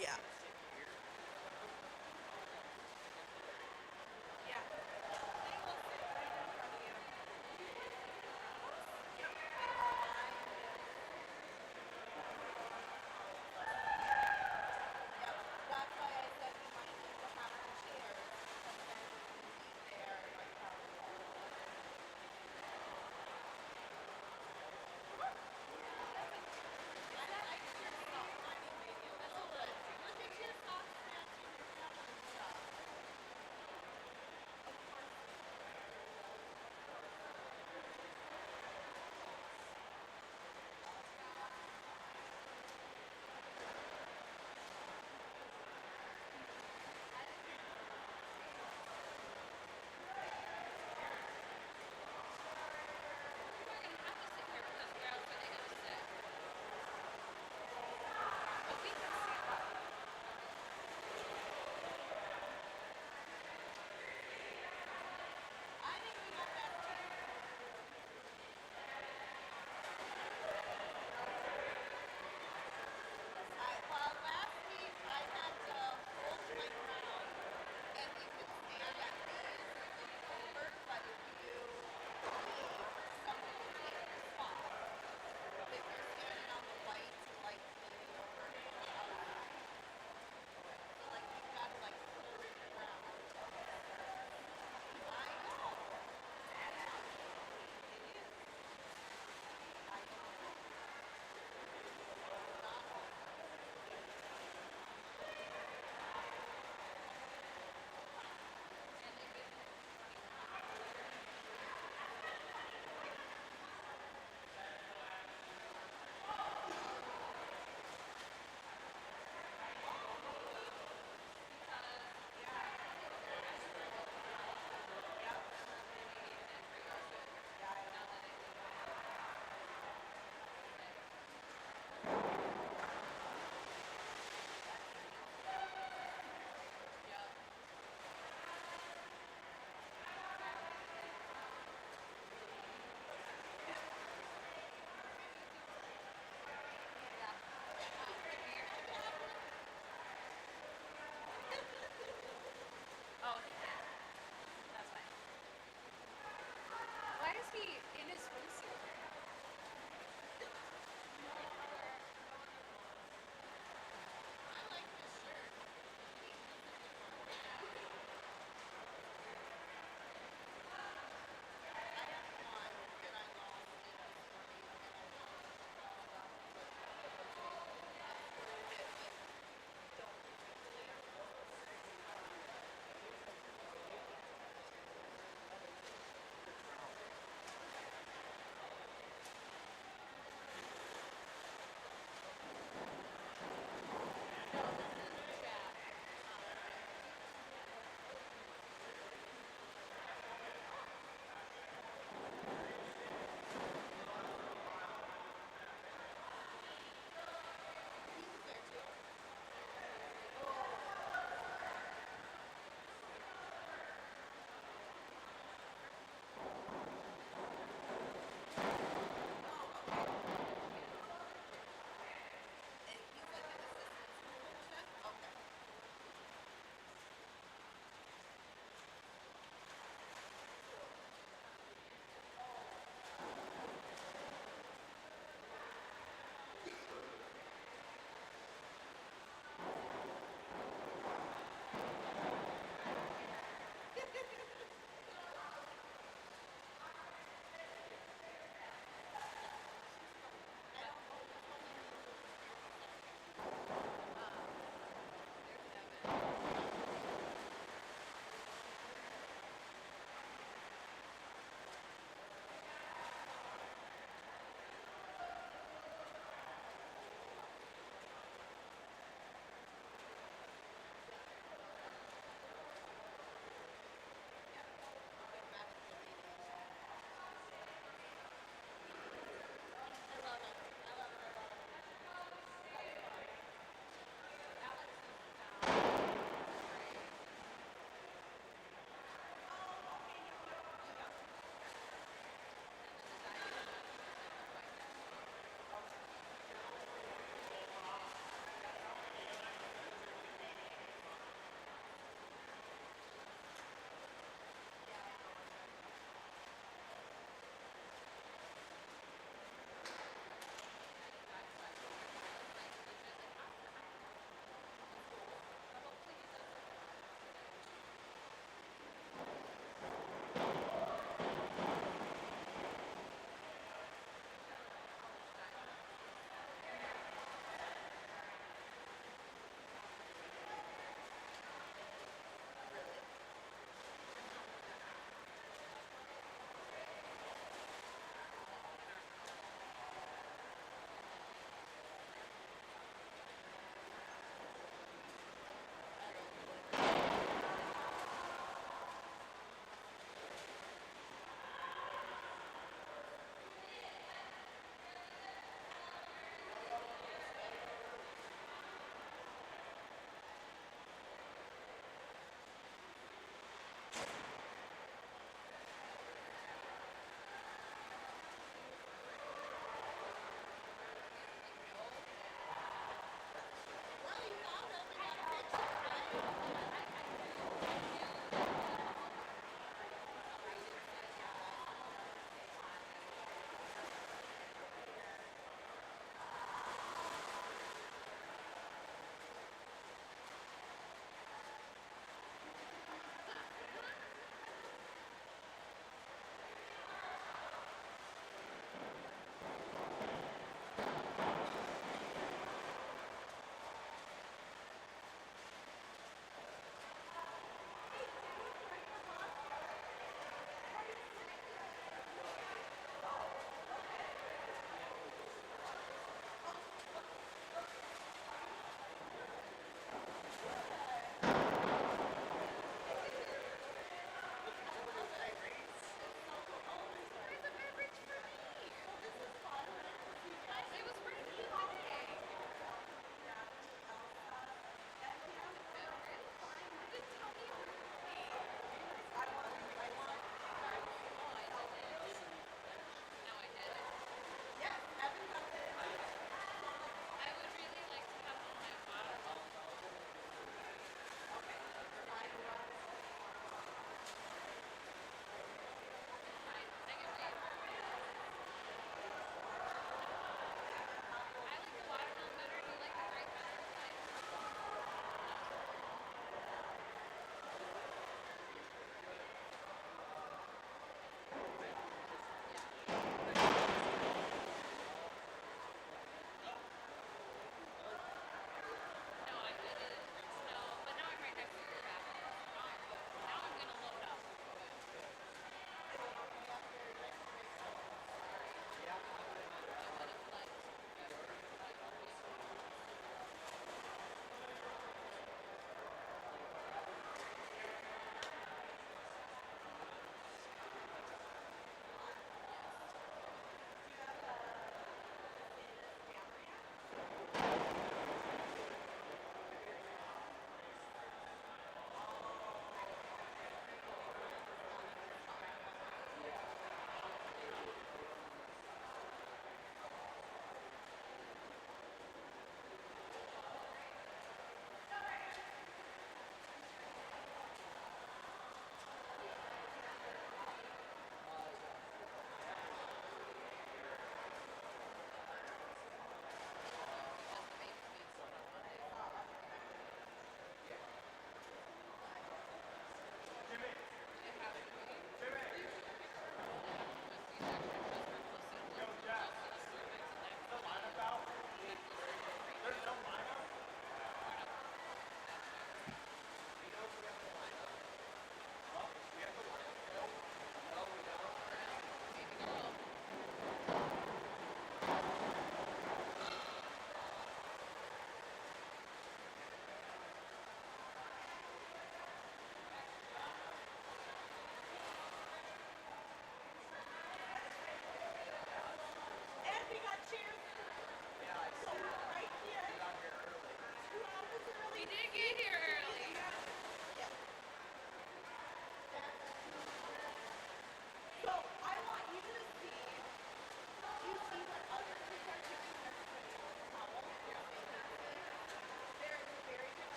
yeah.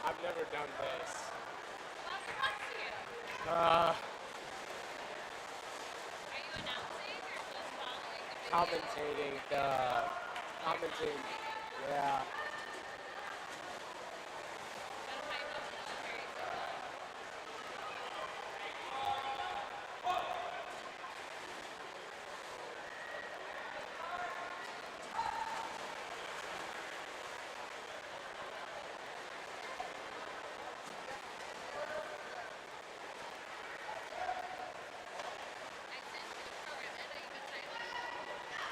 I've never done this. Well, what's you? Uh, Are you announcing or just following the video? commentating the commentating. Yeah. What type of military football? I sent you the program. I know you've been silent.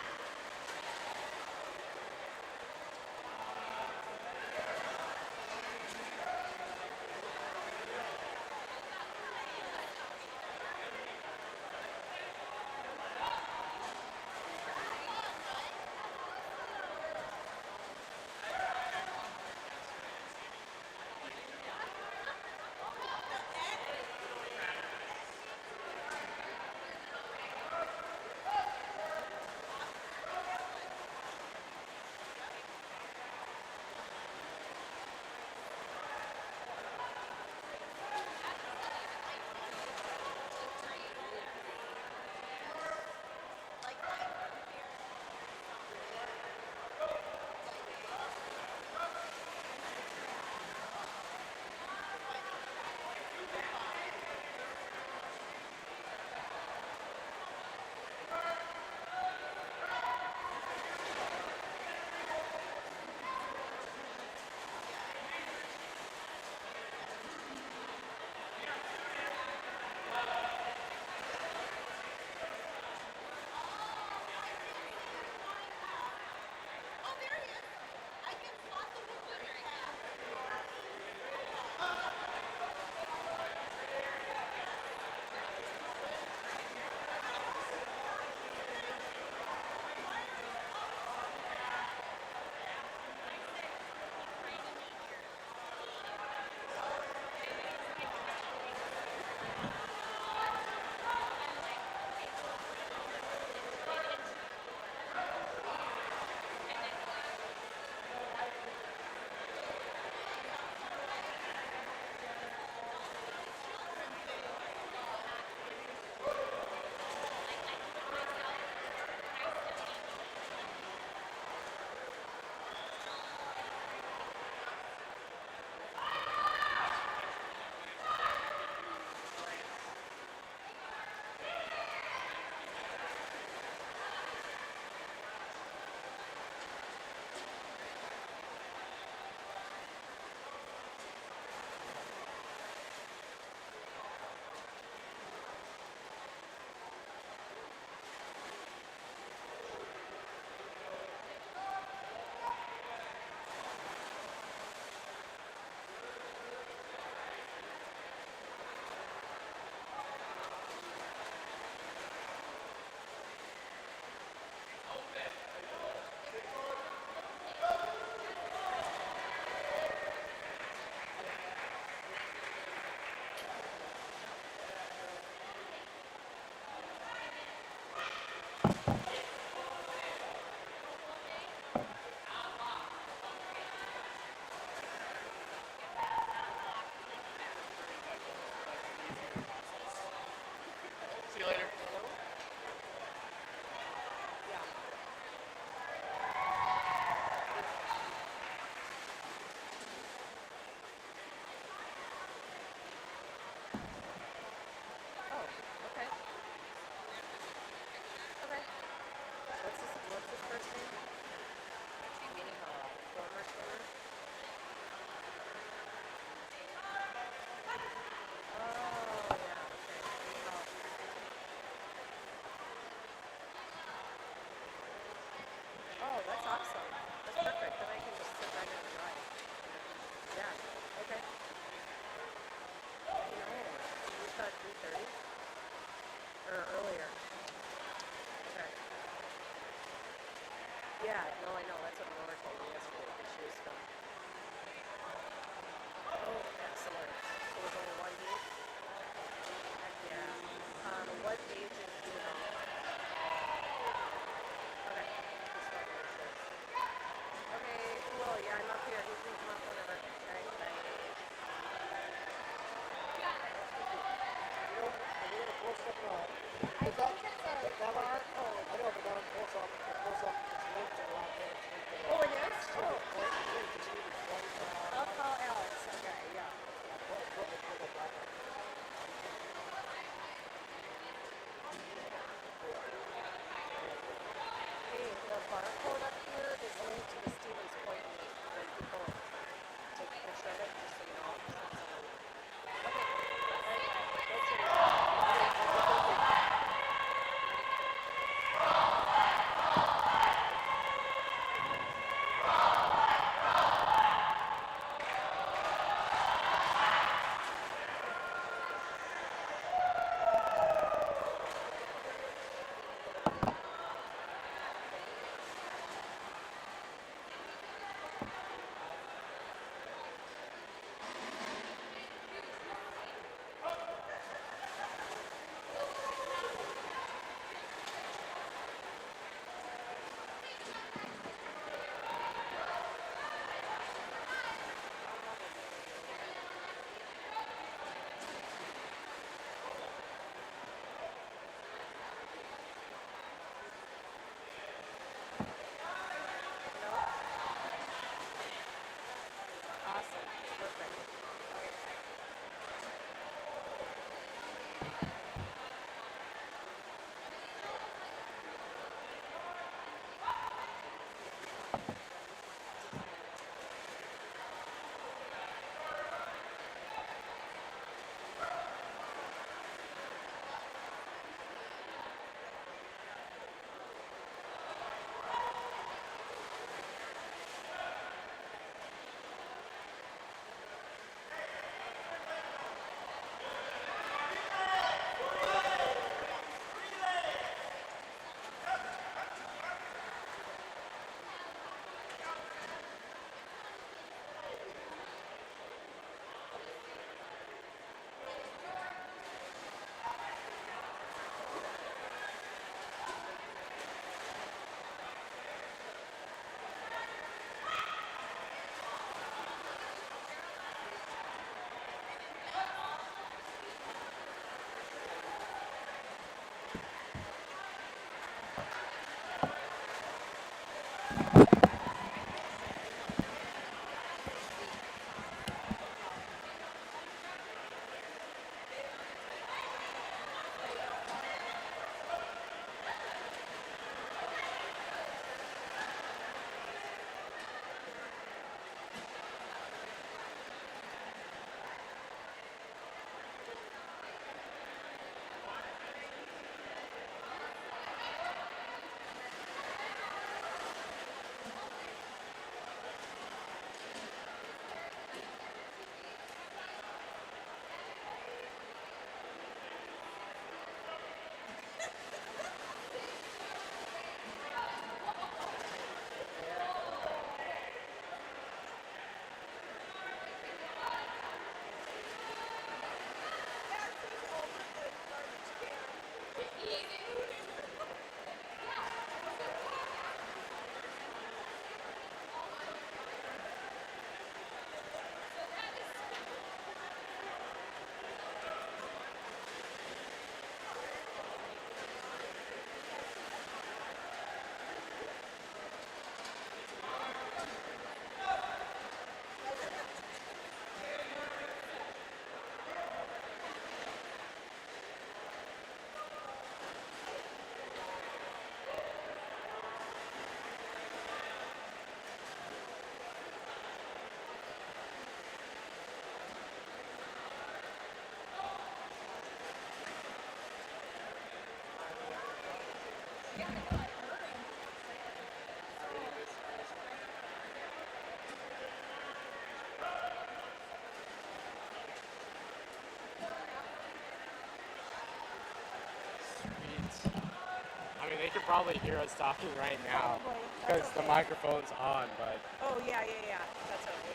could probably hear us talking right now Probably. because That's the okay. microphone's on, but Oh, yeah, yeah, yeah. That's okay.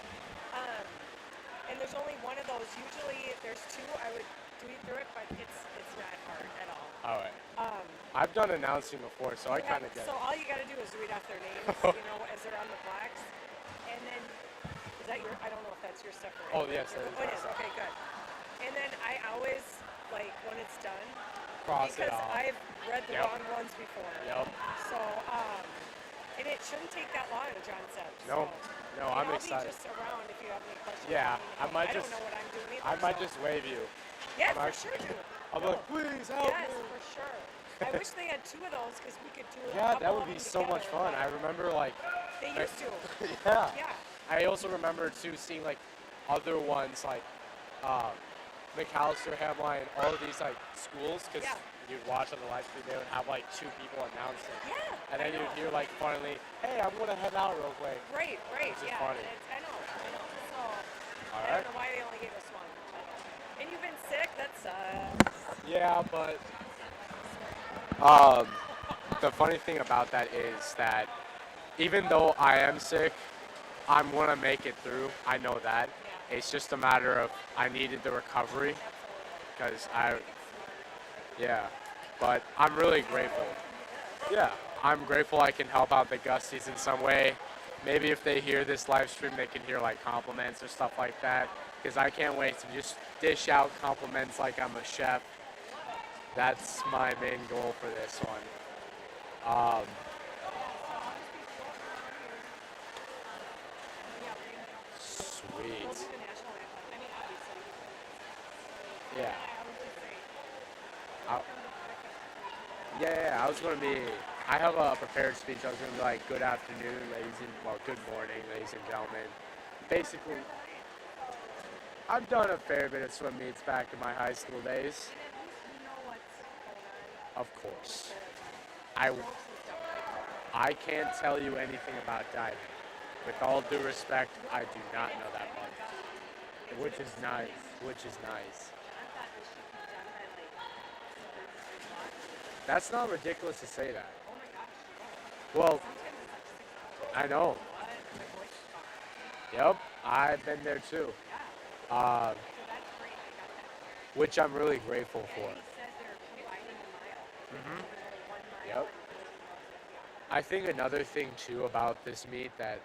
And there's only one of those. Usually there's two. I would do it through it, but it's not hard at all. all right. Um, I've done announcing before, so I you have, kind of get so it. all you got to do is read off their names, as they're on the plaques. And then, is that your, I don't know if that's your stuff or Oh, yes, that is Oh, it my is. stuff. Okay, good. And then I always, like, when it's done, Cross it because off. I've read the Yep. wrong ones before. Yep. So, and it shouldn't take that long, John said. No, So, no, and I'm I'll excited. be just around if you have any questions. Yeah, I I might don't just- know what I'm doing either. I might so. just wave you. Yes, I'm for sure, do. I'm No. like, please help Yes, me. for sure. I wish they had two of those because we could do a Yeah, couple that would of be them so much together, fun. I but remember like, They used to. yeah. Yeah. I also remember too seeing like other ones like McAllister, Hamline, all of these like schools because Yeah. you'd watch on the live stream, they would have like two people announcing. Yeah. And then I know. you'd hear like finally, hey, I'm gonna head out real quick. Right, Which is yeah. funny. I know. So, All I right. don't know why they only gave us one. And you've been sick? That sucks. Yeah, but the funny thing about that is that even though I am sick, I'm gonna make it through. I know that. Yeah. It's just a matter of I needed the recovery because yeah. But I'm really grateful. Yeah, I'm grateful I can help out the Gusties in some way. Maybe if they hear this live stream, they can hear like compliments or stuff like that. Because I can't wait to just dish out compliments like I'm a chef. That's my main goal for this one. We'll do Sweet. the national anthem. I mean, obviously. Yeah. I would just say, I- yeah, I was gonna be. I have a prepared speech. I was gonna be like, "Good afternoon, ladies and good morning, ladies and gentlemen." Basically, I've done a fair bit of swim meets back in my high school days. and at least we know what's going on. Of course, I Strokes and stuff like that. I can't tell you anything about diving. With all due respect, I do not know that much, which is nice. Which is nice. I thought it should be done by like That's not ridiculous to say that. oh my gosh, Well, sometimes it's like 6 hours. I know. What? My voice is gone. Yep, I've been there too. Yeah. Uh, So that's great. I got that. which I'm really grateful for. And he said they're combining a mile. Mhm. 1 mile. Yep. And I think another thing too about this meet that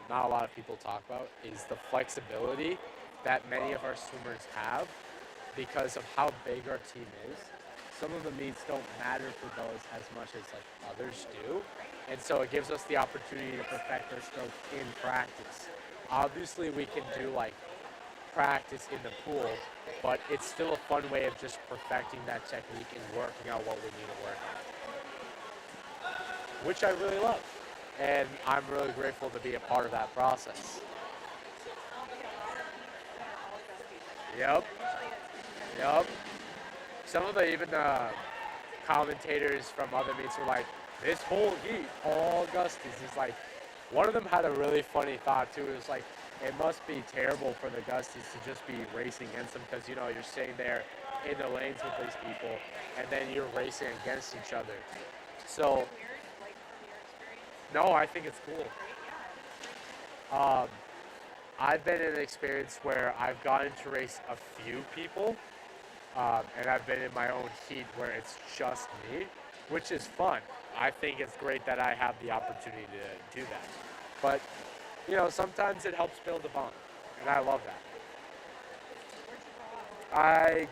not a lot of people talk about is the flexibility that many of our swimmers have because of how big our team is. Some of the meets don't matter for those as much as like others do, and so it gives us the opportunity to perfect our stroke in practice. Obviously, we can do like practice in the pool, but it's still a fun way of just perfecting that technique and working out what we need to work on, which I really love. And I'm really grateful to be a part of that process. Yep. Yep. Some of the even commentators from other meets were like, this whole heat, all Gusties. It's like, one of them had a really funny thought too. It was like, it must be terrible for the Gusties to just be racing against them because, you're sitting there in the lanes with these people and then you're racing against each other. So, weird, like from your experience. no, I think it's cool. Yeah. I've been in an experience where I've gotten to race a few people, and I've been in my own heat where it's just me, which is fun. I think it's great that I have the opportunity to do that. But, sometimes it helps build a bond, and I love that. I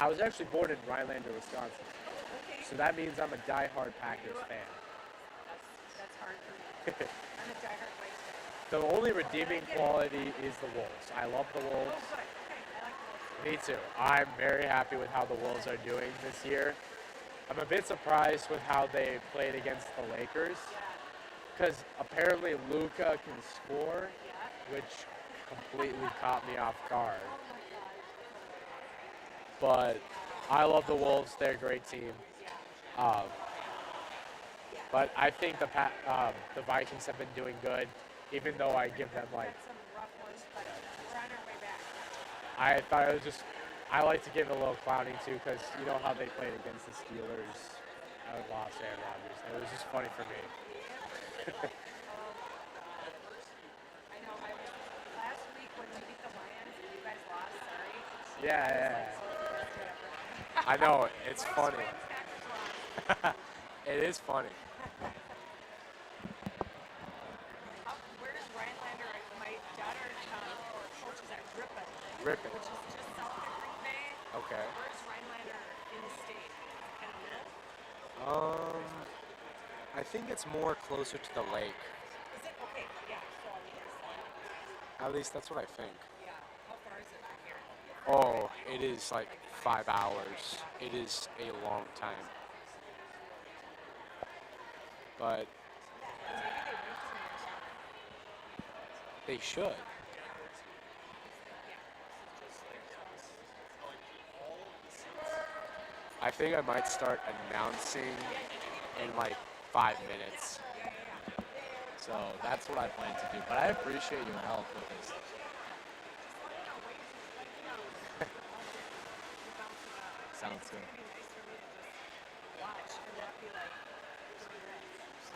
was actually born in Rhinelander, Wisconsin, Okay. so that means I'm a diehard Packers fan. That's hard for me. I'm a diehard White fan. The only redeeming quality is the Wolves. I love the Oh, Wolves. good. Okay. I like those. Me too. I'm very happy with how the Wolves are doing this year. I'm a bit surprised with how they played against the Lakers, because apparently Luka can score, which completely caught me off guard. But I love the Wolves. They're a great team. But I think the Vikings have been doing good, even though I give them like. Got some rough ones, but we're on our way back. I thought it was just. I like to give it a little clowning too, because you know how they played against the Steelers lost Aaron Rodgers. It was just funny for me. I know. Last week when we beat the Lions and you guys lost, sorry. Yeah, I was yeah, like so pissed at everyone. I know. It's First funny. Rams Packers lost. It is funny. Where's Rhinelander? My daughter coaches at Ripon, Ripping. which is just south of Green Bay. Okay. Where's Rhinelander in the state? Kind of middle? I think it's more closer to the lake. Is it? Okay, yeah. So on the east side. At least that's what I think. Yeah. How far is it from here? Oh, it is like 5 hours. It is a long time. But they should. I think I might start announcing in like 5 minutes. So that's what I plan to do. But I appreciate your help with this. Sounds good.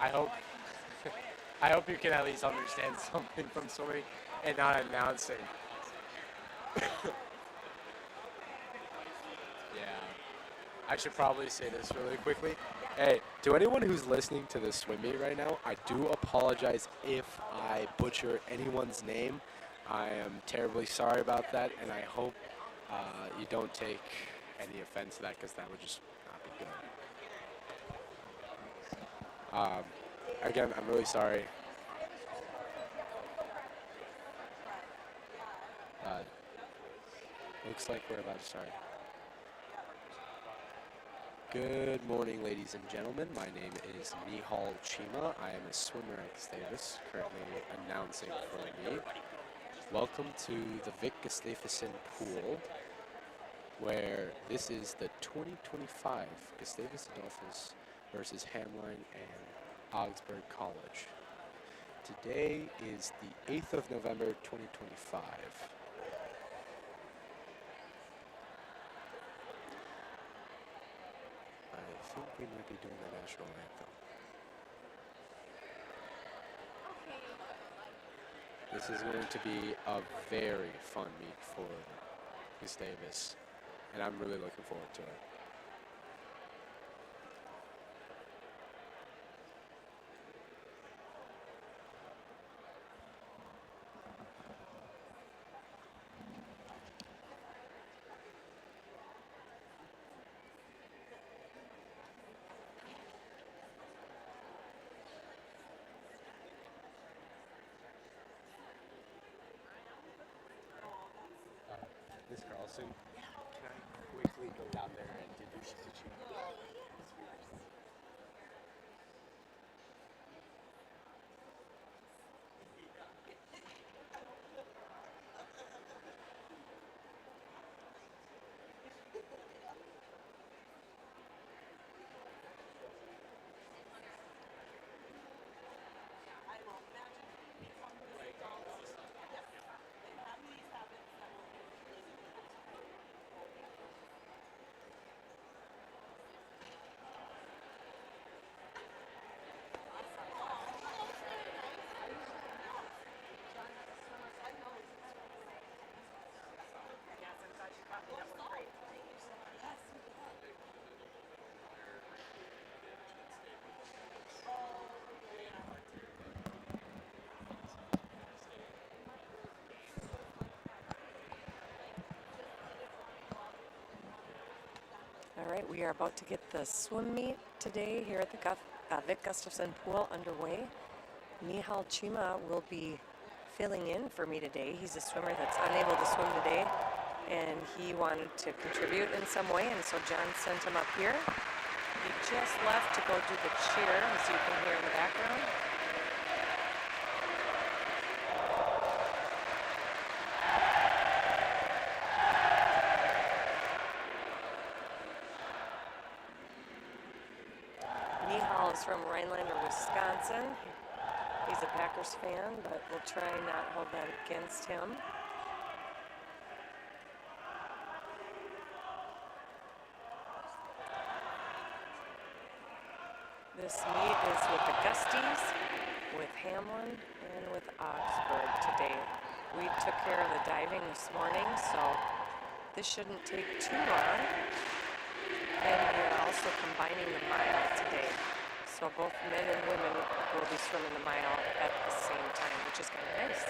I hope I hope you can at least understand something from swimming and not announcing. Yeah. I should probably say this really quickly. Hey, to anyone who's listening to this swim meet right now, I do apologize if I butcher anyone's name. I am terribly sorry about that, and I hope you don't take any offense to that, because that would just not be good. Again, I'm really sorry. Looks like we're about to start. Good morning, ladies and gentlemen. My name is Nihal Chima. I am a swimmer at Gustavus, currently announcing for me. Welcome to the Vic Gustavuson Pool, where this is the 2025 Gustavus Adolphus versus Hamline and Augsburg College. Today is the 8th of November, 2025. I think we might be doing the national anthem. This is going to be a very fun meet for Gustavus, and I'm really looking forward to it. Miss Carlson, can I quickly go down there and introduce you to you? All right, we are about to get the swim meet today here at the Vic Gustafson Pool underway. Nihal Chima will be filling in for me today. He's a swimmer that's unable to swim today, and he wanted to contribute in some way, and so John sent him up here. He just left to go do the cheer, as you can hear in the background. Nihal is from Rhinelander, Wisconsin. He's a Packers fan, but we'll try and not hold that against him. This meet is with the Gusties, with Hamline, and with Augsburg today. We took care of the diving this morning, so this shouldn't take too long. And we're also combining the mile today. So both men and women will be swimming the mile at the same time, which is kind of nice.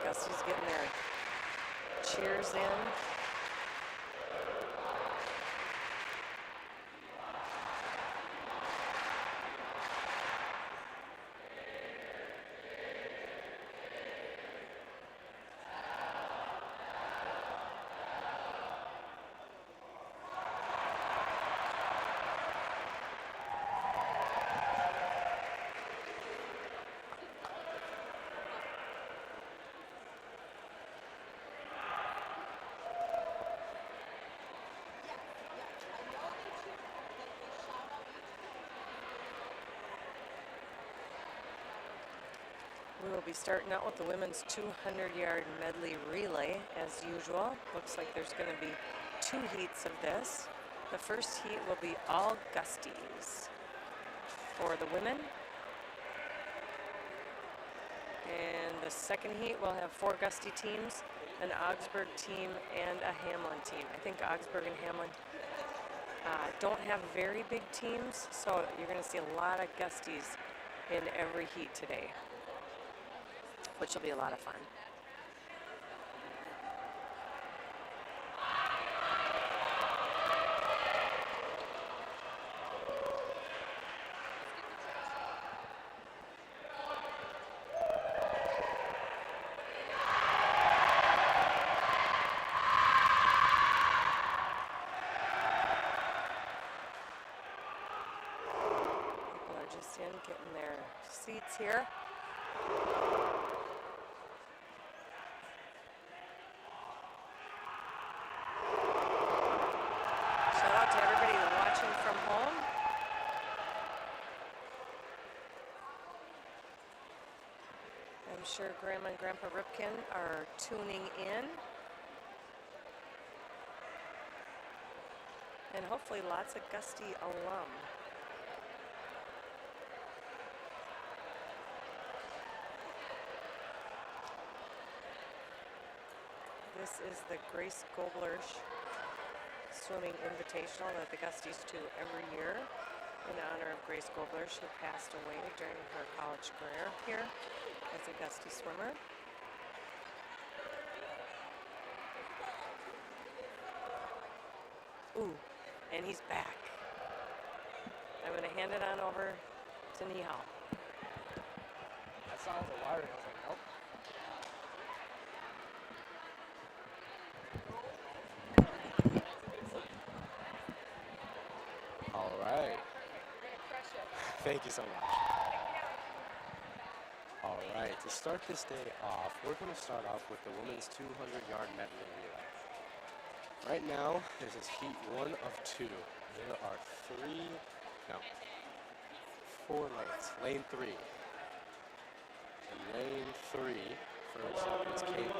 Gusties getting their cheers in. We will be starting out with the women's 200-yard medley relay as usual. Looks like there's going to be 2 heats of this. The first heat will be all Gusties for the women. And the second heat will have 4 Gustie teams, an Augsburg team, and a Hamline team. I think Augsburg and Hamline don't have very big teams, so you're going to see a lot of Gusties in every heat today, which will be a lot of fun. People are just in, getting their seats here. Shout out to everybody watching from home. I'm sure Grandma and Grandpa Ripken are tuning in. And hopefully lots of Gustie alum. This is the Grace Gobler's Swimming Invitational that the Gusties do every year in honor of Grace Gobler, who passed away during her college career here as a Gustie swimmer. Ooh, and he's back. I'm going to hand it on over to Nihal. I saw the water and I was like, nope. All right. Thank you so much. All right, to start this day off, we're going to start off with the women's 200-yard medley relay. Right now, this is heat 1 of 2. There are 4 lanes. Lane 3. And lane 3, first up is Kate.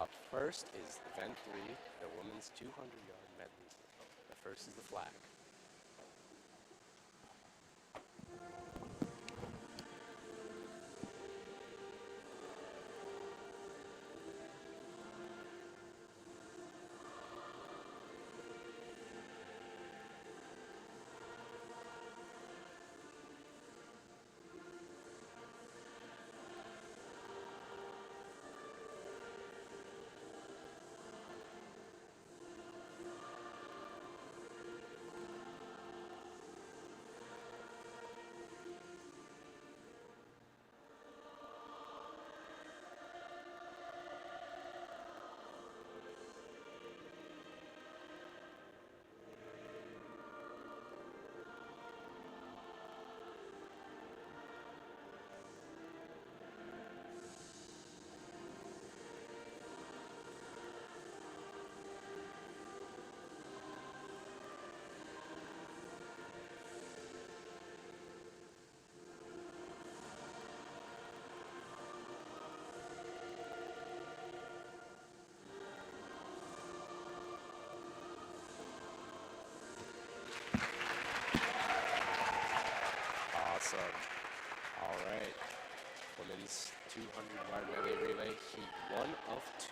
Up first is event 3, the women's 200-yard medley. The first is the flag. right. Women's 200-yard relay relay, heat 1 of 2.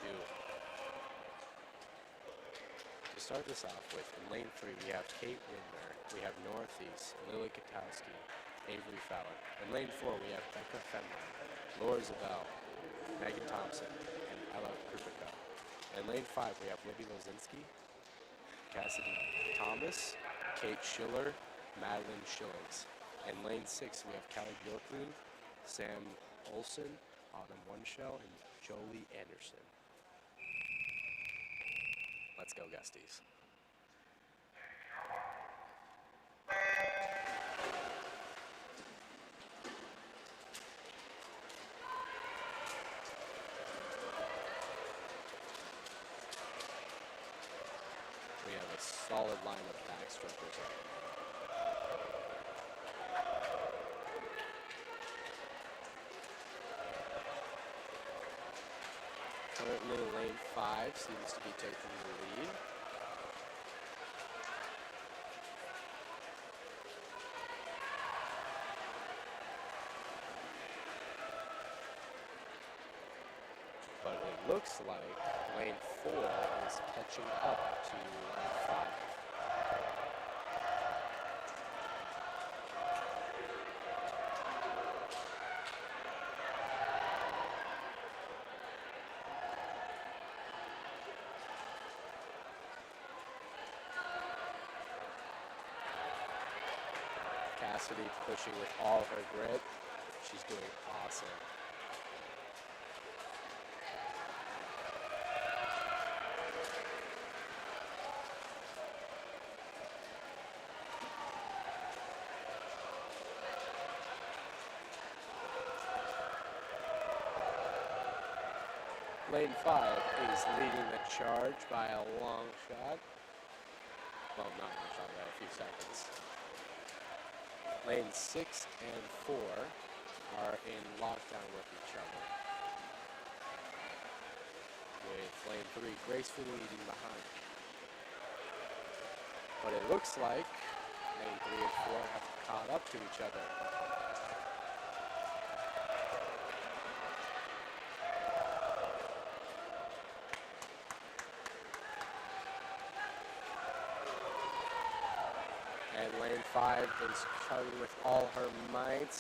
To start this off with, in lane 3, we have Kate Windner, we have Northeast, Lily Katowski, Avery Fowler. In lane 4, we have Becca Fenlon, Laura Zabel, Megan Thompson, and Ella Krupika. In lane 5, we have Libby Lozinski, Cassidy Thomas, Kate Schiller, Madeline Schillings. In lane 6, we have Callie Bjorklund, Sam Olson, Autumn Oneshell, and Jolie Anderson. Let's go, Gusties. We have a solid line of backstrokers. Currently, lane 5 seems to be taking the lead. But it looks like lane 4 is catching up to lane 5. Cassidy pushing with all her grit. She's doing awesome. Lane 5 is leading the charge by a long shot. Well, not long shot, by a few seconds. Lane 6 and 4 are in lockdown with each other, with lane 3 gracefully leading behind. But it looks like lane 3 and 4 have caught up to each other. And lane 5 is charging with all her might.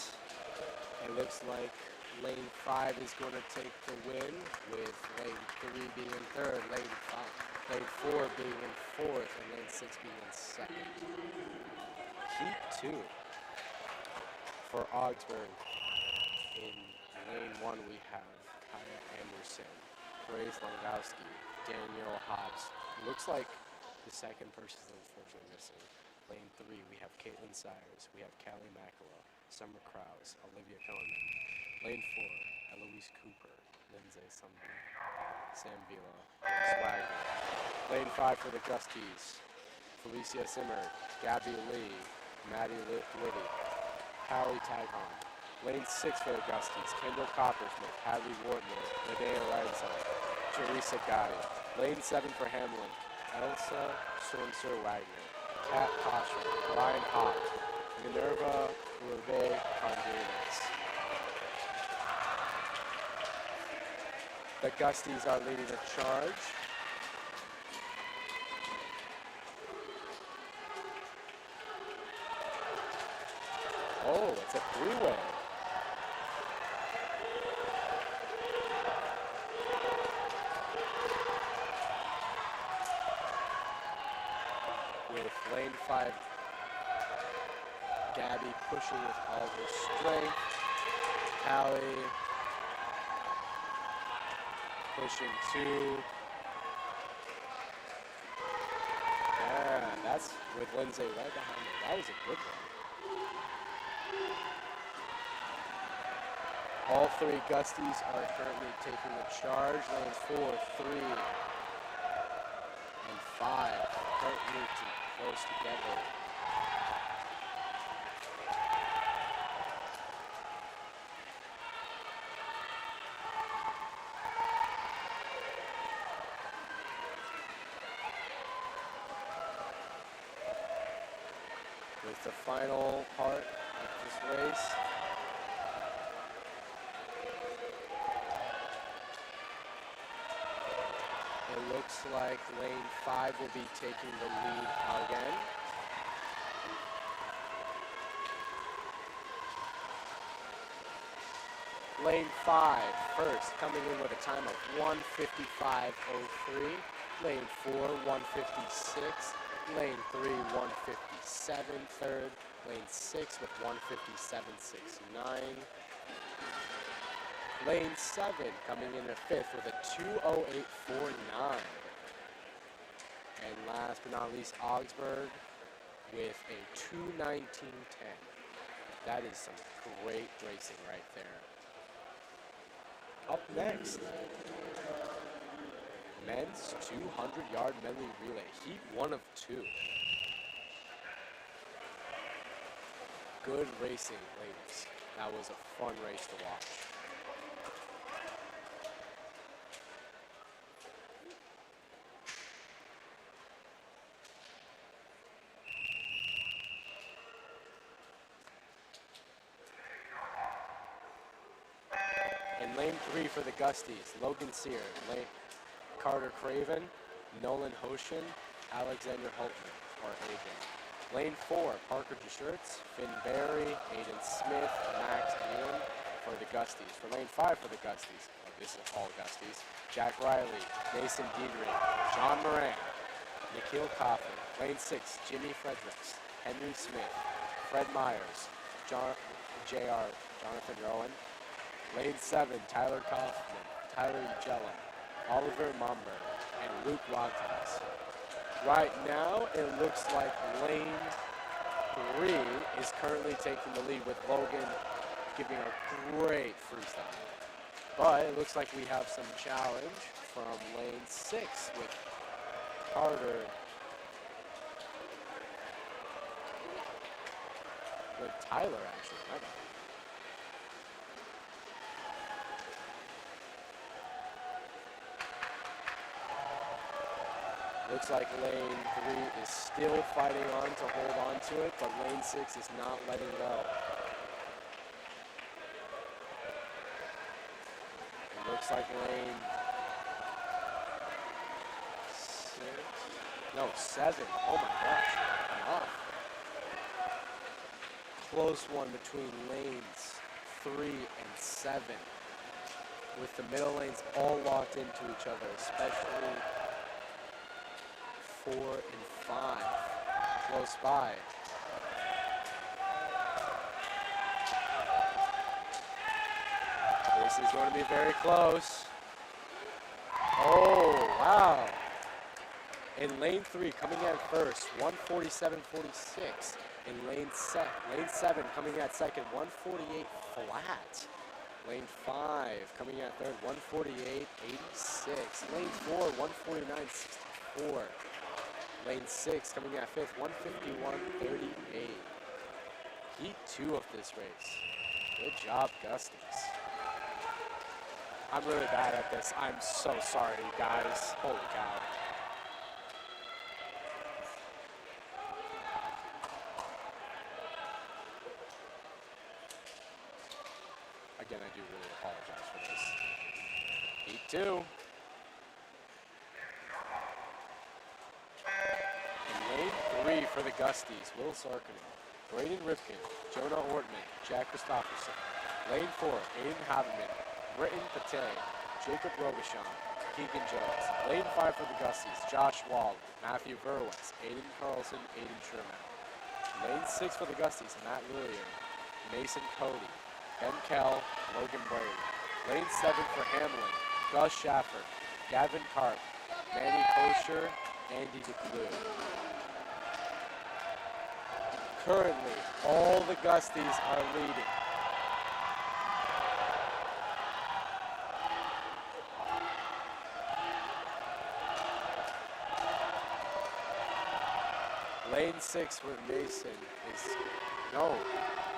It looks like lane 5 is going to take the win, with lane 3 being in third, lane 4 being in fourth, and lane 6 being in second. Heat 2 for Augsburg. In lane 1 we have Kaya Anderson, Grace Langowski, Danielle Hobbs. Looks like the second person is unfortunately missing. Lane 3, we have Caitlin Sires, we have Callie Mackello, Summer Krause, Olivia Kellerman. Lane 4, Eloise Cooper, Lindsay Sam Vila, Swagger. Lane 5 for the Gusties, Felicia Simmer, Gabby Lee, Maddie Liddy, Hallie Taghon. Lane 6 for the Gusties, Kendall Coppersmith, Hadley Wardner, Linnea Ransom, Teresa Guy. Lane 7 for Hamlin, Elsa Sormser Wagner, Kat Posher, Ryan Hott, Minerva Reve Cardenas. The Gusties are leading the charge. Oh, it's a three-way. With lane 5, Gabby pushing with all her strength. Callie pushing 2. Yeah, that's with Lindsay right behind her. That was a good one. All 3 Gusties are currently taking the charge. Lanes 4, 3, and 5 are currently close together. With the final part of this race, It looks like lane 5 will be taking the lead again. Lane 5 first, coming in with a time of 1:55.03. Lane 4, 1:56. Lane 3, 1:57 third. Lane 6 with 1:57.69. Lane 7 coming in at 5th with a 2:08.49. And last but not least, Augsburg with a 2:19.10. That is some great racing right there. Up next, men's 200-yard medley relay, heat 1 of 2. Good racing, ladies. That was a fun race to watch. In lane 3 for the Gusties, Logan Sear, Carter Craven, Nolan Hoshin, Alexander Holtman, or AJ. Lane 4, Parker Deschurtz, Finn Barry, Aiden Smith, Max Ewan for the Gusties. For lane 5 for the Gusties, this is all Gusties, Jack Riley, Mason Diedrich, John Moran, Nikhil Coffin. Lane 6, Jimmy Fredericks, Henry Smith, Fred Myers, Jonathan Rowan. Lane 7, Tyler Kaufman, Tyler Ugella, Oliver Momberg, and Luke Watkins. Right now, it looks like lane 3 is currently taking the lead with Logan giving a great freestyle. But it looks like we have some challenge from lane 6 with Carter. With Tyler, actually. My bad. Looks like lane 3 is still fighting on to hold on to it, but lane 6 is not letting go. It looks like lane 7. Oh my gosh, enough. Close one between lanes 3 and 7, with the middle lanes all locked into each other, especially 4 and 5, close by. This is going to be very close. Oh, wow. In lane 3, coming at first, 1:47.46. In lane 7, coming at second, 1:48 flat. Lane 5, coming at third, 1:48.86. Lane 4, 1:49.64. Lane 6 coming at 5th, 1:51.38. Heat 2 of this race. Good job, Gusties. I'm really bad at this. I'm so sorry, guys. Holy cow. Again, I do really apologize for this. Heat 2. For the Gusties, Will Sarkinen, Braden Ripken, Jonah Ortman, Jack Christopherson. Lane 4, Aiden Haberman, Britton Pate, Jacob Robichon, Keegan Jones. Lane 5 for the Gusties, Josh Wall, Matthew Verwes, Aiden Carlson, Aiden Sherman. Lane 6 for the Gusties, Matt Lillian, Mason Cody, Ben Kell, Logan Brady. Lane 7 for Hamline, Gus Schaffer, Gavin Karp, Manny Kosher, Andy DeClue. Currently, all the Gusties are leading. Lane 6 where Mason is,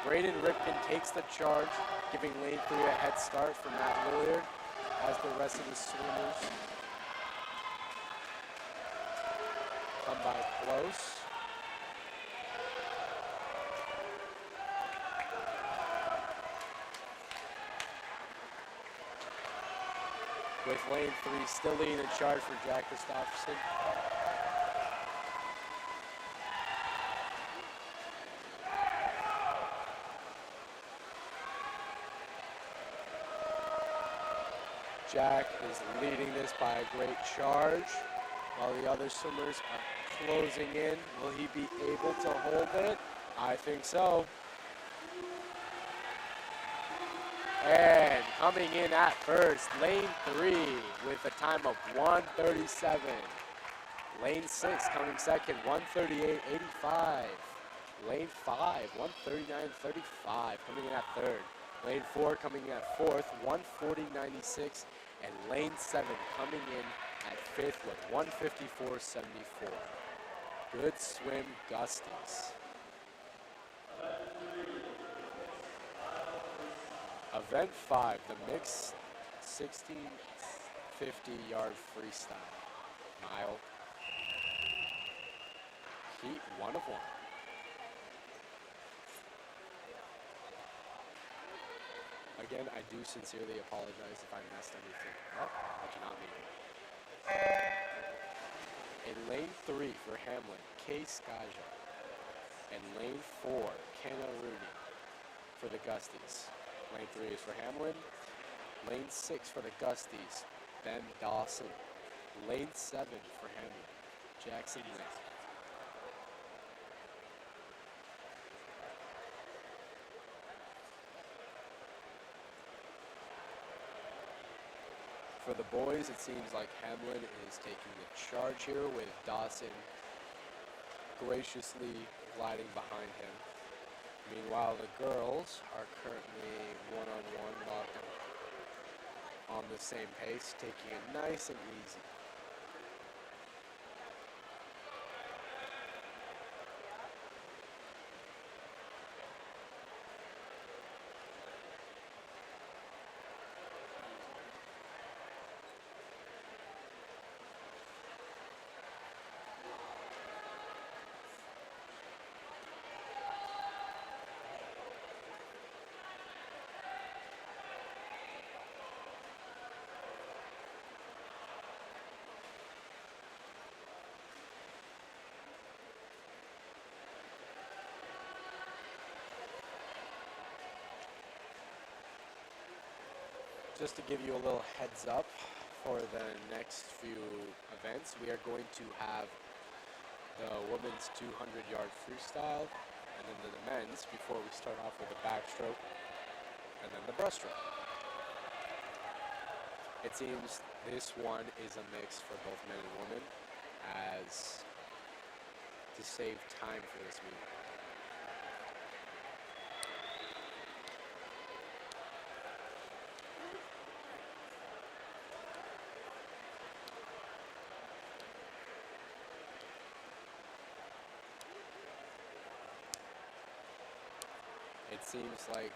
Braden Ripken takes the charge, giving lane 3 a head start for Matt Lillard as the rest of the swimmers come by close. with lane 3 still leading the charge for Jack Gustafson. Jack is leading this by a great charge, while the other swimmers are closing in. Will he be able to hold it? I think so. And coming in at first, lane 3 with a time of 1:37. Lane 6 coming second, 1:38.85. Lane 5, 1:39.35, coming in at third. Lane 4 coming in at fourth, 1:40.96. And lane 7 coming in at fifth with 1:54.74. Good swim, Gusties. Event 5, the mixed 1650-yard freestyle. Mile. Heat 1 of 1. Again, I do sincerely apologize if I messed anything up. I do not mean it. In lane 3 for Hamline, Case Gaja. And lane 4, Kenna Rooney for the Gusties. Lane 3 is for Hamline. Lane 6 for the Gusties, Ben Dawson. Lane 7 for Hamline, Jackson Lynn. For the boys, it seems like Hamline is taking the charge here with Dawson graciously gliding behind him. Meanwhile, the girls are currently one-on-one locked on the same pace, taking it nice and easy. Just to give you a little heads up for the next few events, we are going to have the women's 200-yard freestyle, and then the men's before we start off with the backstroke, and then the breaststroke. It seems this one is a mix for both men and women, as to save time for this meeting. It seems like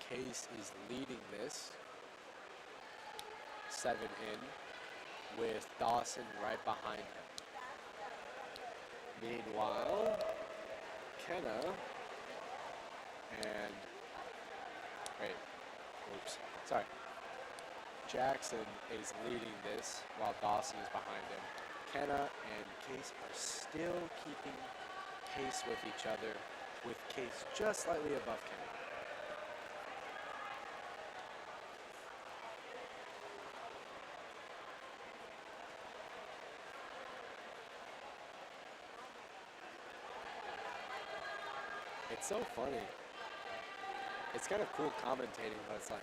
Case is leading this 7 in with Dawson right behind him. Meanwhile, Kenna and Jackson is leading this while Dawson is behind him. Kenna and Case are still keeping pace with each other, with Case just slightly above Kenna. It's so funny. It's kind of cool commentating, but it's like,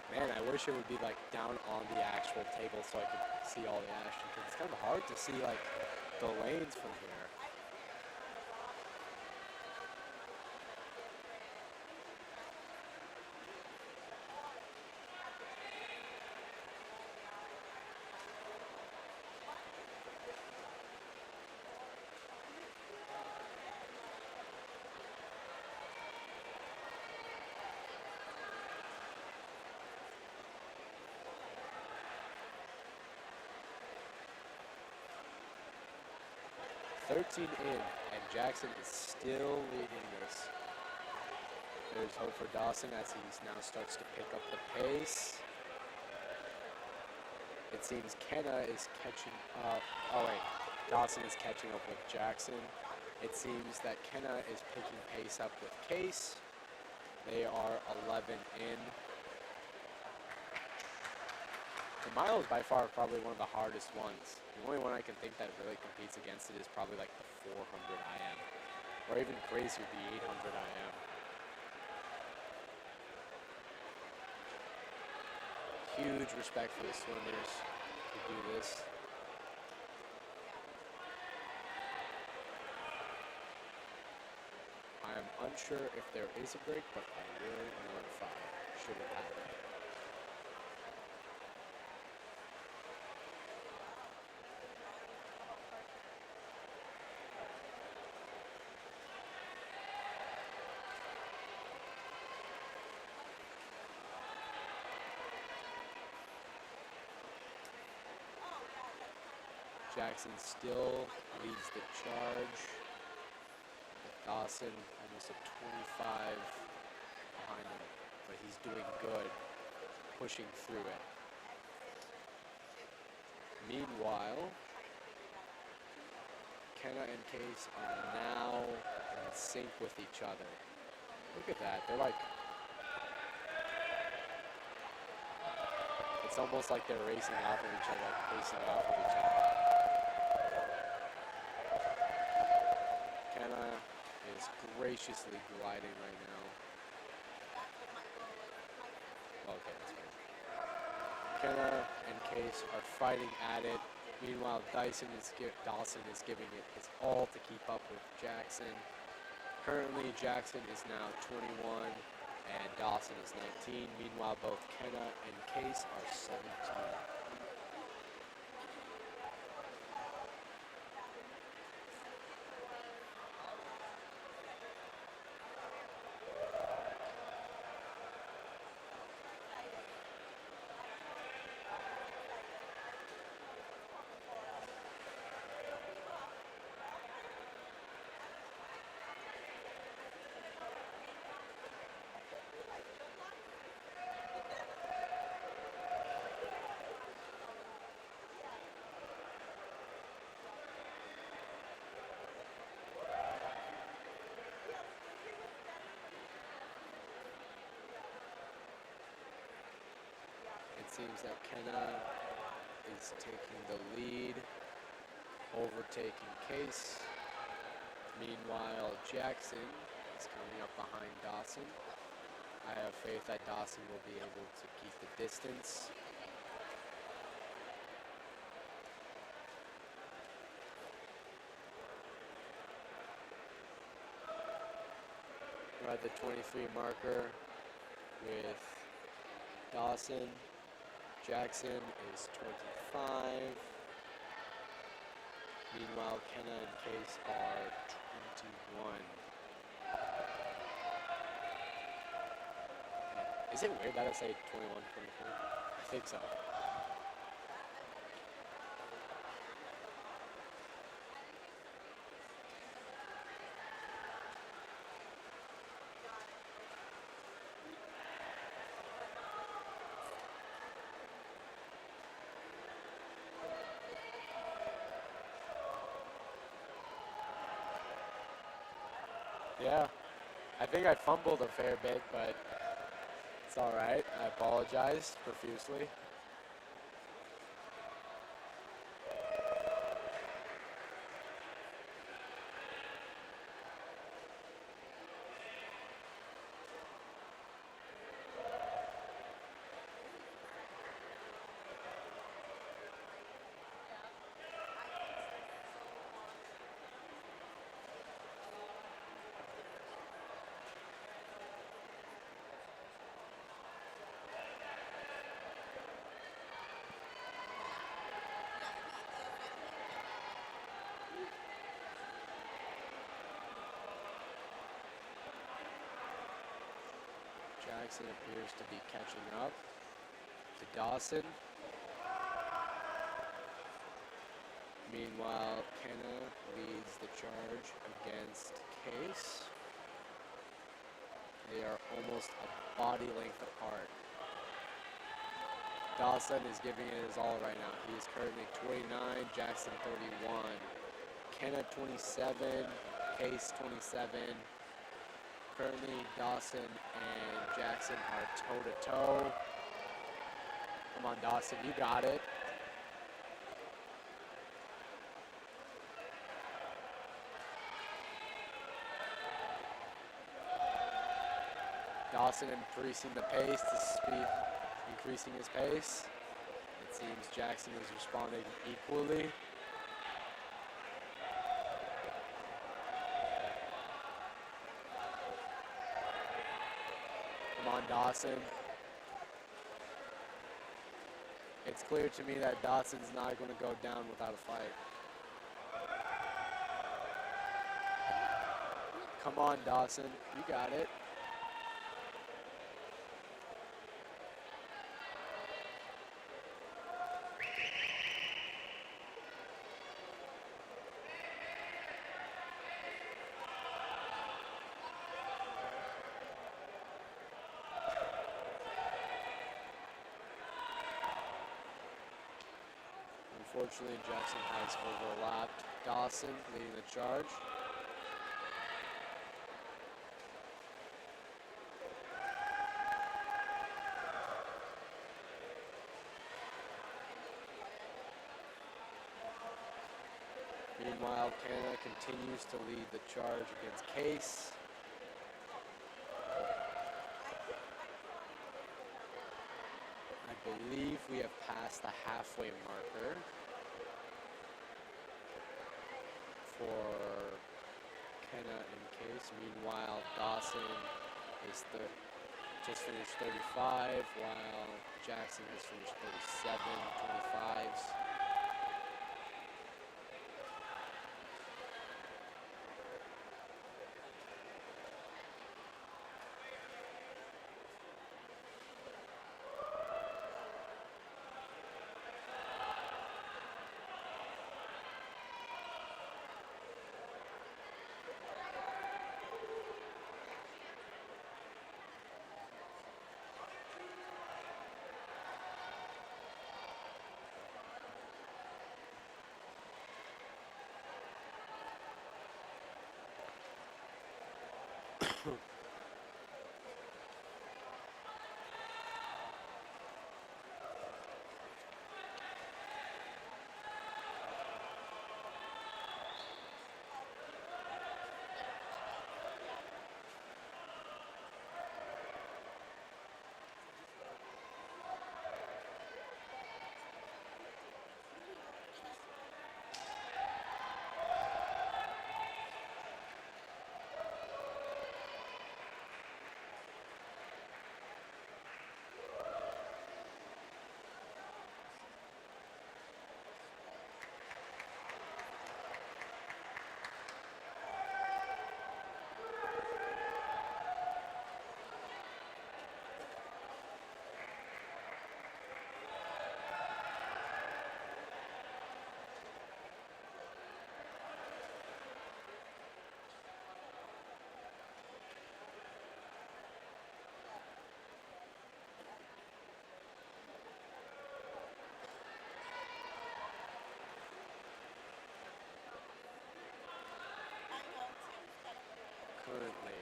man, I wish it would be like down on the actual table so I could see all the action, because it's kind of hard to see like the lanes from here. .13 in, and Jackson is still leading this. There's hope for Dawson as he now starts to pick up the pace. It seems Kenna is catching up. Oh wait, Dawson is catching up with Jackson. It seems that Kenna is picking pace up with Case. They are 11 in. The mile is by far probably one of the hardest ones. The only one I can think that really competes against it is probably like the 400 IM. Or even crazier, the 800 IM. Huge respect for the swimmers who do this. I am unsure if there is a break, but I will notify should it happen. Jackson still leads the charge. Dawson almost a 25 behind him, but he's doing good, pushing through it. Meanwhile, Kenna and Case are now in sync with each other. Look at that, they're like, it's almost like they're racing off of each other, like pacing off of each other. Kenna is graciously gliding right now. Okay, that's good. Kenna and Case are fighting at it. Meanwhile, Dawson is giving it his all to keep up with Jackson. Currently, Jackson is now 21 and Dawson is 19. Meanwhile, both Kenna and Case are 17. It seems that Kenna is taking the lead, overtaking Case. Meanwhile, Jackson is coming up behind Dawson. I have faith that Dawson will be able to keep the distance. We're at the 23 marker with Dawson. Jackson is 25. Meanwhile, Kenna and Case are 21. Is it weird that I say 21, 24? I think so. Yeah, I think I fumbled a fair bit, but it's all right. I apologize profusely. Jackson appears to be catching up to Dawson. Meanwhile, Kenna leads the charge against Case. They are almost a body length apart. Dawson is giving it his all right now. He is currently 29, Jackson 31. Kenna 27, Case 27. Currently Dawson and Jackson are toe to toe. Come on, Dawson, you got it. Dawson increasing the pace to speed, increasing his pace. It seems Jackson is responding equally. Come on, Dawson. It's clear to me that Dawson's not going to go down without a fight. Come on, Dawson. You got it. Unfortunately, Jackson has overlapped Dawson, leading the charge. Meanwhile, Canada continues to lead the charge against Case. I believe we have passed the halfway marker for Kenna and Case. Meanwhile, Dawson is just finished 35, while Jackson has finished 37, 25s. Currently,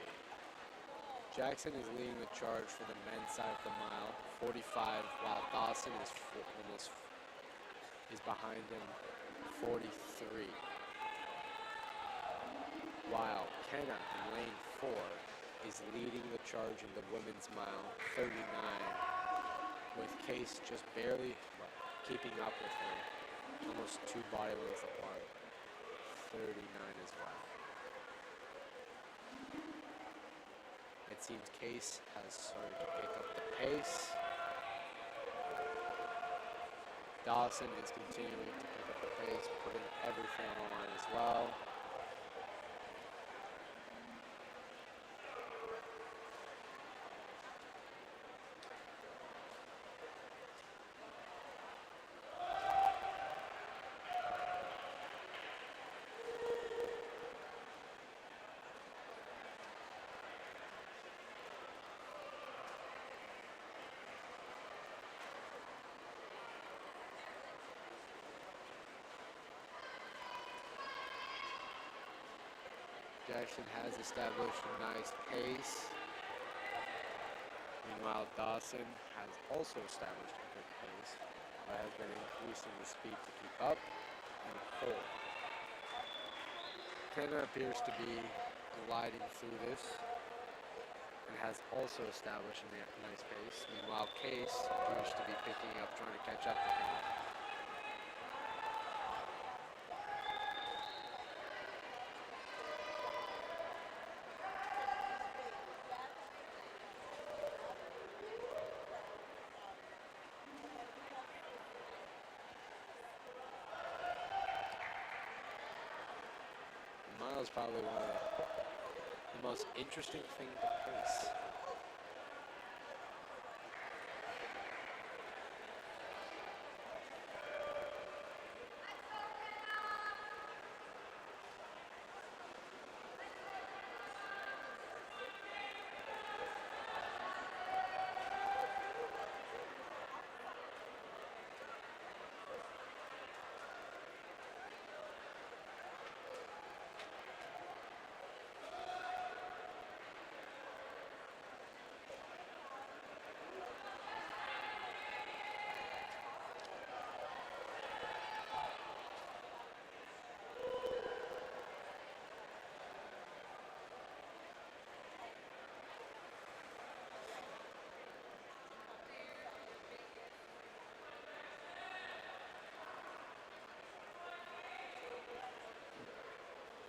Jackson is leading the charge for the men's side of the mile, 45, while Dawson is behind him, 43. While Kenna in lane 4 is leading the charge in the women's mile, 39, with Case just barely keeping up with him, almost 2 body lengths apart, 39 as well. It seems Case has started to pick up the pace. Dawson is continuing to pick up the pace, putting everything on the line as well. Jackson has established a nice pace. Meanwhile, Dawson has also established a good pace, but has been increasing the speed to keep up and hold. Kenna appears to be gliding through this and has also established a nice pace. Meanwhile, Case appears to be picking up, trying to catch up to Kenna. Miles probably one of the most interesting thing to pace.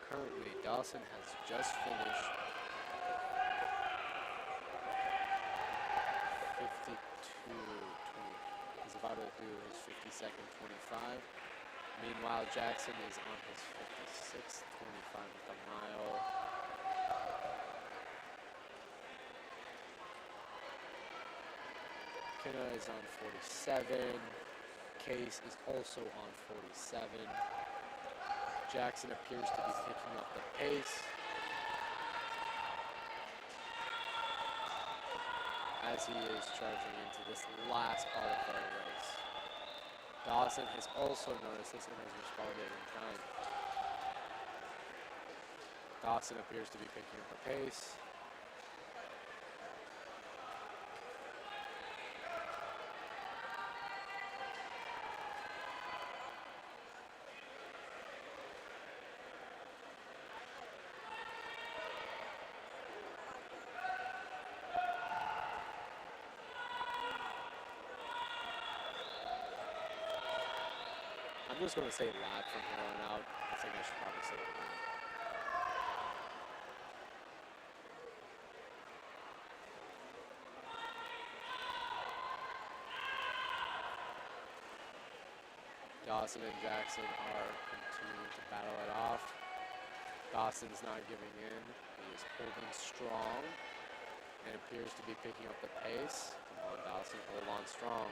Currently, Dawson has just finished 52.20. He's about to do his 52nd 25. Meanwhile, Jackson is on his 56th 25 with a mile. Kenna is on 47. Case is also on 47. Jackson appears to be picking up the pace as he is charging into this last part of our race. Dawson has also noticed this and has responded in kind. Dawson appears to be picking up the pace. I'm just going to say lap from here on out. I think I should probably say lap. Dawson and Jackson are continuing to battle it off. Dawson's not giving in. He is holding strong and appears to be picking up the pace. Come on, Dawson, hold on strong.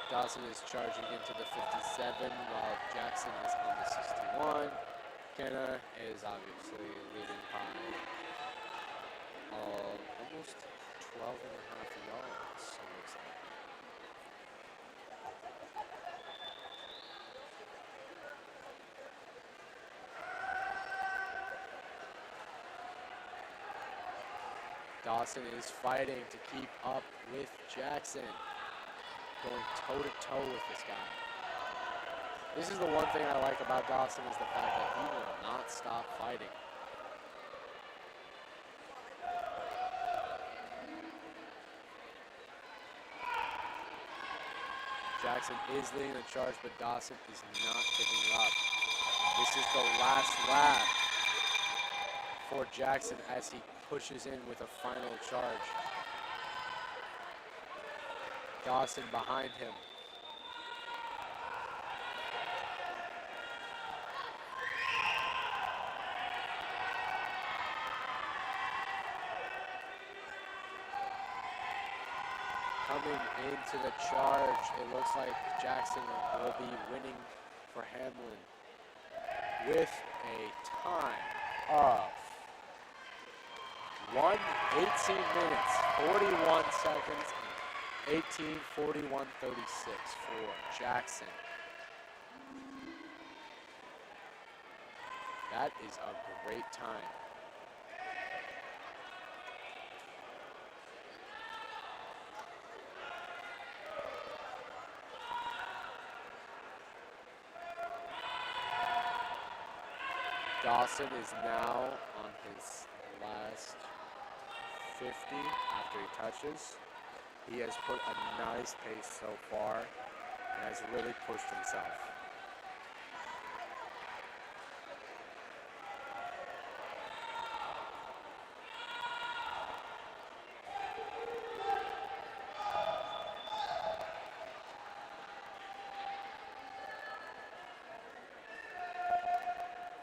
Dawson is charging into the 57 while Jackson is on the 61. Kenna is obviously leading by almost 12 and a half yards, it looks like. Dawson is fighting to keep up with Jackson. Going toe-to-toe with this guy. This is the one thing I like about Dawson is the fact that he will not stop fighting. Jackson is leading the charge, but Dawson is not giving up. This is the last lap for Jackson as he pushes in with a final charge. Dawson behind him. Coming into the charge, it looks like Jackson will be winning for Hamline with a time of 1:18 minutes, 41 seconds, 18:41.36 for Jackson. That is a great time. Dawson is now on his last 50 after he touches. He has put a nice pace so far and has really pushed himself.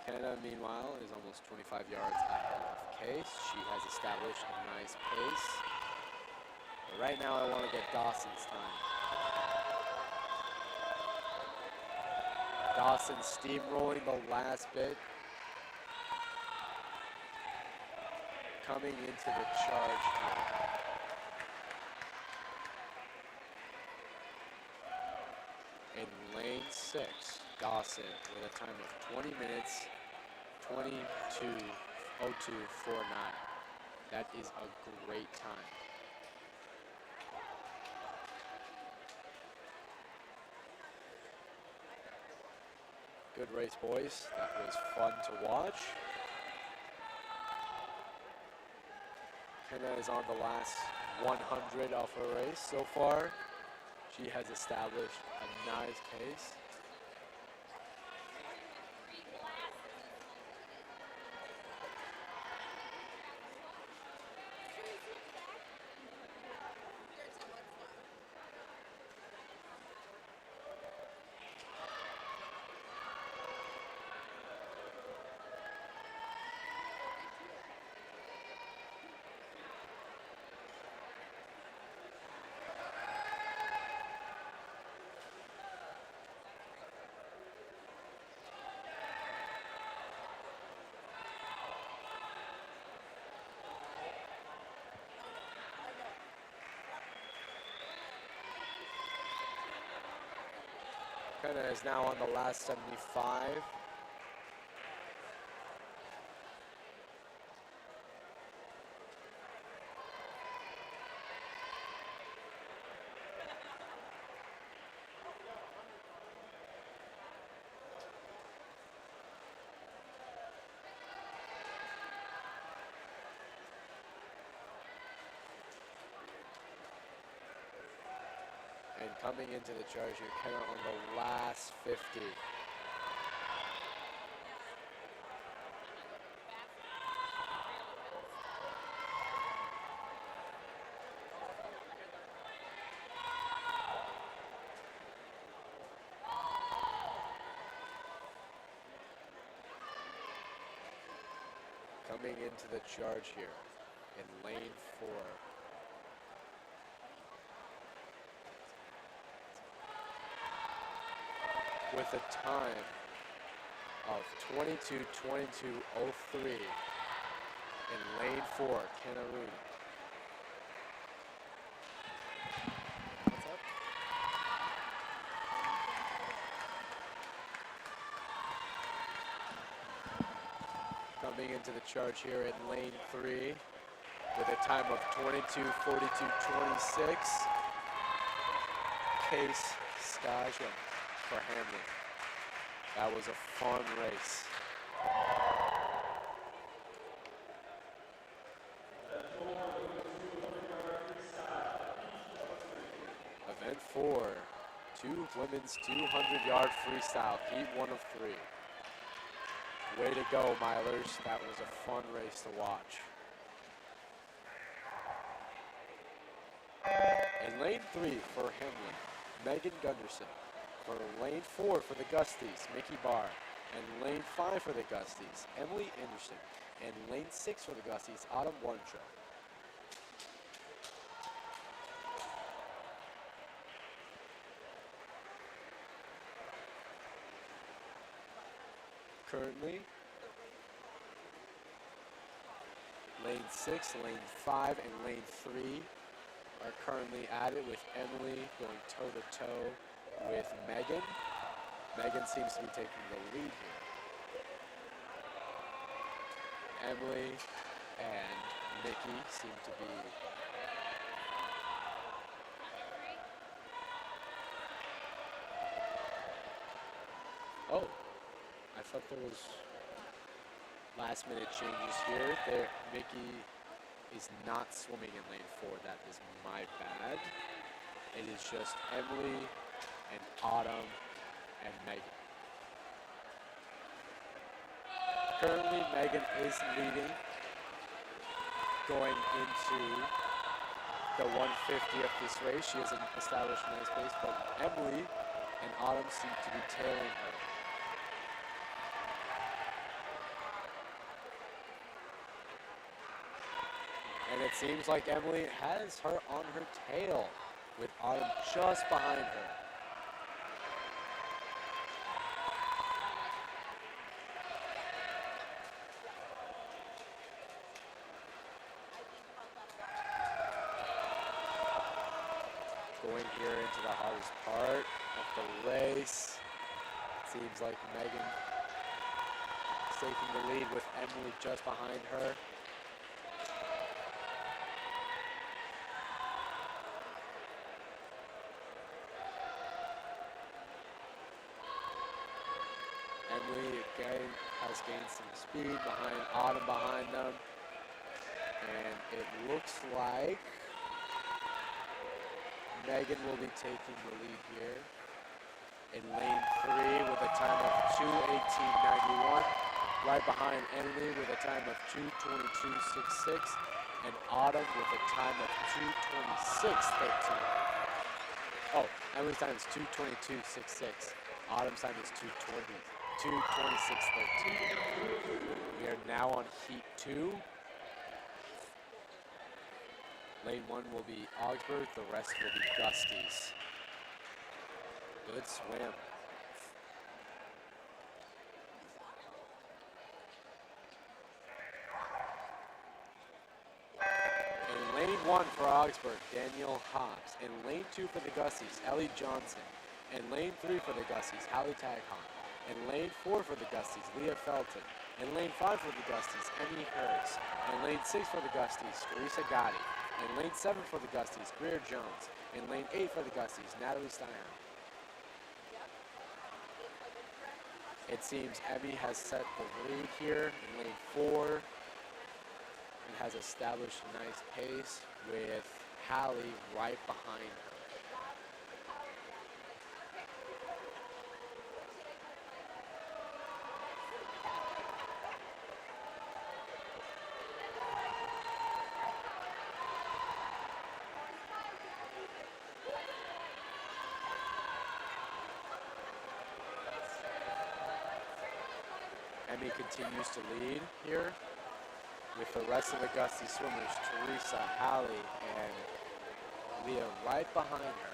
Kenna, meanwhile, is almost 25 yards ahead of Case. She has established a nice pace. But right now, I want to get Dawson's time. Dawson steamrolling the last bit. Coming into the charge here. In lane 6, Dawson with a time of 20 minutes, 22:02:49. That is a great time. Good race, boys. That was fun to watch. Kenna is on the last 100 of her race so far. She has established a nice pace. Kenna is now on the last 75. And coming into the charge here, Kenna on the last 50. Coming into the charge here in lane 4. With a time of 22:22:03 in lane 4, Kenna Rooney. What's up? Coming into the charge here in lane 3 with a time of 22:42:26. Case Stajum for Hamline. That was a fun race. Event 4, women's 200-yard freestyle, heat 1 of 3. Way to go, milers. That was a fun race to watch. In lane 3 for Hamline, Megan Gunderson. For lane 4 for the Gusties, Mickey Barr. And lane 5 for the Gusties, Emily Anderson. And lane 6 for the Gusties, Autumn Warntrop. Currently, lane 6, lane 5, and lane 3 are currently at it, with Emily going toe-to-toe with Megan. Megan seems to be taking the lead here. Emily and Nikki seem to be. Oh, I thought there was last minute changes here. There, Mickey is not swimming in lane 4. That is my bad. It is just Emily and Autumn and Megan. Currently, Megan is leading going into the 150 of this race. She has established a nice pace, but Emily and Autumn seem to be tailing her. And it seems like Emily has her on her tail with Autumn just behind her. Going here into the hardest part of the race. Seems like Megan taking the lead with Emily just behind her. Emily again has gained some speed behind Autumn behind them. And it looks like Megan will be taking the lead here in lane 3 with a time of 2:18.91. Right behind Emily with a time of 2:22.66. And Autumn with a time of 2:26.13. Oh, Emily's time is 2:22.66. Autumn's time is 2:26.13. We are now on heat 2. Lane 1 will be Augsburg, the rest will be Gusty's. Good swim. In lane 1 for Augsburg, Danielle Hobbs. In lane 2 for the Gusty's, Ellie Johnson. In lane 3 for the Gusty's, Hallie Taghon. In lane 4 for the Gusty's, Leah Felton. In lane 5 for the Gusty's, Emmy Hertz. In lane 6 for the Gusty's, Teresa Gotti. In lane 7 for the Gusty's, Greer Jones. In lane 8 for the Gusty's, Natalie Steiner. It seems Emmy has set the lead here in lane 4 and has established a nice pace with Hallie right behind her. Emmy continues to lead here with the rest of the Gusty swimmers, Teresa, Hallie, and Leah right behind her.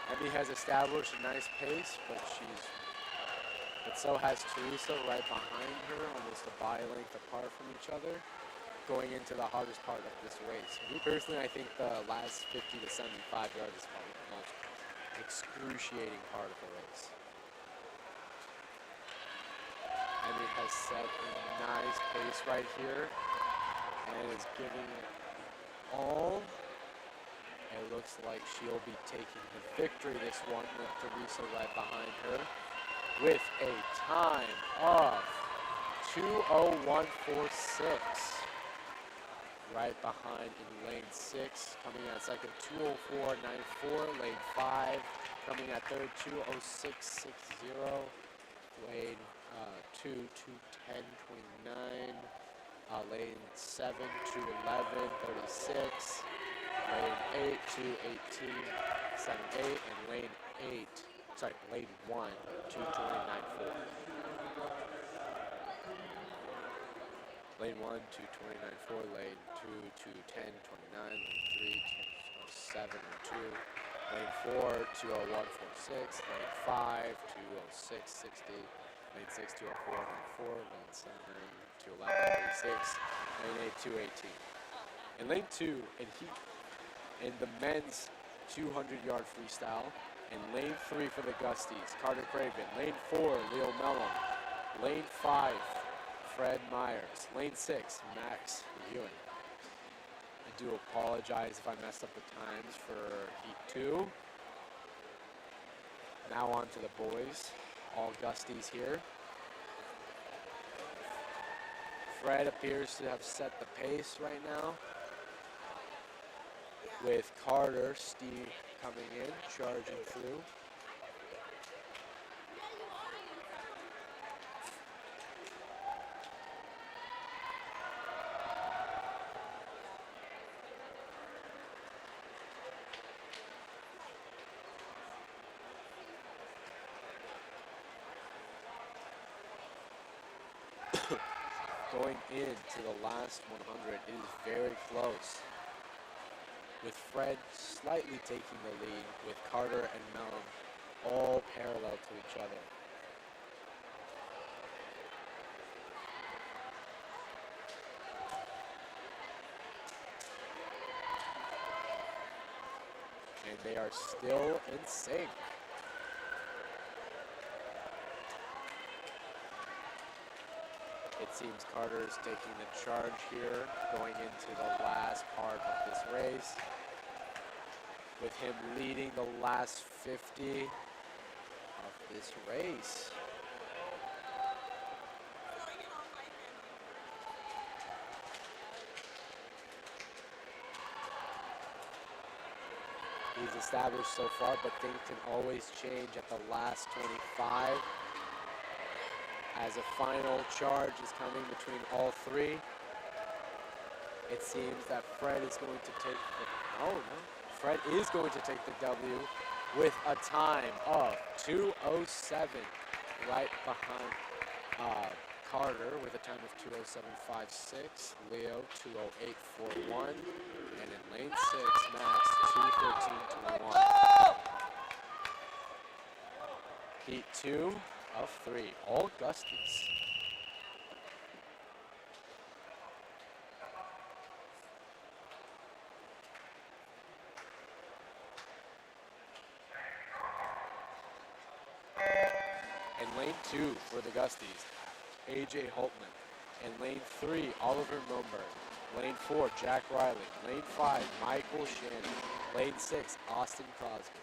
Emmy has established a nice pace, but so has Teresa right behind her, almost a bi-length apart from each other, going into the hardest part of this race. Me personally, I think the last 50 to 75 yards is probably the most excruciating part of the race. Emmy has set a nice pace right here and is giving it all. It looks like she'll be taking the victory this one with Teresa right behind her with a time of 2:01.46. Right behind in lane 6, coming at second 2:04.94. Lane 5 coming at third 2:06.60. Lane 2 2:10.29. Lane 7 2:11.36. Lane 8 2:18.78, and lane 1 2:29.4. Lane 1 2:29.4, lane 2 2:10.29, lane 3 2:07.02, Lane 4, 201.46. Lane 5, 206.60. Lane 6, 204.94. Lane 7, 211.36. Lane 8, 218. In lane 2, in the men's 200-yard freestyle. In lane 3 for the Gusties, Carter Craven. Lane 4, Leo Mellon. Lane 5, Fred Myers. Lane 6, Max Ewan. I do apologize if I messed up the times for heat 2. Now on to the boys. All Gusties here. Fred appears to have set the pace right now, with Carter, Steve coming in, charging through. Going into the last 100 is very close, with Fred slightly taking the lead, with Carter and Mellon all parallel to each other. And they are still in sync. It seems Carter is taking the charge here, going into the last part of this race, with him leading the last 50 of this race. He's established so far, but things can always change at the last 25. As a final charge is coming between all three. It seems that Fred is going to take Fred is going to take the W with a time of 2:07, right behind Carter with a time of 2:07.56, Leo 2:08.41, and in lane 6, Max 2:13.21. Heat 2 of 3, all Gusties. In lane 2 for the Gusties, AJ Holtman. In lane 3, Oliver Milberg. Lane 4, Jack Riley. Lane 5, Michael Shannon. Lane 6, Austin Crosby.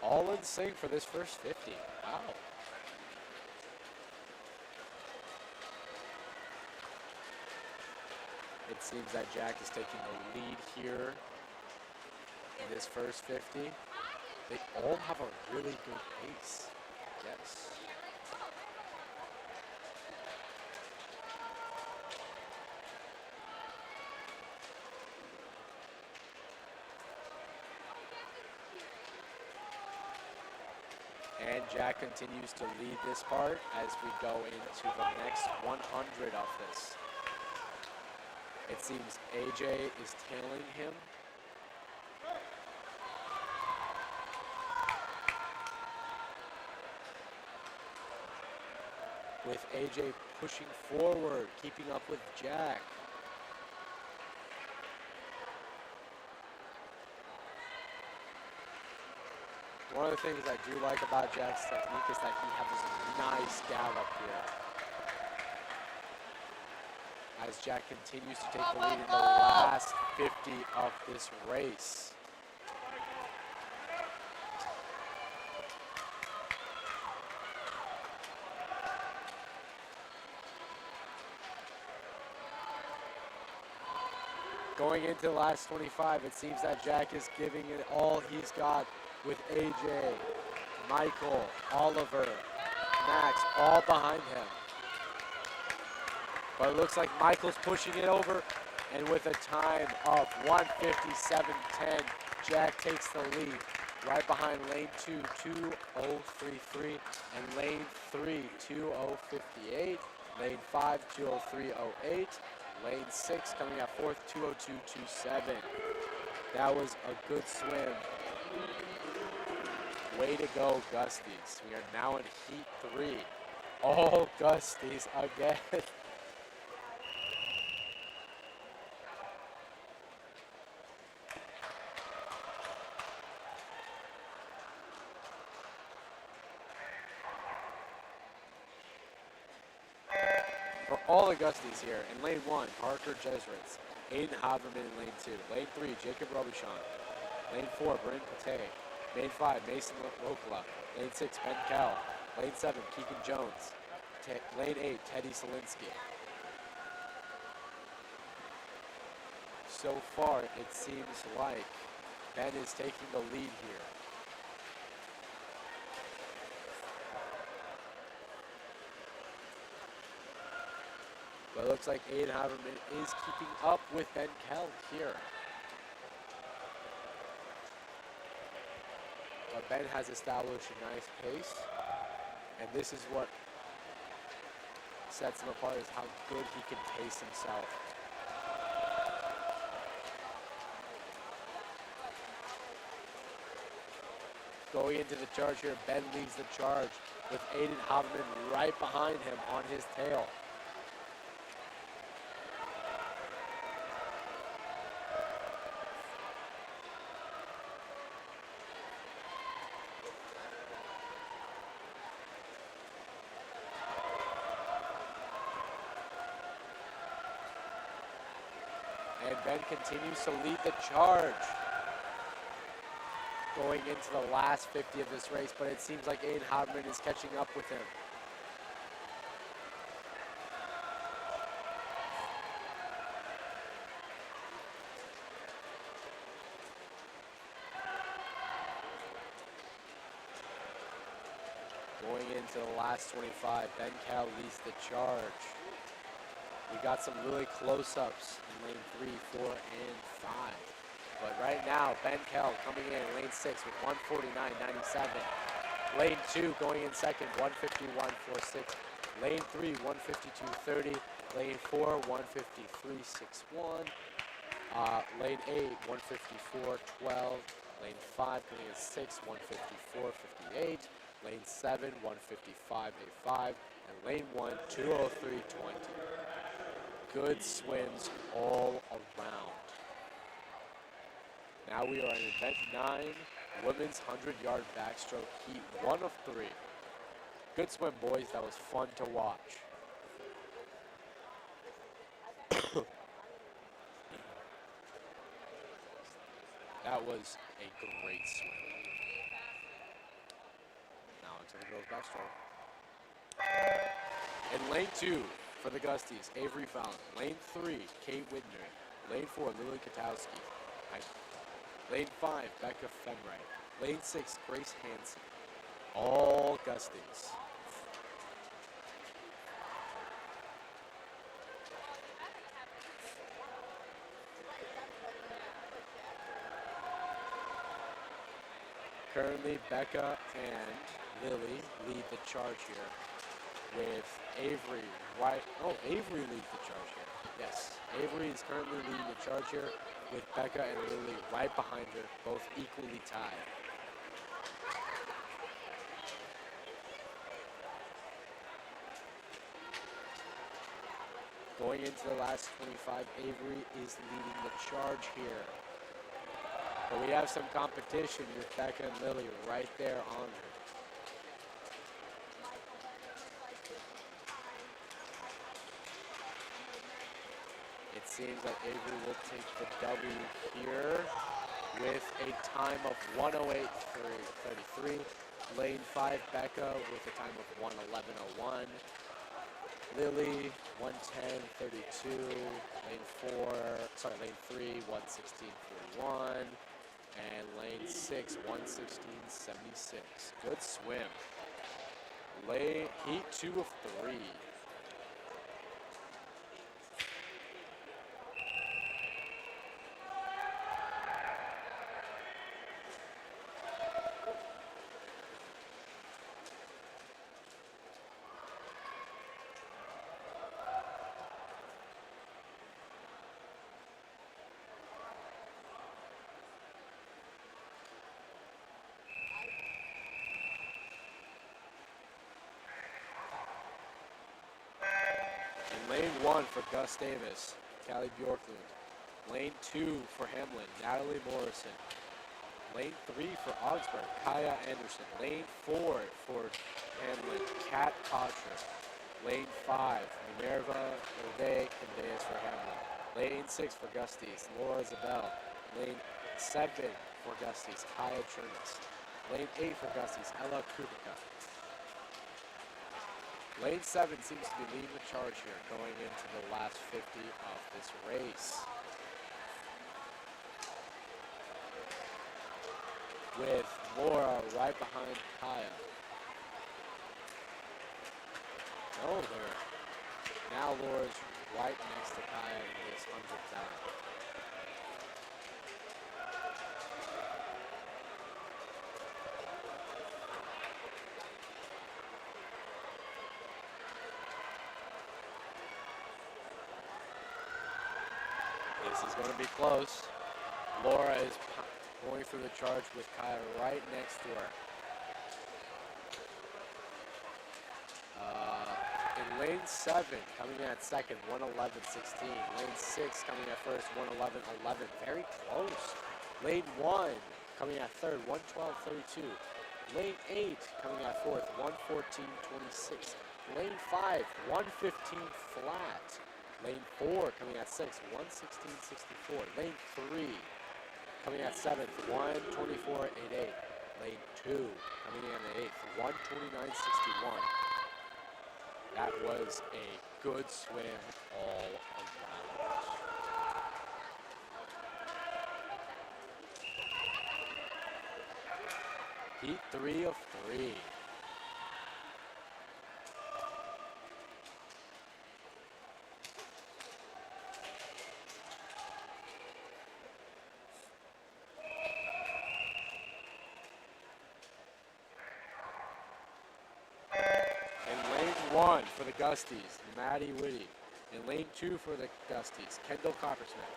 All in sync for this first 50. Wow. It seems that Jack is taking the lead here in this first 50. They all have a really good pace. Yes. And Jack continues to lead this part as we go into the next 100 of this. It seems AJ is tailing him. With AJ pushing forward, keeping up with Jack. One of the things I do like about Jack's technique is that he has a nice gallop here. As Jack continues to take the lead in the last 50 of this race. Going into the last 25, it seems that Jack is giving it all he's got with AJ, Michael, Oliver, Max, all behind him. But it looks like Michael's pushing it over, and with a time of 1:57.10, Jack takes the lead. Right behind lane 2, 2:03.3, and lane 3, 2:058, lane 5, 2:03.08, Lane 6 coming out fourth, 2:02.27. That was a good swim. Way to go, Gusties. We are now in heat 3. All Gusties again. For all the Gusties here, in lane 1, Parker Jesuits. Aiden Haberman in lane 2. Lane 3, Jacob Robichon. Lane 4, Bryn Pate. Lane 5, Mason Lokla. Lane 6, Ben Kell. Lane 7, Keegan Jones. Lane 8, Teddy Solinsky. So far, it seems like Ben is taking the lead here. But it looks like Aiden Haberman is keeping up with Ben Kell here. But Ben has established a nice pace, and this is what sets him apart, is how good he can pace himself. Going into the charge here, Ben leads the charge with Aiden Haberman right behind him on his tail. And Ben continues to lead the charge going into the last 50 of this race, but it seems like Aiden Haberman is catching up with him. Going into the last 25, Ben Cal leads the charge. We got some really close-ups in lane 3, 4, and 5. But right now, Ben Kell coming in lane 6 with 149.97. Lane 2 going in second, 151.46. Lane 3, 152.30. Lane 4, 153.61. Lane 8, 154.12. Lane 5 going in 6, 154.58. Lane 7, 155.85. And lane 1, 203.20. Good swims all around. Now we are in event 9, women's 100-yard backstroke heat 1 of 3. Good swim, boys. That was fun to watch. That was a great swim. Now it's a girls backstroke. In lane 2 for the Gusties, Avery Fallon. Lane 3, Kate Widner. Lane 4, Lily Katowski. Lane 5, Becca Fenwright. Lane 6, Grace Hansen. All Gusties. Currently, Becca and Lily lead the charge here with Avery right. Oh, Avery leads the charge here. Yes, Avery is currently leading the charge here with Becca and Lily right behind her, both equally tied. Going into the last 25, Avery is leading the charge here. But we have some competition with Becca and Lily right there on her. It seems like Avery will take the W here with a time of 1:08.33. Lane 5, Becca with a time of 1:11.01. Lily, 1:10.32. Lane 3, 1:16.41. And lane 6, 1:16.76. Good swim. Heat 2 of 3. 1 for Gustavus, Callie Bjorklund. Lane 2 for Hamlin, Natalie Morrison. Lane 3 for Augsburg, Kaya Anderson. Lane 4 for Hamlin, Kat Kocher. Lane 5, Minerva Ove Candeas for Hamlin. Lane 6 for Gusties, Laura Zabel. Lane 7 for Gusties, Kaya Chernis. Lane 8 for Gusties, Ella Kubica. Lane 7 seems to be leading the charge here going into the last 50 of this race. With Laura right behind Kaya. Oh, there. Now Laura's right next to Kaya in this 100th time. This is going to be close. Laura is going through the charge with Kaya right next to her. In lane 7, coming in at second, 1:11.16. Lane 6 coming at first, 1:11.11. Very close. Lane 1 coming at third, 1:12.32. Lane 8 coming at fourth, 1:14.26. Lane 5, 1:15 flat. Lane 4 coming at 6, 1:16.64. Lane 3 coming at 7th, 1:24.88. Lane 2 coming in at 8th, 1:29.61. That was a good swim all around. Heat 3 of 3. For the Gusties, Maddie Whitty. In lane 2 for the Gusties, Kendall Coppersmith.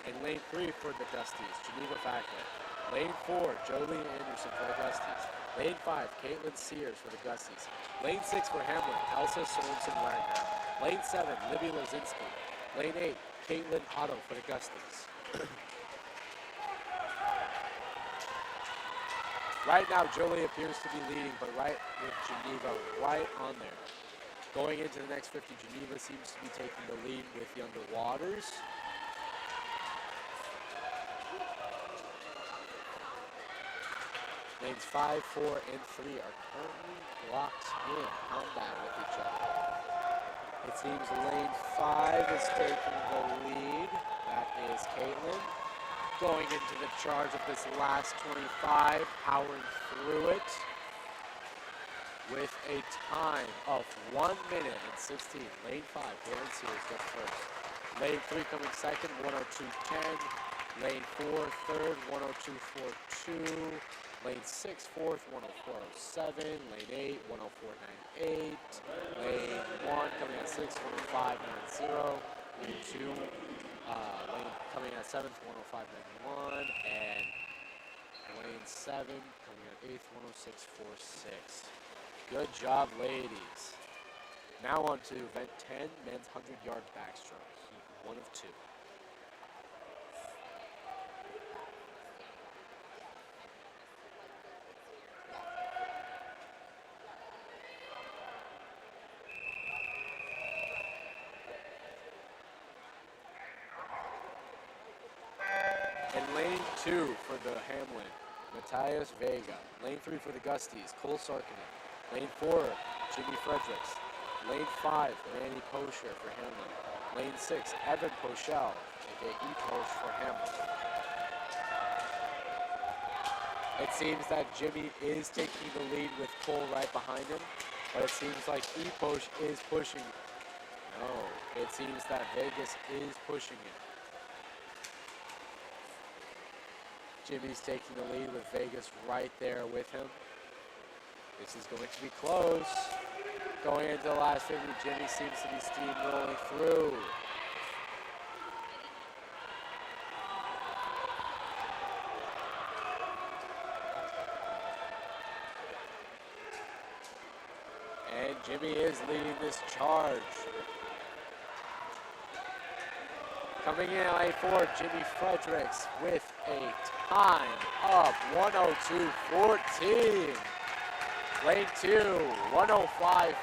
In lane 3 for the Gusties, Geneva Facklin. Lane 4, Jolene Anderson for the Gusties. Lane 5, Caitlin Sears for the Gusties. Lane 6 for Hamlin, Elsa Sorensen Wagner. Lane 7, Libby Lozinski. Lane 8, Caitlin Otto for the Gusties. Right now, Jolie appears to be leading, but right with Geneva right on there. Going into the next 50, Geneva seems to be taking the lead with Younger Waters. Lanes 5, 4, and 3 are currently locked in combat with each other. It seems lane 5 is taking the lead. That is Caitlin. Going into the charge of this last 25, powering through it with a time of 1 minute and 16. Lane 5, Caitlin Sears gets first. Lane 3 coming second, 1:02.10. Lane 4, third, 1:02.42. Lane 6, fourth, 1:04.07. Lane 8, 1:04.98. Lane 1 coming at 6, 1:05.90. Lane 2, lane coming at 7th, 1:05.91. And lane 7 coming at 8th, 1:06.46. Good job, ladies. Now on to event 10, men's 100-yard backstroke, heat 1 of 2. In lane 2 for the Hamlin, Matthias Vega. Lane 3 for the Gusties, Cole Sarkinen. Lane 4, Jimmy Fredericks. Lane 5, Manny Pocher for Hamlin. Lane 6, Evan Pochel, aka E-Poch for Hamlin. It seems that Jimmy is taking the lead with Cole right behind him, but it seems like E-Poch is pushing. No, it seems that Vegas is pushing it. Jimmy's taking the lead with Vegas right there with him. This is going to be close. Going into the last 50, Jimmy seems to be steamrolling through. And Jimmy is leading this charge. Coming in at lane 4, Jimmy Fredericks with a time of 102.14. Lane 2, 105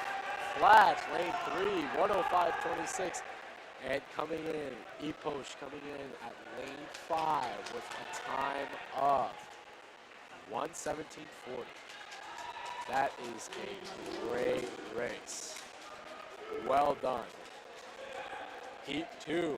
flat. Lane 3, 105.26. And coming in, Eposh coming in at lane 5 with a time of 117.40. That is a great race. Well done. Heat 2.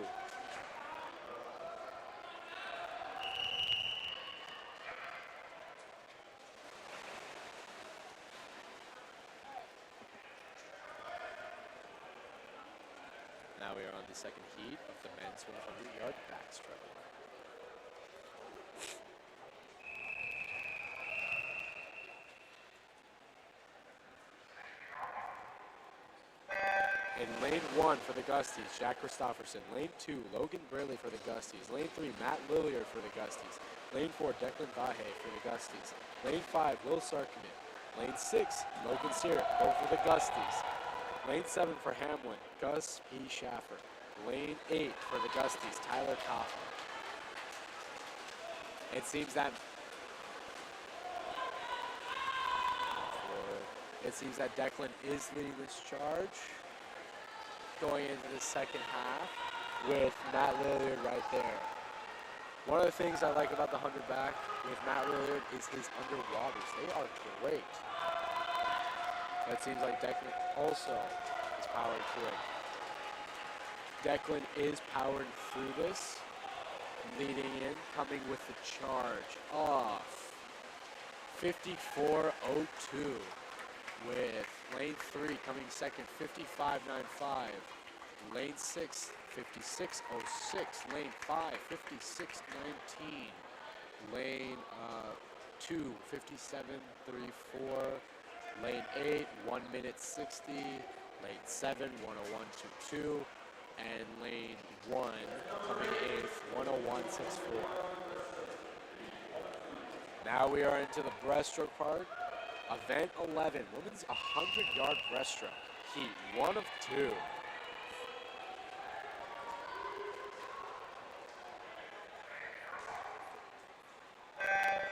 Now we are on the second heat of the men's 100-yard backstroke. In lane 1 for the Gusties, Jack Christofferson. Lane 2, Logan Braley for the Gusties. Lane 3, Matt Lilliard for the Gusties. Lane 4, Declan Vahe for the Gusties. Lane 5, Will Sarkman. Lane 6, Logan Sear, both for the Gusties. Lane 7 for Hamlin, Gus P. Schaffer. Lane 8 for the Gusties, Tyler Kaufman. It seems that Declan is leading this charge going into the second half with Matt Lilliard right there. One of the things I like about the 100 back with Matt Lilliard is his underwaters. They are great. But it seems like Declan also is powering through it. Declan is powering through this, leading in, coming with the charge off 54.02 with lane 3 coming second, 55.95. Lane 6, 56.06. Lane 5, 56.19. Lane 2, 57.34. Lane 8, 1 minute 60. Lane 7, 101.22. And lane 1 coming 8th, 101.64. Now we are into the breaststroke part. Event 11, women's 100-yard breaststroke. Heat 1 of 2.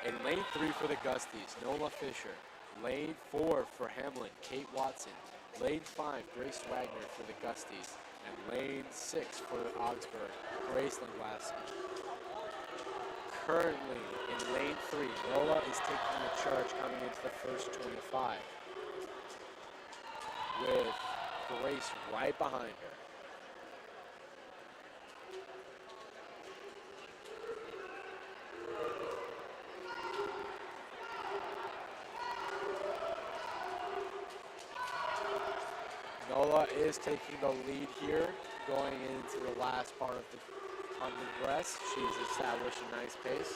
In lane 3 for the Gusties, Nola Fisher. Lane 4 for Hamlin, Kate Watson. Lane 5, Grace Wagner for the Gusties. And lane 6 for Augsburg, Grace Langlaski. Currently in lane 3, Nola is taking the charge coming into the first 25 with Grace right behind her. Nola is taking the lead here, going into the last part of the 100 breast. She's established a nice pace.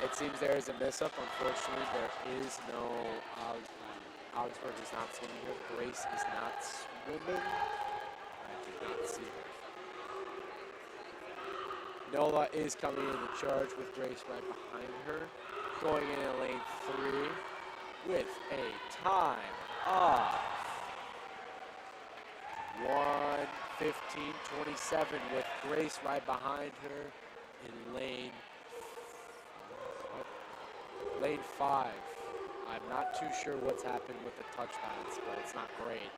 It seems there is a miss-up. Unfortunately, there is no, Augsburg is not swimming here. Grace is not swimming. I did not see her. Nola is coming in the charge with Grace right behind her. Going in at lane 3 with a time of 1:15.27 with Grace right behind her in lane 5. I'm not too sure what's happened with the touch balance, but it's not great.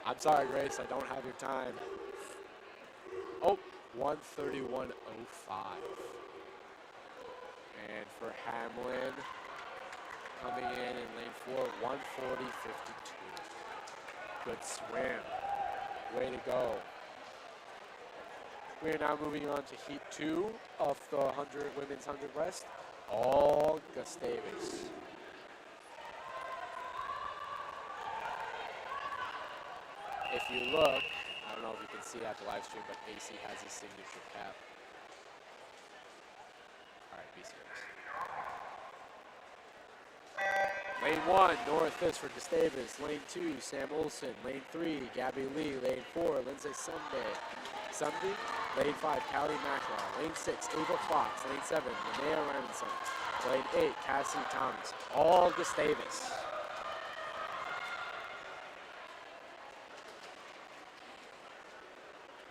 I'm sorry, Grace, I don't have your time. Oh, 1:31.05. And for Hamlin, coming in lane 4, 1:40.52. Good swim. Way to go. We are now moving on to heat 2 of the women's 100 breast. All Gustavus. If you look, I don't know if you can see at the live stream, but AC has his signature cap. All right, be serious. Lane 1, Nora Fisk for Gustavus. Lane 2, Sam Olson. Lane 3, Gabby Lee. Lane 4, Lindsay Sunday. Lane 5, Callie Maclaw. Lane 6, Ava Fox. Lane 7, Linnea Ransom. Lane 8, Cassie Thomas. All Gustavus.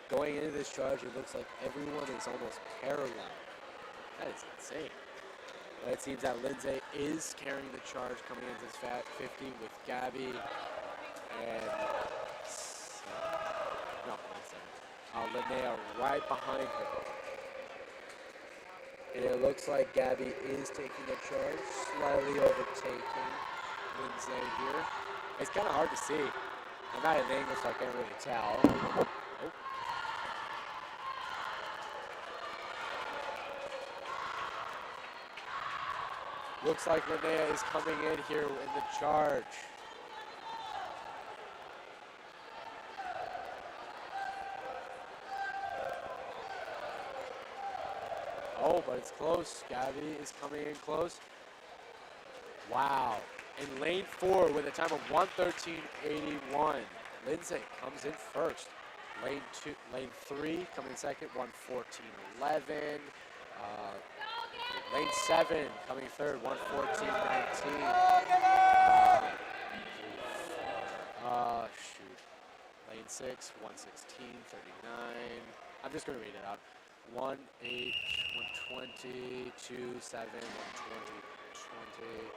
Going into this charge, it looks like everyone is almost parallel. That is insane. But it seems that Lindsay is carrying the charge coming into this 50 with Gabby and Linnea right behind her. And it looks like Gabby is taking the charge, slightly overtaking Lindsay here. It's kind of hard to see. I'm not at an angle, so I can't really tell. Oh. Looks like Linnea is coming in here in the charge. Oh, but it's close. Gabby is coming in close. Wow. In lane 4 with a time of 1:13.81. Lindsay comes in first. Lane 3 coming in second, 1:14.11. Lane 7 coming third, 1:14.19. Shoot. Lane 6, 1:16.39. I'm just going to read it out. 1:8, 1:20, 2:7, 1:20, 20.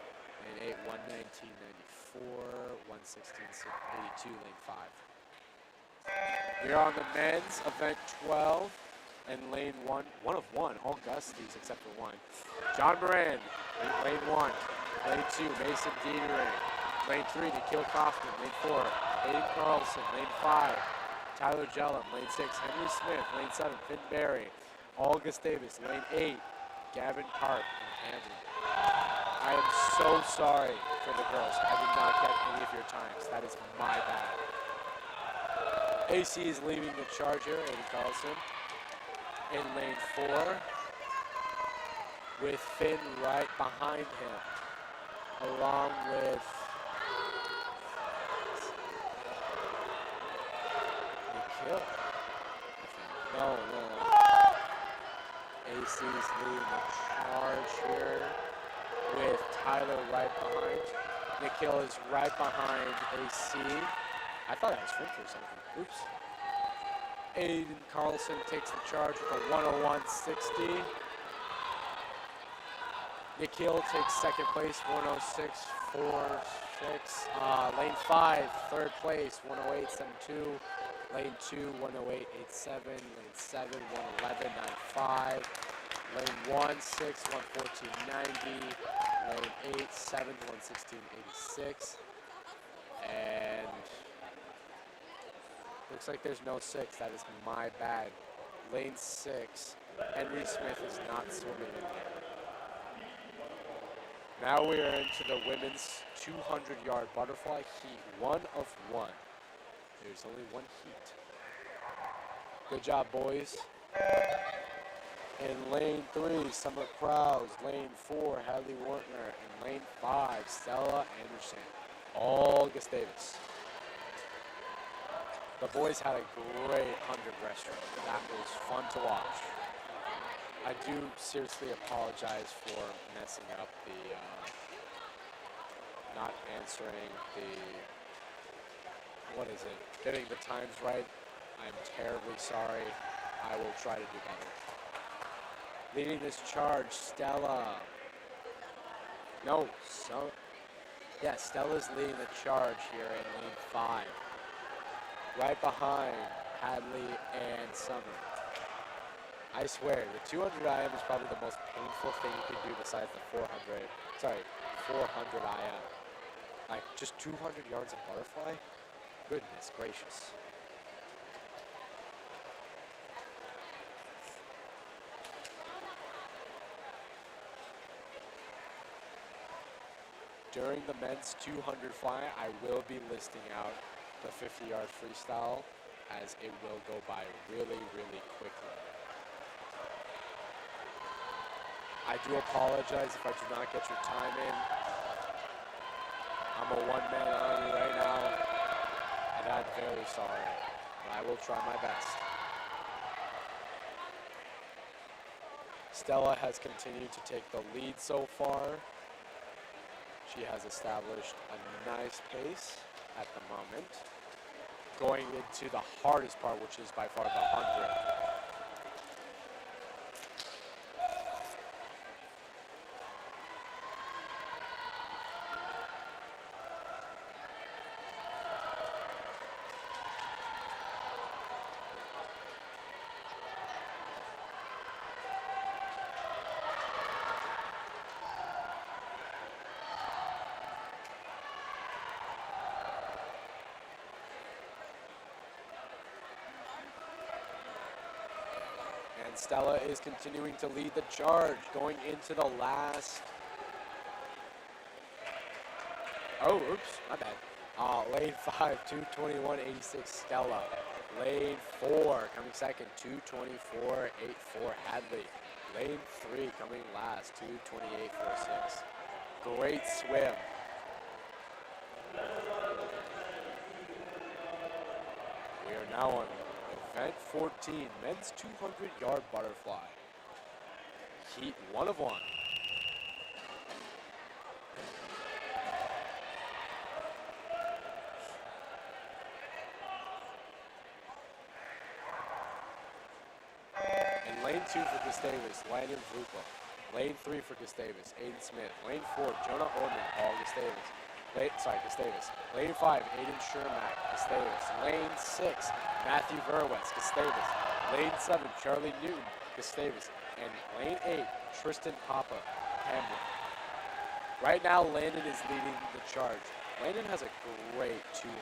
Lane 8, 1:19.94, 1:16.82, lane 5. Here on the men's event 12 and lane 1, one of one, all Gusties except for one. John Moran, lane 1. Lane 2, Mason Dieterich. Lane 3, Nikhil Kaufman. Lane 4, Aiden Carlson. Lane 5, Tyler Jellum. Lane 6, Henry Smith. Lane 7, Finn Berry. All Gustavus. Lane 8, Gavin Park and Hamlin. I am so sorry for the girls. I did not get any of your times. That is my bad. AC is leading the charge here, Aiden Carlson. In lane 4, with Finn right behind him, along with Nikhil. No. AC is leading the charge here, with Tyler right behind. Nikhil is right behind AC. I thought I was Finn for something. Oops. Aiden Carlson takes the charge with a 1:01.60. Nikhil takes second place, 1:06.46. Lane 5, third place, 1:08.72. Lane 2, 1:08.87. Lane 7, 1:11.95. Lane 1, 6, 1:14.90. Lane 8, 7, 1:16.86. And looks like there's no 6. That is my bad. Lane 6, Henry Smith is not swimming in there. Now we are into the women's 200-yard butterfly heat, 1 of 1. There's only one heat. Good job, boys. In lane 3, Summer Krause. Lane 4, Hadley Wartner. And lane 5, Stella Anderson. All Gustavus. The boys had a great 100 breaststroke. That was fun to watch. I do seriously apologize for messing up the, not answering the, getting the times right. I'm terribly sorry. I will try to do better. Leading this charge, Stella. Stella's leading the charge here in lane 5. Right behind Hadley and Summer. I swear, the 200 IM is probably the most painful thing you can do besides the 400 IM. Like, just 200 yards of butterfly? Goodness gracious. During the men's 200 fly, I will be listing out the 50-yard freestyle, as it will go by really, really quickly. I do apologize if I do not get your time in. I'm a one-man army right now, and I'm very sorry, but I will try my best. Stella has continued to take the lead so far. She has established a nice pace at the moment. Going into the hardest part, which is by far the 100. And Stella is continuing to lead the charge, going into the last. Oh, oops, my bad. Lane 5, 2:21.86, Stella. Lane 4 coming second, 2:24.84, Hadley. Lane 3 coming last, 2:28.46. Great swim. We are now on event 14, men's 200-yard butterfly. Heat 1 of 1. In lane 2 for Gustavus, Landon Vrupa. Lane 3 for Gustavus, Aiden Smith. Lane 4, Jonah Orman, Paul Gustavus. Gustavus. Lane 5, Aiden Shermack, Gustavus. Lane 6, Matthew Verwitz, Gustavus. Lane 7, Charlie Newton, Gustavus. And lane 8, Tristan Papa, Hamlin. Right now, Landon is leading the charge. Landon has a great 200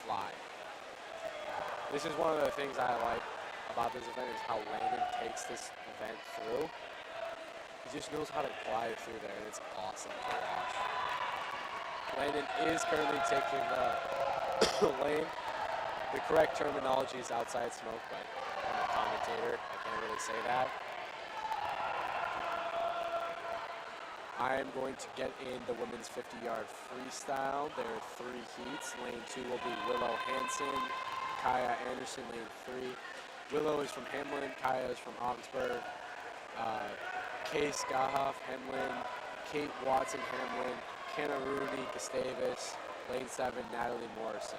fly. This is one of the things I like about this event is how Landon takes this event through. He just knows how to glide through there, and it's awesome to watch. Landon is currently taking the lane. The correct terminology is outside smoke, but I'm a commentator. I can't really say that. I am going to get in the women's 50-yard freestyle. There are 3 heats. Lane 2 will be Willow Hansen, Kaya Anderson, lane 3. Willow is from Hamline, Kaya is from Augsburg. Case Gahoff, Hamline, Kate Watson, Hamline, Kenna Rooney, Gustavus, lane 7, Natalie Morrison.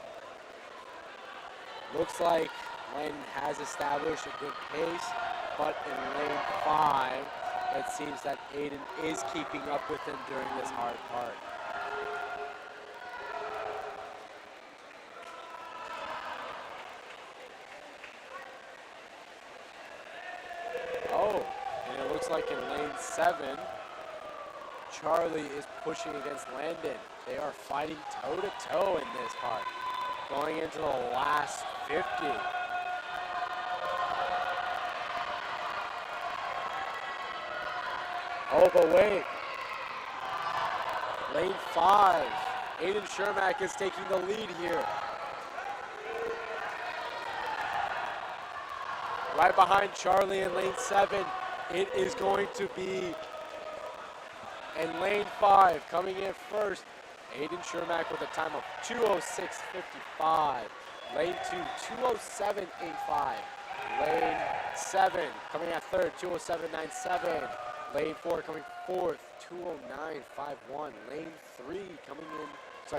Looks like Landon has established a good pace, but in lane 5, it seems that Aiden is keeping up with him during this hard part. Oh, and it looks like in lane 7, Charlie is pushing against Landon. They are fighting toe-to-toe in this part, going into the last 50. Oh, but wait. Lane 5, Aiden Shermack is taking the lead here. Right behind Charlie in lane 7, it is going to be in lane 5, coming in first, Aiden Shermack with a time of 2:06.55. Lane 2, 2:07.85. Lane 7, coming at third, 2:07.97. Lane 4 coming fourth, 2:09.51. Lane 3 coming in,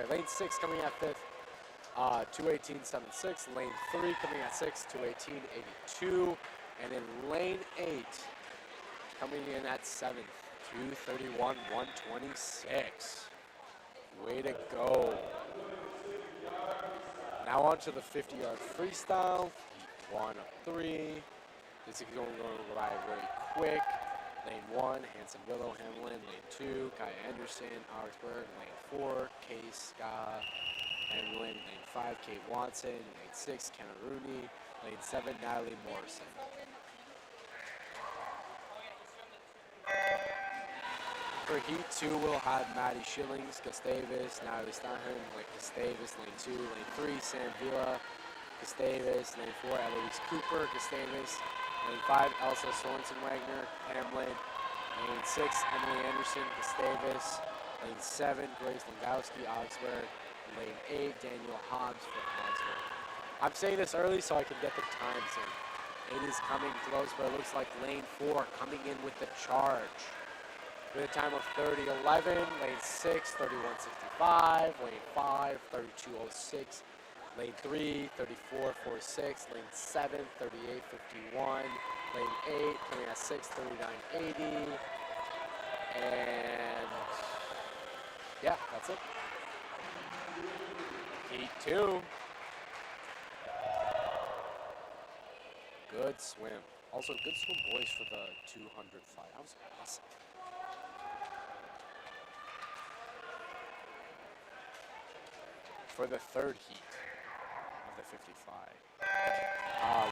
lane 6 coming at fifth, 2:18.76. Lane 3 coming at sixth, 2:18.82. And in lane 8, coming in at seventh, 2:31.126. Way to go. Now on to the 50-yard freestyle. 1 of 3. This is going to ride really quick. Lane 1, Hanson Willow, Hamlin. Lane 2, Kai Anderson, Augsburg. Lane 4, Case Ska, Hamlin. Lane 5, Kate Watson. Lane 6, Kenna Rooney. Lane 7, Natalie Morrison. For Heat 2, we'll have Maddie Schillings, Gustavus, Natalie Steinheim, Gustavus, lane 2, lane 3, Sam Vila, Gustavus, lane 4, Eloise Cooper, Gustavus, lane 5, Elsa Sorensen-Wagner, Hamlin, lane 6, Emily Anderson, Gustavus, lane 7, Grace Langowski, Augsburg, lane 8, Daniel Hobbs for Augsburg. I'm saying this early so I can get the times in. It is coming close, but it looks like lane 4 coming in with the charge. With a time of 30:11, lane 6, 31:65, lane 5, 32:06, lane 3, 34:46, lane 7, 38:51, lane 8 coming at 6, 39:80, and yeah, that's it. Heat 2. Good swim. Also, good swim, boys, for the 200 fly. That was awesome. For the third heat of the 55,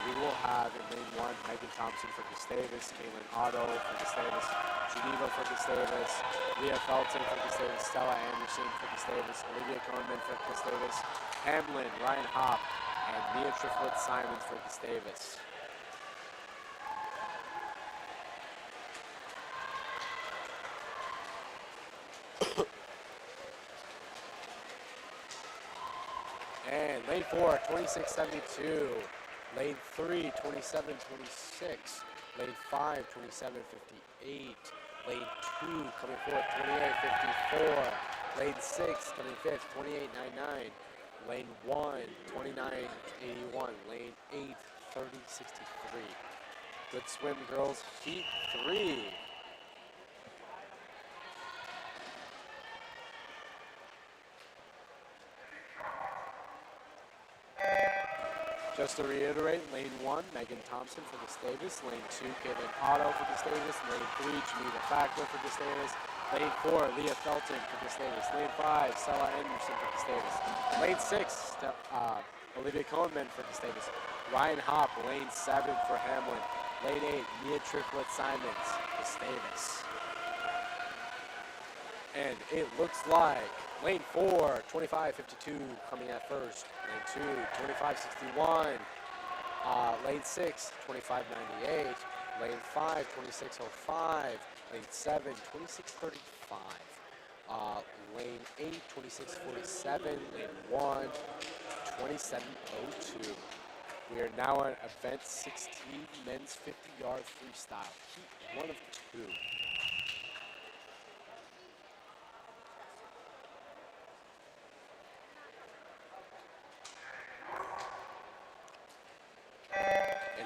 we will have in lane 1, Megan Thompson for Gustavus, Caitlin Otto for Gustavus, Geneva for Gustavus, Leah Felton for Gustavus, Stella Anderson for Gustavus, Olivia Cohnman for Gustavus, Hamlin, Ryan Hopp, and Mia Triplett Simons for Gustavus. And lane 4, 26:72. Lane 3, 27:26. Lane 5, 27:58. Lane 2 coming forward, 28:54. Lane 6 coming fifth, 28:99. Lane 1, 29:81. Lane 8, 30:63. Good swim, girls. Heat 3. Just to reiterate, lane 1, Megan Thompson for Gustavus. Lane 2, Caitlin Otto for Gustavus. Lane 3, Janita Fackler for Gustavus. Lane 4, Leah Felton for Gustavus. Lane 5, Stella Anderson for Gustavus. Lane 6, Olivia Cohnman for Gustavus. Ryan Hopp, lane 7 for Hamlin. Lane 8, Mia Triplett Simons, Gustavus. And it looks like lane 4, 25:52 coming at first. Lane 2, 25:61. Lane 6, 25:98. Lane 5, 26:05. Lane 7, 26:35. Lane 8, 26:47. Lane 1, 27:02. We are now on event 16, men's 50-yard freestyle. Heat 1 of 2.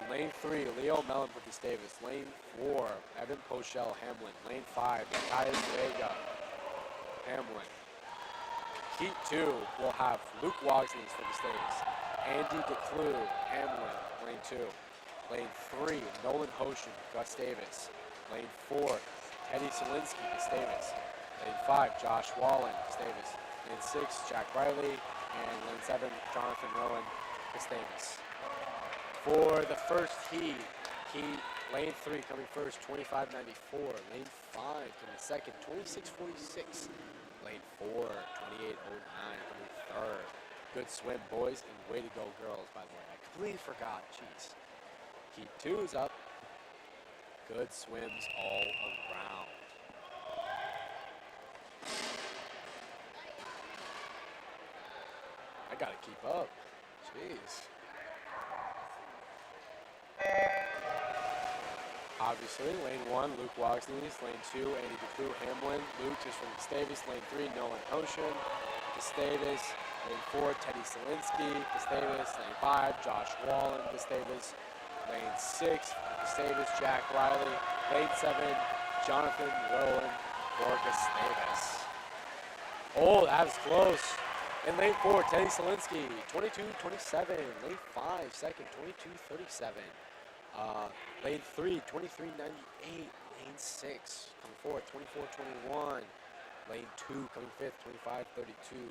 Lane 3, Leo Mellon for Gustavus. Lane 4, Evan Pochel, Hamlin. Lane 5, Matthias Vega, Hamlin. Heat 2 will have Luke Wogsney for Gustavus. Andy DeClue, Hamlin, lane 2. Lane 3, Nolan Hoshin, Gustavus. Lane 4, Teddy Solinsky, Gustavus. Lane 5, Josh Wallen, Gustavus. Lane 6, Jack Riley. And lane 7, Jonathan Rowan, Gustavus. For the first heat, lane 3 coming first, 25:94. Lane 5 coming second, 26:46. Lane 4, 28:09 coming third. Good swim, boys, and way to go, girls, by the way. I completely forgot, jeez. Heat 2 is up. Good swims all around. I gotta keep up, jeez. Obviously, lane 1, Luke Wogsney. Lane 2, Andy DeClue, Hamlin. Luke is from Gustavus. Lane 3, Nolan Hoshin, Gustavus. Lane 4, Teddy Solinsky, Gustavus. Lane 5, Josh Wallen, Gustavus. Lane 6, Gustavus, Jack Riley. Lane 7, Jonathan Rowan for Gustavus. Oh, that was close. In lane 4, Teddy Solinsky, 22:27. Lane 5, second, 22:37. Lane 3, 23:98. Lane 6, coming forward, 24:21. Lane 2, coming fifth, 25:32.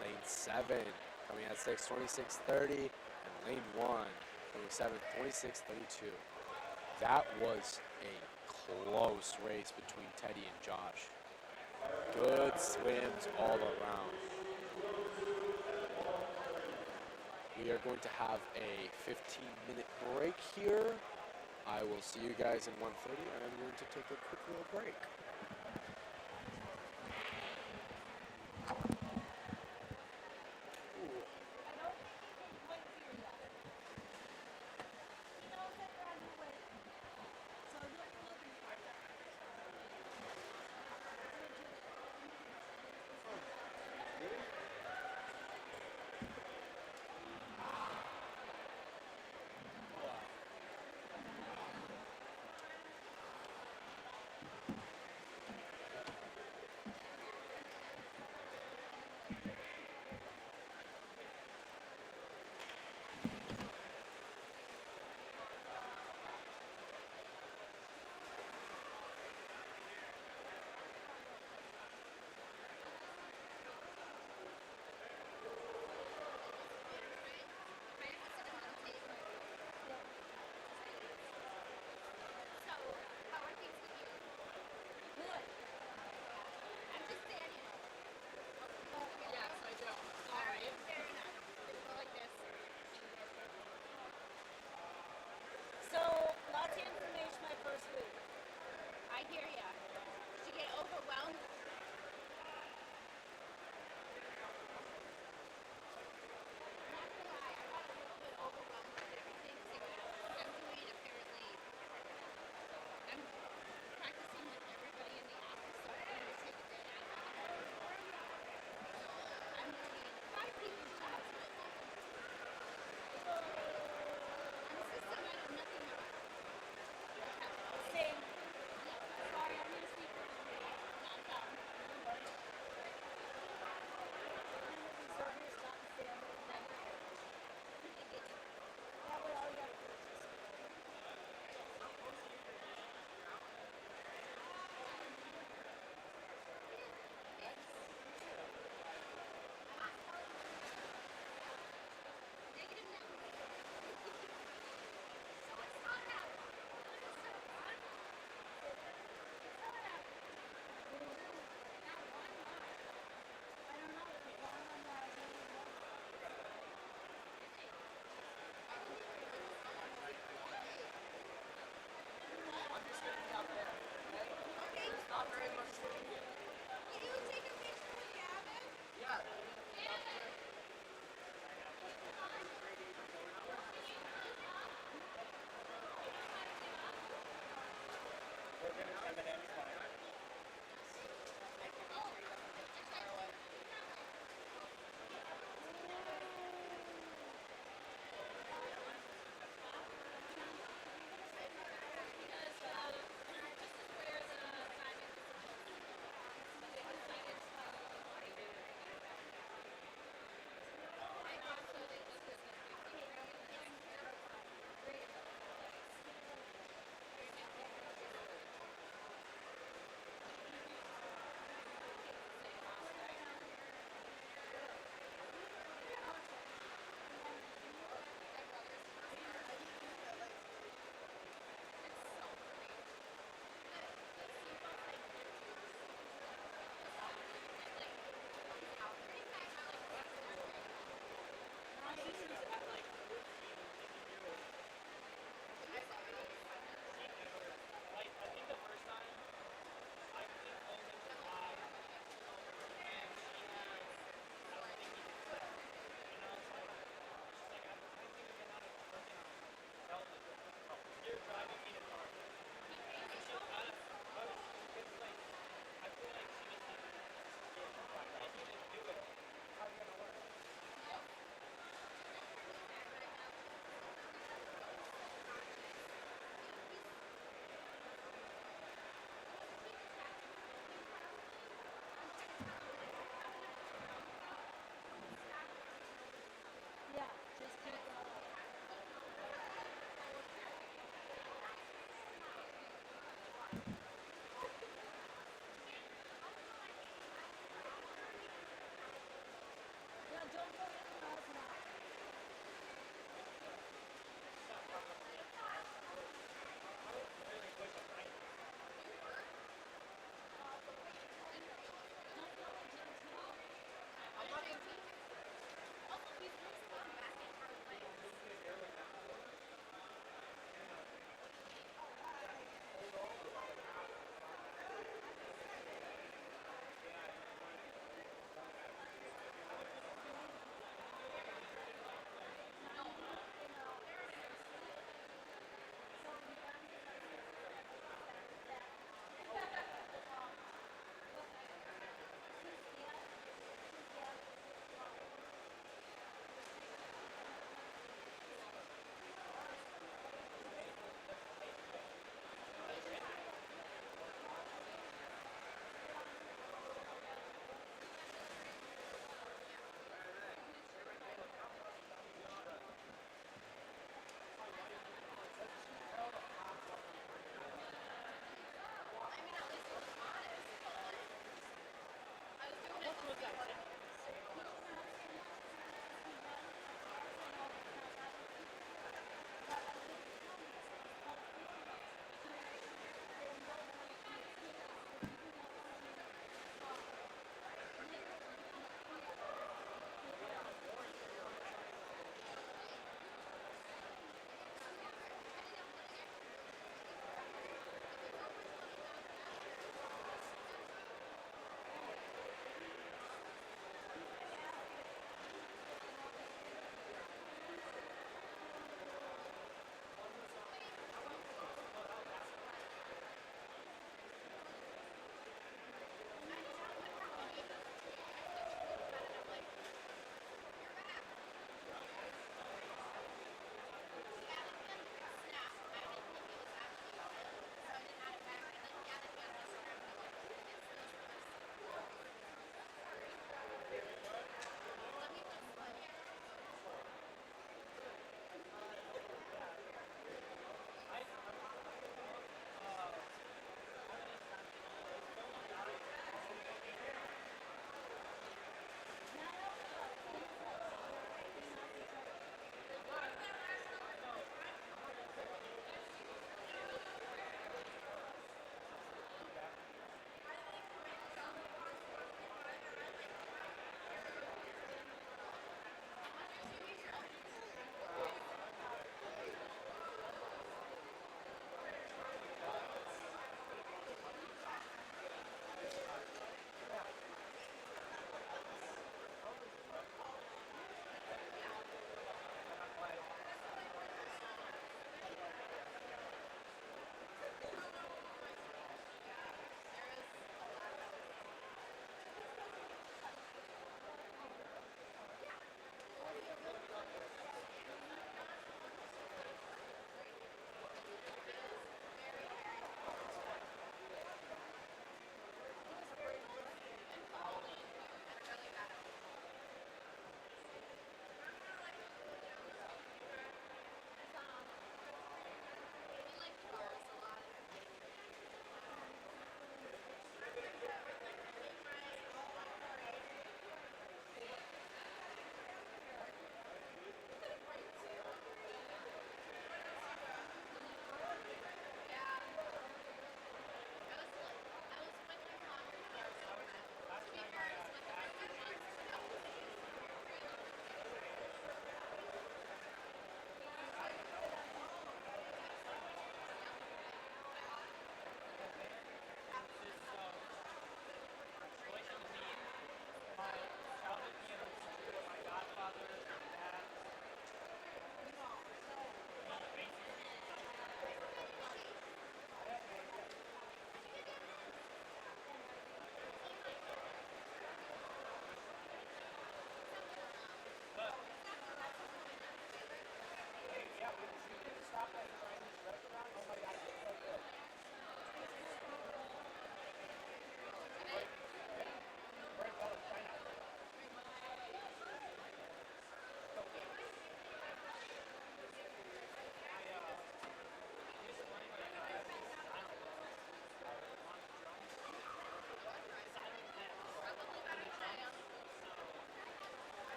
Lane 7, coming at 6, 26:30. And lane 1, coming seventh, 26:32. That was a close race between Teddy and Josh. Good swims all around. We are going to have a 15-minute break here. I will see you guys in 1:30, and I'm going to take a quick little break.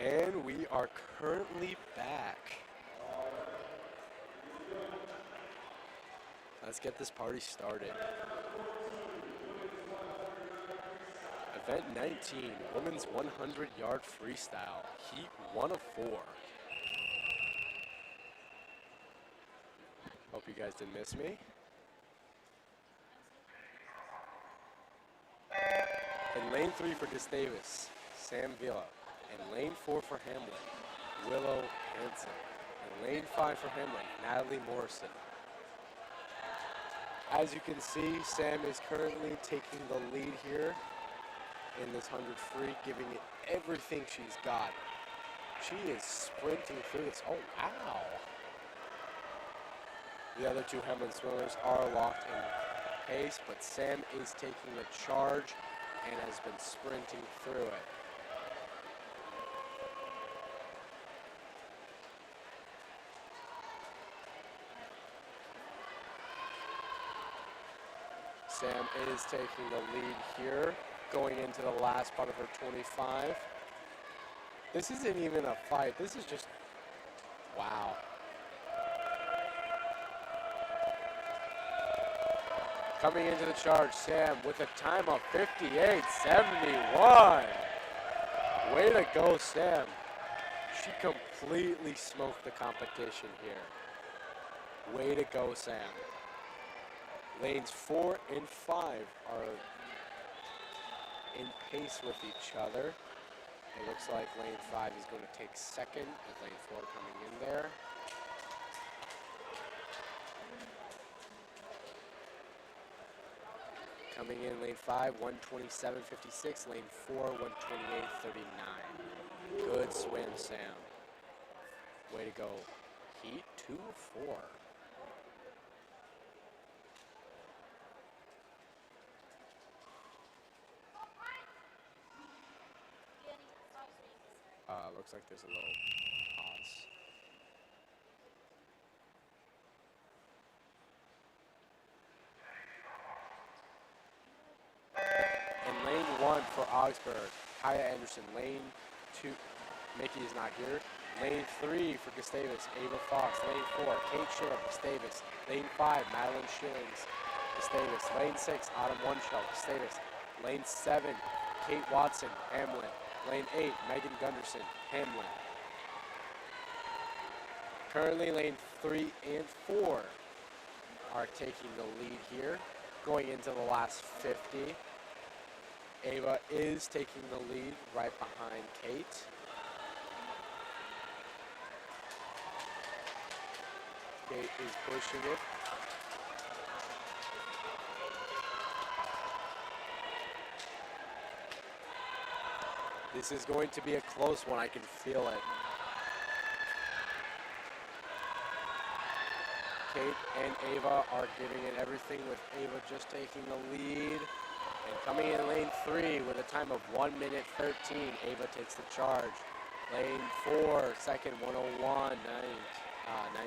And we are currently back. Let's get this party started. Event 19, women's 100-yard freestyle, heat 1 of 4. Hope you guys didn't miss me. In lane 3 for Gustavus, Sam Villa. In lane 4 for Hamline, Willow Hansen. In lane 5 for Hamline, Natalie Morrison. As you can see, Sam is currently taking the lead here in this 100 free, giving it everything she's got. She is sprinting through this. Oh, wow. The other two Hamline swimmers are locked in pace, but Sam is taking the charge and has been sprinting through it. Sam is taking the lead here, going into the last part of her 25. This isn't even a fight. This is just, wow. Coming into the charge, Sam with a time of 58.71. Way to go, Sam. She completely smoked the competition here. Way to go, Sam. Lanes 4 and 5 are in pace with each other. It looks like lane 5 is going to take second with lane 4 coming in there. Coming in lane 5, 127.56. Lane 4, 128.39. Good swim, Sam. Way to go. Heat 2 of 4. Looks like there's a little pause. In lane 1 for Augsburg, Kaya Anderson. Lane 2, Mickey is not here. Lane 3 for Gustavus, Ava Fox. Lane 4, Kate Schiller, Gustavus. Lane 5, Madeline Schillings, Gustavus. Lane 6, Autumn One-Shell, Gustavus. Lane 7, Kate Watson, Hamline. Lane 8, Megan Gunderson, Hamline. Currently, lane 3 and 4 are taking the lead here, going into the last 50. Ava is taking the lead right behind Kate. Kate is pushing it. This is going to be a close one. I can feel it. Kate and Ava are giving it everything, with Ava just taking the lead. And coming in lane 3 with a time of 1 minute 13, Ava takes the charge. Lane 4, second, 101,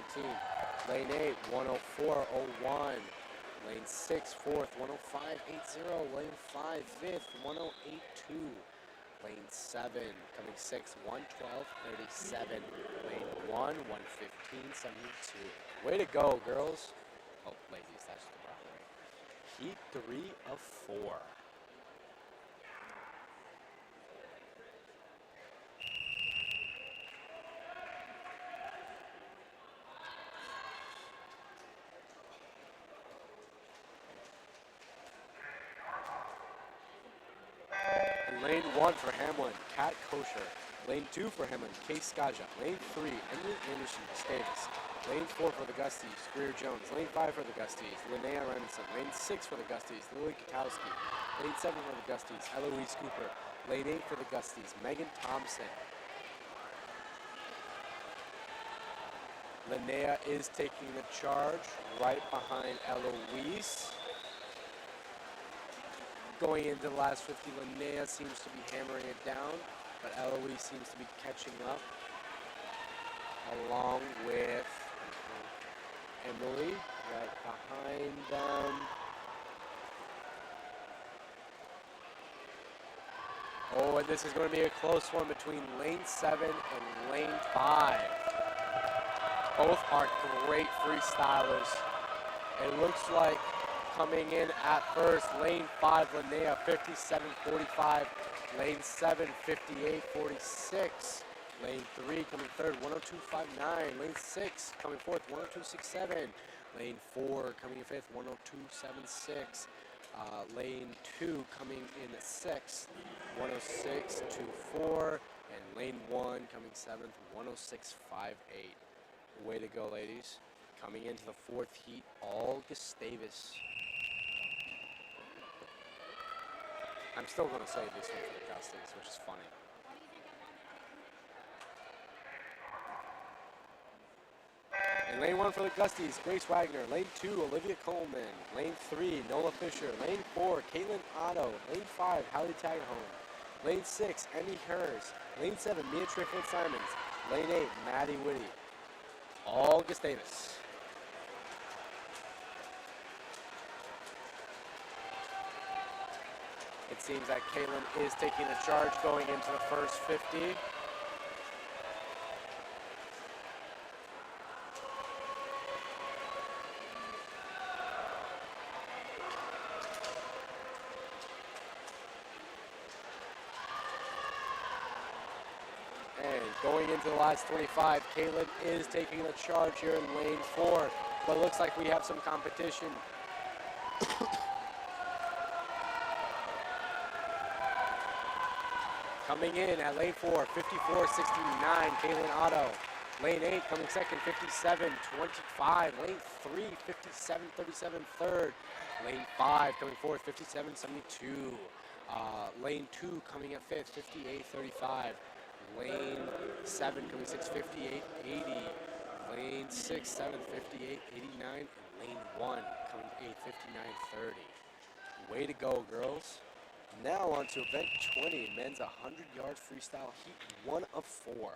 19. Lane 8, 104.01. Lane 6, fourth, 105.80. Lane 5, fifth, 108.2. Lane 7, coming 6, 112.37. Lane 1, 115.72. Way to go, girls. Oh, ladies, that's the wrong way. Heat 3 of 4. Lane 1 for Hamline, Kat Kosher. Lane 2 for Hamline, Case Skaja. Lane 3, Emily Anderson, Davis. Lane 4 for the Gusties, Greer Jones. Lane 5 for the Gusties, Linnea Renson. Lane 6 for the Gusties, Lily Katowski. Lane 7 for the Gusties, Eloise Cooper. Lane 8 for the Gusties, Megan Thompson. Linnea is taking the charge right behind Eloise. Going into the last 50, Linnea seems to be hammering it down, but Eloise seems to be catching up, along with Emily right behind them. Oh, and this is going to be a close one between lane 7 and lane 5. Both are great freestylers. It looks like coming in at first, lane 5, Linnea, 57.45. Lane 7, 58.46. Lane 3 coming third, 102.59. Lane 6 coming fourth, 102.67. Lane 4 coming in fifth, 102.76. Lane 2 coming in at sixth, 106.24. And lane 1 coming seventh, 106.58. Way to go, ladies. Coming into the fourth heat, all Gustavus. I'm still going to say this one for the Gustavus, which is funny. In lane 1 for the Gusties, Grace Wagner. Lane 2, Olivia Coleman. Lane 3, Nola Fisher. Lane 4, Caitlin Otto. Lane 5, Hallie Taggehome. Lane 6, Emmy Hers. Lane 7, Mia Trifflet Simons. Lane 8, Maddie Whitty. All Gustavus. It seems that Caitlin is taking the charge going into the first 50. And going into the last 25, Caitlin is taking the charge here in lane 4. But it looks like we have some competition. Coming in at lane 4, 54.69, Caitlin Otto. Lane 8 coming second, 57.25. Lane 3, 57.37, third. Lane 5 coming fourth, 57.72. Lane 2 coming at fifth, 58.35. Lane 7 coming sixth, 58.80. Lane 6, 7, 58.89. And lane 1 coming eighth, 59.30. Way to go, girls. Now on to event 20, men's 100-yard freestyle heat 1 of 4.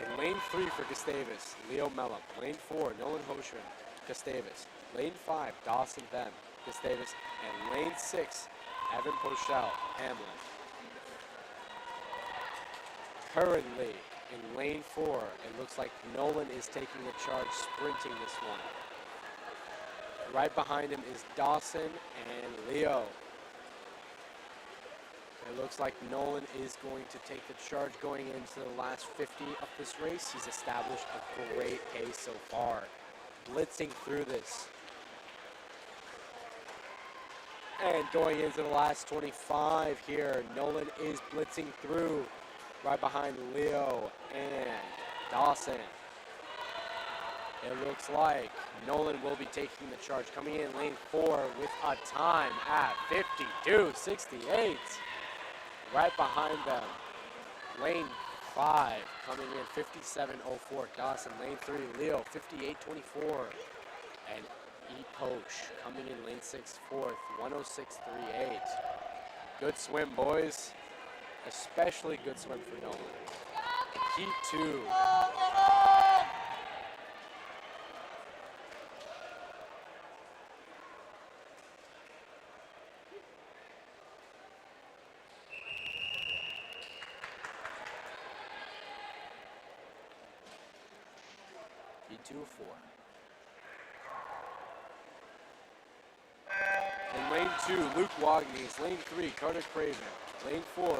In lane 3 for Gustavus, Leo Mellum. Lane 4, Nolan Hoshman, Gustavus. Lane 5, Dawson Them, Gustavus. And lane 6, Evan Pochel, Hamlin. Currently in lane 4, it looks like Nolan is taking the charge, sprinting this one. Right behind him is Dawson and Leo. It looks like Nolan is going to take the charge going into the last 50 of this race. He's established a great pace so far, blitzing through this. And going into the last 25 here, Nolan is blitzing through right behind Leo and Dawson. It looks like Nolan will be taking the charge, coming in lane 4 with a time at 52.68. Right behind them, lane 5 coming in 57.04. Dawson, lane 3, Leo 58.24. And E. Poch coming in lane 6, fourth, 106.38. Good swim, boys. Especially good swim for Nolan. Heat 2. Heat 2 of 4. In lane 2, Luke Wagnes. Lane 3, Carter Craven. Lane 4,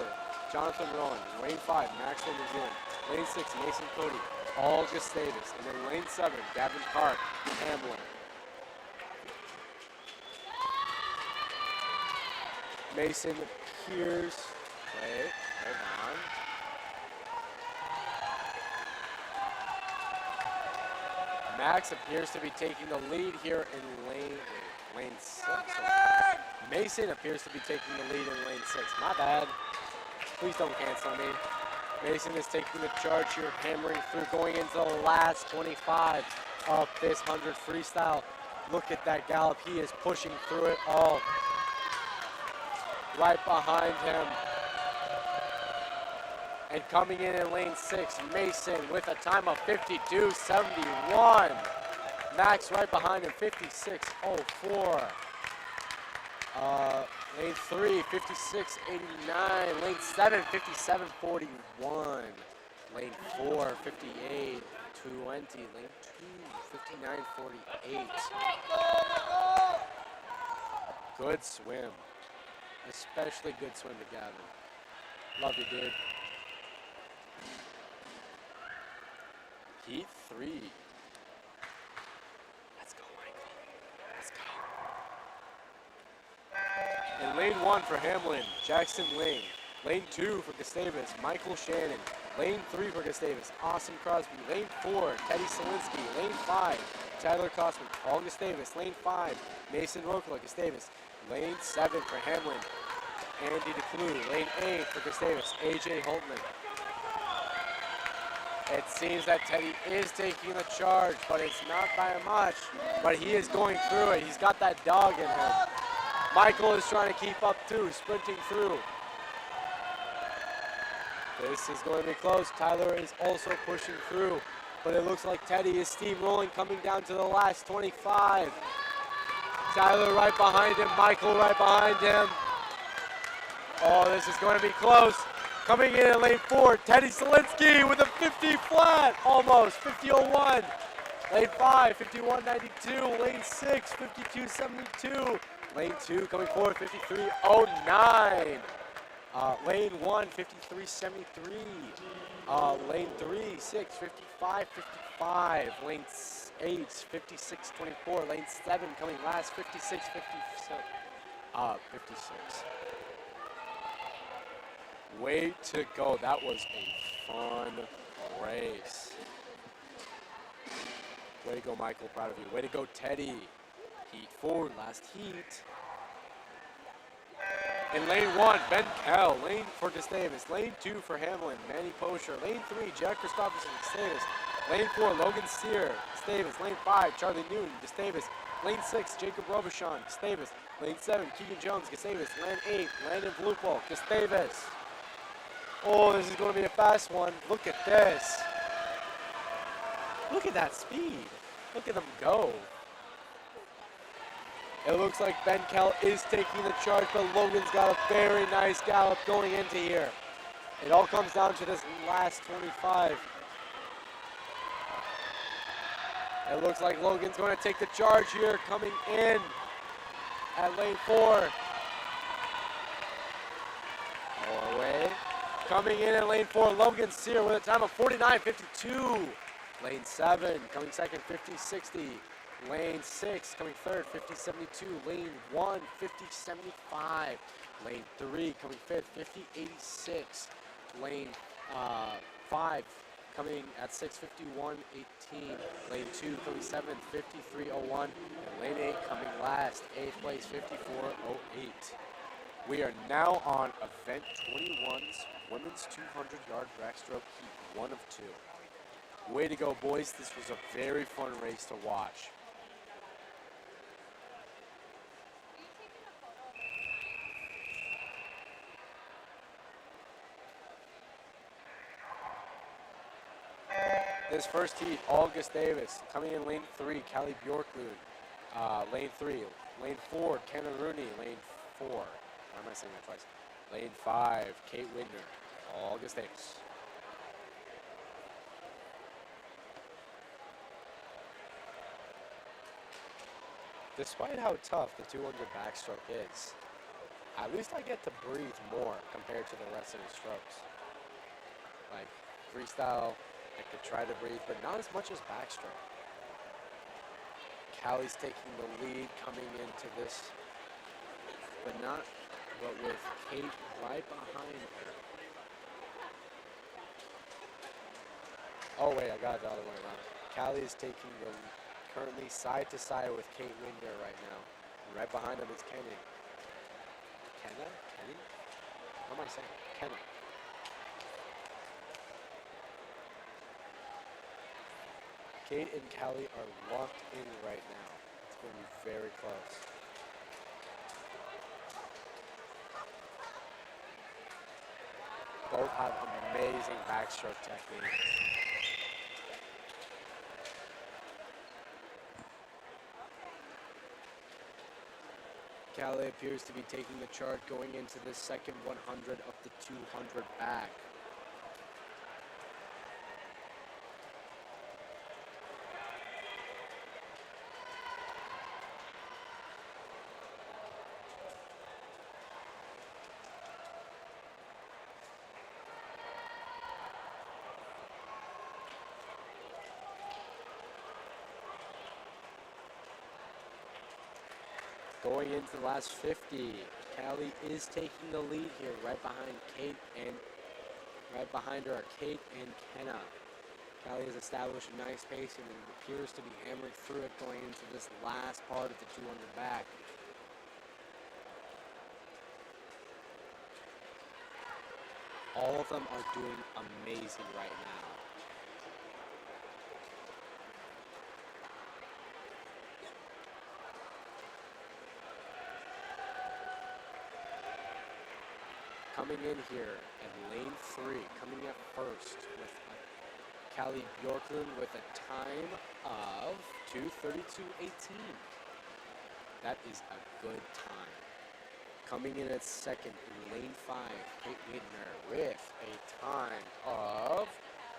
Jonathan Rowan. Lane 5, Maxwell McGinn. Lane 6, Mason Cody. All Gustavus. And then lane 7, Gavin Park, Hamlin. Mason appears. Wait, hold on. Max appears to be taking the lead here in lane 6. Mason appears to be taking the lead in lane 6. My bad. Please don't cancel me. Mason is taking the charge here, hammering through, going into the last 25 of this 100 freestyle. Look at that gallop. He is pushing through it all. Right behind him. And coming in lane 6, Mason with a time of 52.71. Max right behind him, 56.04. Lane 3, 56.89. Lane 7, 57.41. Lane 4, 58.20. Lane 2, 59.48. Good swim. Especially good swim to Gavin. Love you, dude. Heat 3. Let's go, Michael. Let's go. In lane 1 for Hamlin, Jackson Lane. Lane 2 for Gustavus, Michael Shannon. Lane 3 for Gustavus, Austin Crosby. Lane 4, Teddy Solinsky. Lane 5, Tyler Kosman, all Gustavus. Lane 5, Mason Rokla, Gustavus. Lane 7 for Hamlin, Andy DeClue. Lane 8 for Gustavus, AJ Holtman. It seems that Teddy is taking the charge, but it's not by much. But he is going through it. He's got that dog in him. Michael is trying to keep up too, sprinting through. This is going to be close. Tyler is also pushing through, but it looks like Teddy is steamrolling, coming down to the last 25. Tyler right behind him, Michael right behind him. Oh, this is going to be close. Coming in at lane 4, Teddy Solinsky with a 50 flat, almost, 50.01. Lane 5, 51.92. Lane 6, 52.72. Lane 2 coming forward, 53.09. Lane 1, 53.73. Lane 3, 6, 55.55. Lane 8, 56.24. Lane 7 coming last, 56.56. Way to go. That was a fun race. Way to go, Michael. Proud of you. Way to go, Teddy. Heat 4, last heat. In lane 1, Ben Kell. Lane for Gustavus. Lane 2 for Hamlin, Manny Posher. Lane 3, Jack Christopherson, Gustavus. Lane 4, Logan Sear, Gustavus. Lane 5, Charlie Newton, Gustavus. Lane 6, Jacob Robichon, Gustavus. Lane 7, Keegan Jones, Gustavus. Lane 8, Landon Blupo, Gustavus. Oh, this is going to be a fast one. Look at this. Look at that speed. Look at them go. It looks like Ben Kell is taking the charge, but Logan's got a very nice gallop going into here. It all comes down to this last 25. It looks like Logan's going to take the charge here, coming in at lane 4. All away. Coming in at lane 4, Logan Sear with a time of 49.52. Lane 7 coming second, 50.60. Lane 6 coming third, 50.72. Lane 1, 50.75. Lane 3 coming fifth, 50.86. Lane 5 coming at 6:51.18. Lane 2 coming seventh, 53.01. And lane 8 coming last, 8th place, 54.08. We are now on event 21's women's 200-yard backstroke heat 1 of 2. Way to go, boys. This was a very fun race to watch. This first heat, all Gustavus. Coming in lane 3, Callie Bjorklund. Lane 3. Lane 4, Kenna Rooney. Lane 4. Why am I saying that twice? Lane 5, Kate Widner. All Gustavus. Despite how tough the 200 backstroke is, at least I get to breathe more compared to the rest of the strokes. Like freestyle, I could try to breathe, but not as much as backstroke. Callie's taking the lead coming into this, but with Kate right behind her. Oh wait, I got it the other way around. Callie is taking the currently side to side with Kate Winder right now. And right behind them is Kenny. Kenna? Kenny? What am I saying? Kenna. Kate and Callie are locked in right now. It's going to be very close. Both have amazing backstroke technique. Calais appears to be taking the charge going into the second 100 of the 200 back. Going into the last 50, Callie is taking the lead here, right behind Kate and right behind her are Kate and Kenna. Callie has established a nice pace and appears to be hammering through it going into this last part of the 200 back. All of them are doing amazing right now. Coming in here in lane 3, coming up first with Callie Bjorklund with a time of 2:32.18. That is a good time. Coming in at second in lane 5, Kate Wiedner with a time of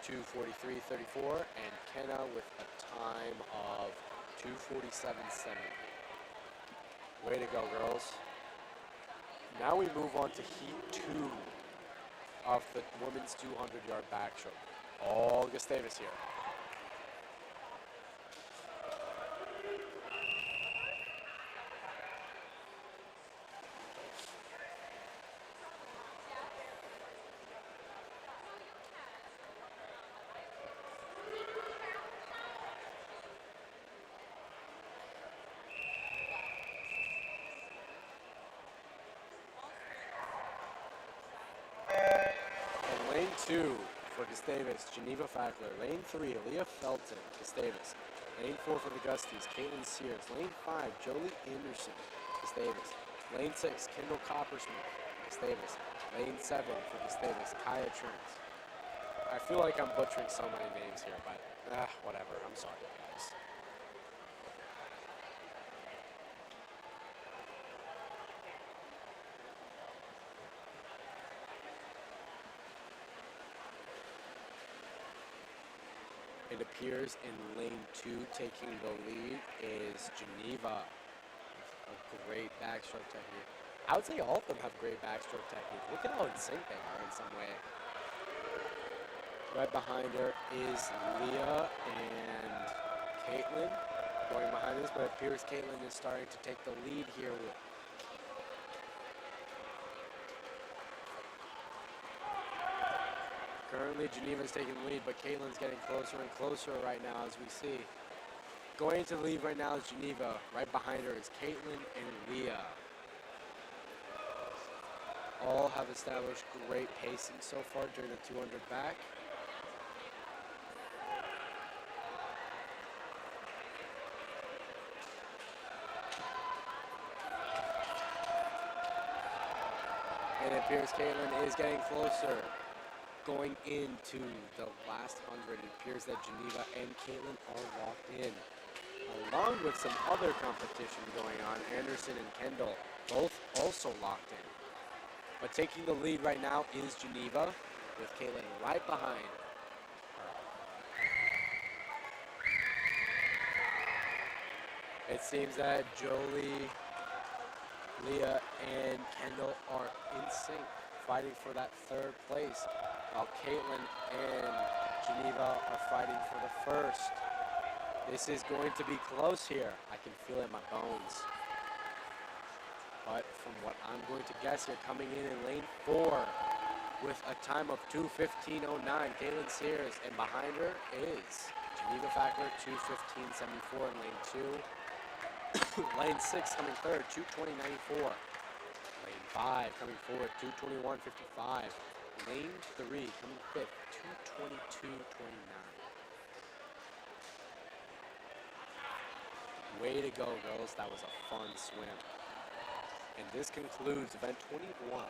2:43.34, and Kenna with a time of 2:47.70. Way to go, girls. Now we move on to heat 2 of the women's 200-yard backstroke. All Gustavus here. Lane 2 for Gustavus, Geneva Fackler. Lane 3, Leah Felton, Gustavus. Lane 4 for the Gusties, Caitlin Sears. Lane 5, Jolie Anderson, Gustavus. Lane 6, Kendall Coppersmith, Gustavus. Lane 7 for Gustavus, Kaya Trent. I feel like I'm butchering so many names here, but whatever. I'm sorry, guys. It appears in lane 2, taking the lead is Geneva. A great backstroke technique. I would say all of them have great backstroke technique. Look at how in sync they are in some way. Right behind her is Leah and Caitlin going behind this, but it appears Caitlin is starting to take the lead here with currently, Geneva's taking the lead, but Caitlin's getting closer and closer right now, as we see. Going into the lead right now is Geneva. Right behind her is Caitlin and Leah. All have established great pacing so far during the 200 back. And it appears Caitlin is getting closer. Going into the last 100, it appears that Geneva and Caitlin are locked in. Along with some other competition going on, Anderson and Kendall both also locked in. But taking the lead right now is Geneva, with Caitlin right behind. It seems that Jolie, Leah, and Kendall are in sync, fighting for that third place, while Caitlin and Geneva are fighting for the first. This is going to be close here. I can feel it in my bones. But from what I'm going to guess here, coming in lane 4 with a time of 2:15.09, Caitlin Sears, and behind her is Geneva Fackler, 2:15.74 in lane 2. Lane 6 coming third, 2:20.94. Lane 5 coming forward, 2:21.55. Lane 3 coming fifth, 2:22.29. Way to go, girls. That was a fun swim. And this concludes event 21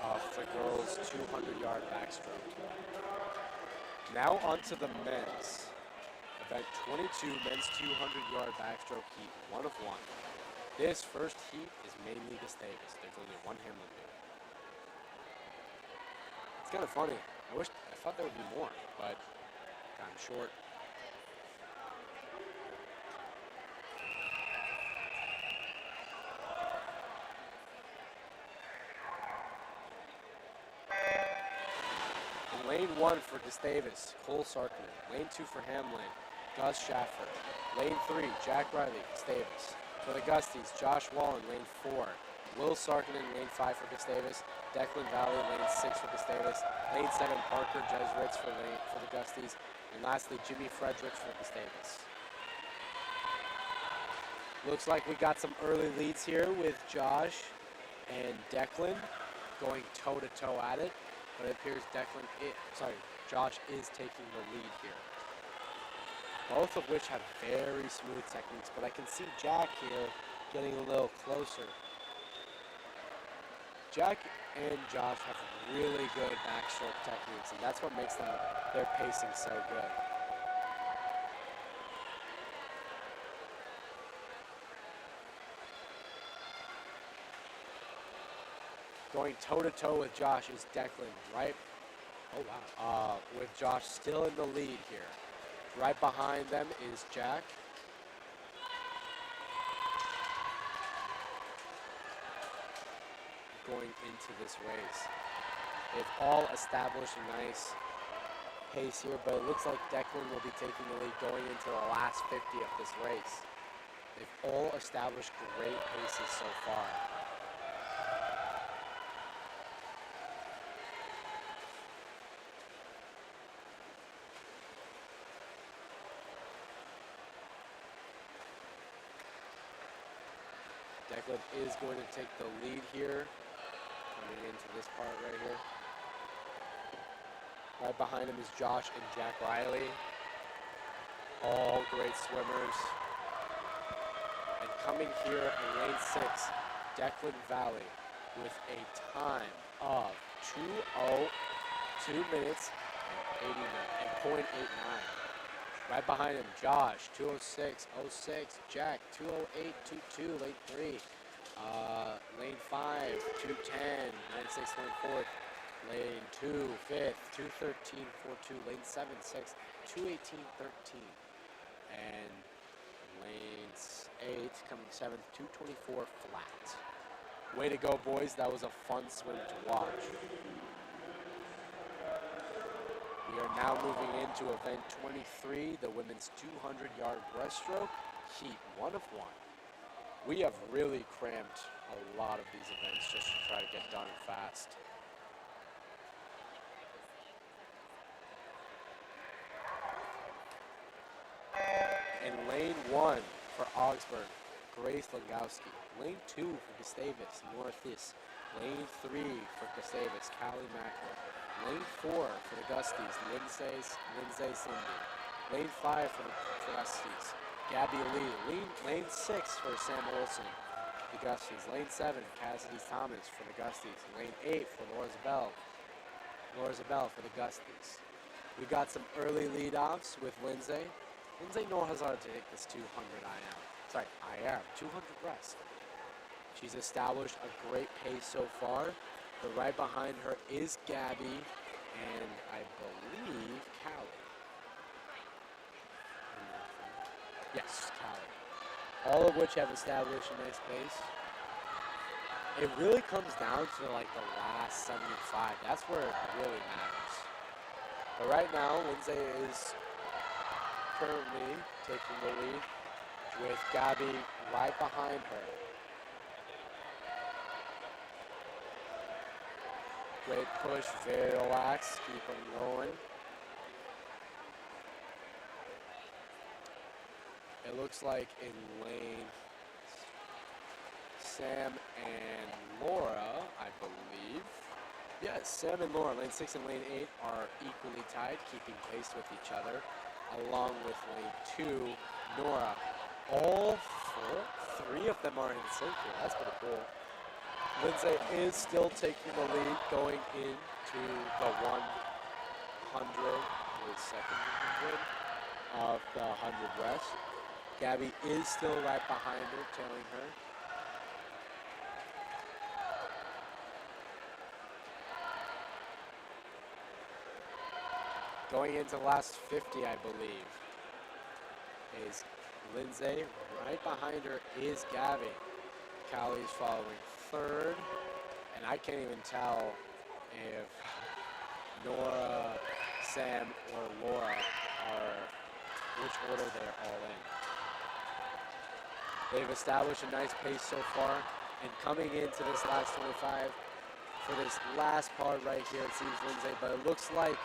of the girls' 200-yard backstroke. Now on to the men's. Event 22, men's 200-yard backstroke heat, 1 of 1. This first heat is mainly Gustavus. There's only one Hamlin here. It's kind of funny. I thought there would be more, but time short. In lane 1 for Gustavus, Cole Sarkinen. Lane 2 for Hamlin, Gus Schaffer. Lane 3, Jack Riley, Gustavus. For the Gusties, Josh Wallen, lane 4. Will Sarkinen, lane 5 for Gustavus. Declan Valley, lane 6 for Gustavus. Lane 7, Parker Jesuits for the Gusties. And lastly, Jimmy Fredericks for Gustavus. Looks like we got some early leads here with Josh and Declan going toe-to-toe at it. But it appears Josh is taking the lead here. Both of which have very smooth techniques, but I can see Jack here getting a little closer. Jack and Josh have really good backstroke techniques, and that's what makes their pacing so good. Going toe-to-toe with Josh is Declan, right? Oh, wow. With Josh still in the lead here. Right behind them is Jack. Going into this race. They've all established a nice pace here, but it looks like Declan will be taking the lead going into the last 50 of this race. They've all established great paces so far. Declan is going to take the lead here, coming into this part right here. Right behind him is Josh and Jack Riley, all great swimmers. And coming here in lane 6, Declan Valley with a time of 2 minutes and 0.89. Right behind him, Josh, 2:06.06. Jack, 2:08.22, lane 3. Lane 5, 2:10, 96, lane 4th. Lane 2, 5th, 2:13.42. Lane 7, 6th, 2:18.13. And lane 8, coming 7th, 2:24 flat. Way to go, boys. That was a fun swim to watch. We are now moving into event 23, the women's 200-yard breaststroke, heat 1 of 1. We have really cramped a lot of these events just to try to get done fast. In lane 1 for Augsburg, Grace Langowski. Lane 2 for Gustavus, Northeast. Lane 3 for Gustavus, Callie Macklin. Lane 4 for the Gusties, Lindsay Cindy. Lane 5 for the Gusties, Gabby Lee. Lane 6 for Sam Olson, the Gusties. Lane 7, Cassidy Thomas for the Gusties. Lane 8 for Laura Zabel for the Gusties. We got some early lead-offs with Lindsay. Lindsay knows how to take this 200 IM, 200 breast. She's established a great pace so far. But right behind her is Gabby and I believe Callie. Yes, Callie. All of which have established a nice pace. It really comes down to like the last 75. That's where it really matters. But right now, Lindsay is currently taking the lead with Gabby right behind her. Great push, very relaxed, keep them going. It looks like in lane Sam and Laura, I believe. Yes, Sam and Laura, lane 6 and lane 8 are equally tied, keeping pace with each other, along with lane 2, Nora. All 3 of them are in sync here. That's pretty cool. Lindsay is still taking the lead going into the second 100 of the 100 rest. Gabby is still right behind her, tailing her. Going into the last 50, I believe, is Lindsay. Right behind her is Gabby. Callie's following third. And I can't even tell if Nora, Sam, or Laura are which order they're all in. They've established a nice pace so far. And coming into this last 25, for this last part right here, it seems Lindsay, but it looks like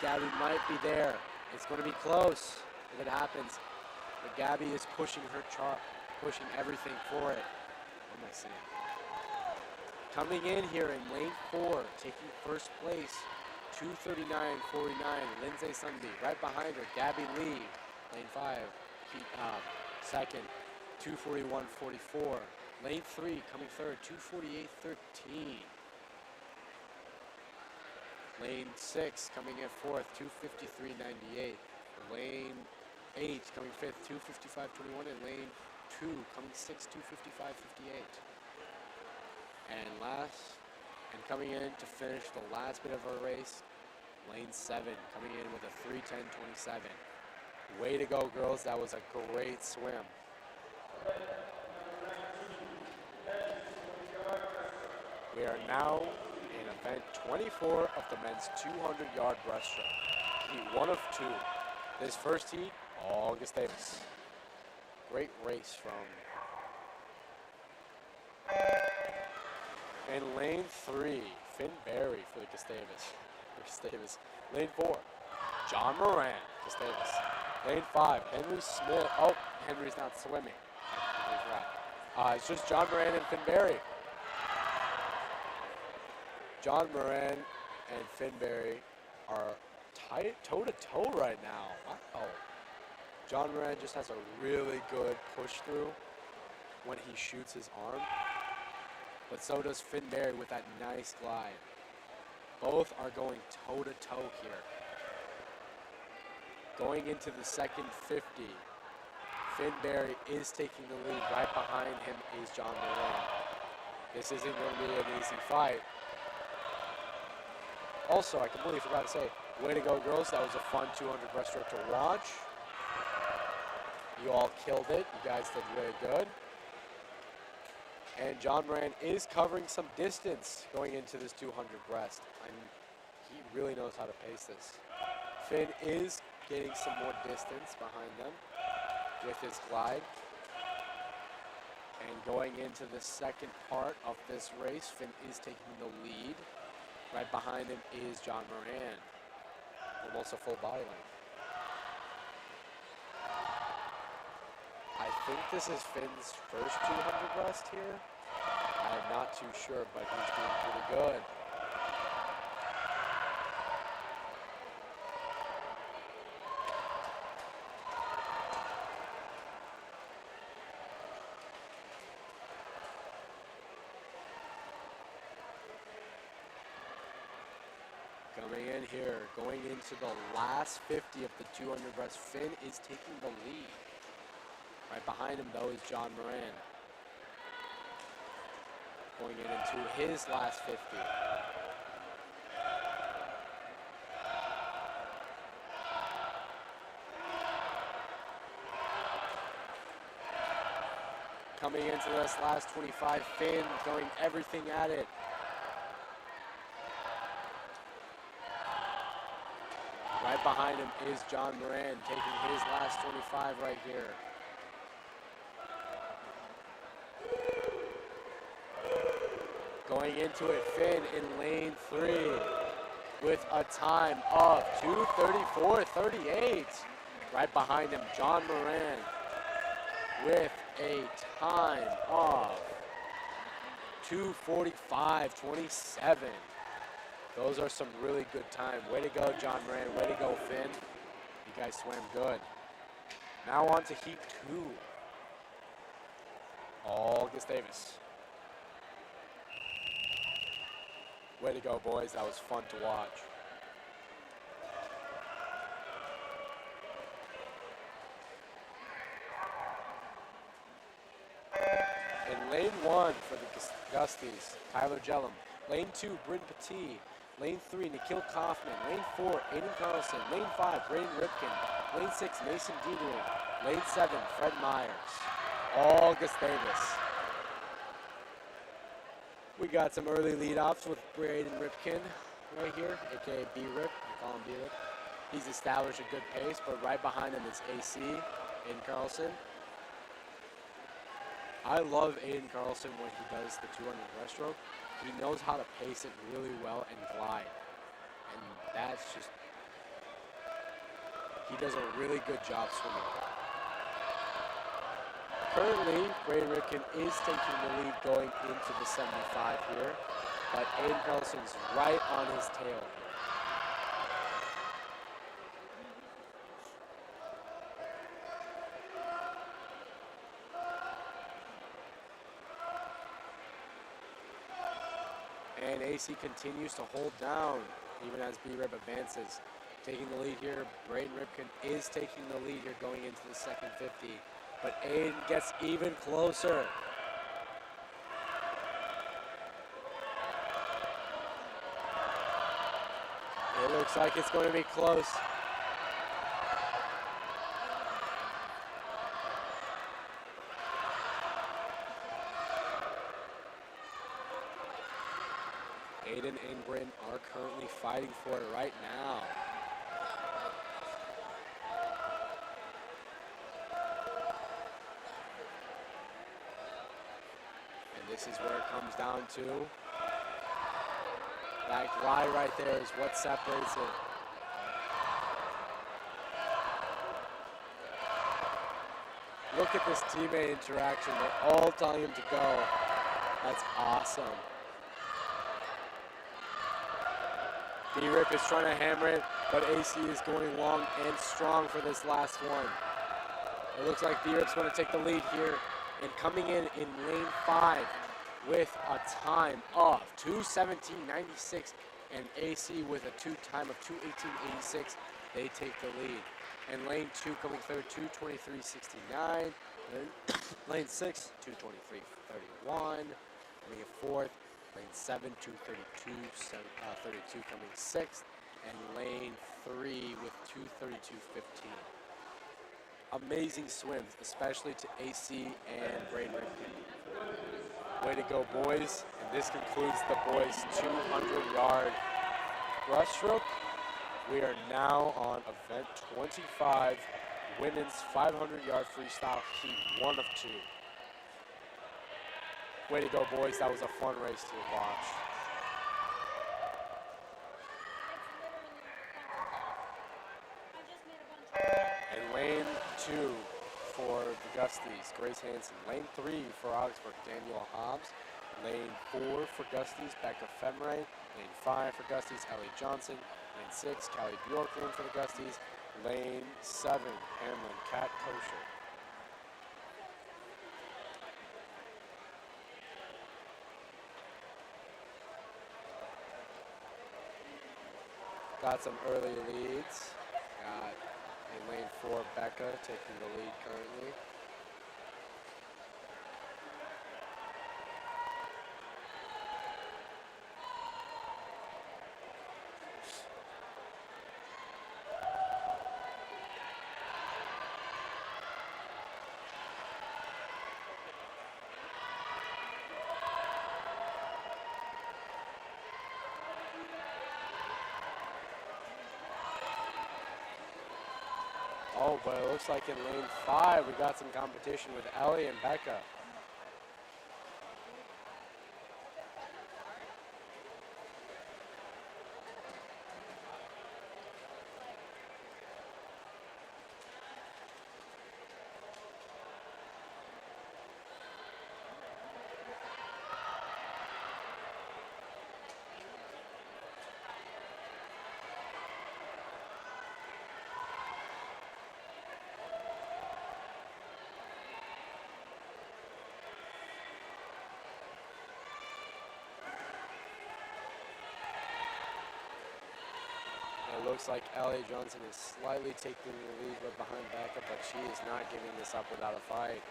Gabby might be there. It's going to be close if it happens. But Gabby is pushing her chart, pushing everything for it. What am I saying? Coming in here in lane 4, taking first place, 2:39.49, Lindsay Sunby. Right behind her, Gabby Lee, lane 5, second, 2:41.44. Lane 3 coming third, 2:48.13. Lane 6 coming in fourth, 2:53.98. Lane 8 coming fifth, 2:55.21, and lane 2 coming sixth, 2:55.58. And coming in to finish the last bit of our race, lane 7 coming in with a 3:10.27. Way to go, girls. That was a great swim. We are now in event 24 of the men's 200-yard breaststroke. Heat 1 of 2. This first heat, all Gustavus. Great race from. In lane 3, Finn Berry for the Gustavus. Lane 4, John Moran, Gustavus. Lane 5, Henry Smith. Oh, Henry's not swimming. It's just John Moran and Finn Berry. John Moran and Finn Berry are tight toe-to-toe right now. Wow. John Moran just has a really good push-through when he shoots his arm. But so does Finn Berry with that nice glide. Both are going toe-to-toe here. Going into the second 50, Finn Berry is taking the lead. Right behind him is John Moran. This isn't going to be an easy fight. Also, I completely forgot to say, way to go, girls. That was a fun 200 breaststroke to watch. You all killed it. You guys did really good. And John Moran is covering some distance going into this 200 breast. And he really knows how to pace this. Finn is getting some more distance behind them with his glide. And going into the second part of this race, Finn is taking the lead. Right behind him is John Moran, almost a full body length. I think this is Finn's first 200 breast here. I'm not too sure, but he's doing pretty good. Coming in here, going into the last 50 of the 200 breast, Finn is taking the lead. Right behind him, though, is John Moran. Going into his last 50. Coming into this last 25, Finn going everything at it. Right behind him is John Moran, taking his last 25 right here. Going into it, Finn in lane 3 with a time of 2:34.38. Right behind him, John Moran with a time of 2:45.27. Those are some really good time. Way to go, John Moran. Way to go, Finn. You guys swam good. Now on to heat 2. All Gustavus. Way to go, boys. That was fun to watch. In lane 1 for the Gusties, Tyler Jellum. Lane 2, Bryn Petit. Lane 3, Nikhil Kaufman. Lane 4, Aiden Carlson. Lane 5, Braden Ripken. Lane 6, Mason Diedering. Lane 7, Fred Myers. All Gustavus. We got some early leadoffs with Braden Ripken right here, aka B-Rip. I call him B-Rip. He's established a good pace, but right behind him is AC, Aiden Carlson. I love Aiden Carlson when he does the 200 breaststroke. He knows how to pace it really well and glide. And that's just, he does a really good job swimming. Currently, Braden Ripken is taking the lead going into the 75 here, but Aiden Carlson's right on his tail. And AC continues to hold down even as B-Rip advances. Taking the lead here, Braden Ripken is taking the lead here going into the second 50. But Aiden gets even closer. It looks like it's going to be close. Aiden and Braden are currently fighting for it right now. And this is where it comes down to. That glide right there is what separates it. Look at this teammate interaction. They're all telling him to go. That's awesome. B-Rip is trying to hammer it, but AC is going long and strong for this last one. It looks like B-Rip's going to take the lead here, and coming in lane 5 with a time of 2:17.96, and AC with a time of 2:18.86. They take the lead. And lane 2 coming third, 2:23.69. Lane 6, 2:23.31. Coming in fourth. Lane 7, 2:32.32 coming sixth, and lane 3 with 2:32.15. Amazing swims, especially to AC and Braden Ripken. Way to go, boys. And this concludes the boys' 200-yard breaststroke. We are now on event 25, women's 500-yard freestyle heat 1 of 2. Way to go, boys. That was a fun race to watch. And lane 2 for the Gusties, Grace Hansen. Lane 3 for Augsburg, Danielle Hobbs. Lane 4 for Gusties, Becca Femray. Lane 5 for Gusties, Ellie Johnson. Lane 6, Callie Bjorklund for the Gusties. Lane 7, Hamline Kat Kosher. Got some early leads. Got in lane 4, Becca taking the lead currently. Oh, but it looks like in lane 5 we got some competition with Ellie and Becca. It looks like Ellie Johnson is slightly taking the lead right behind Becca, but she is not giving this up without a fight.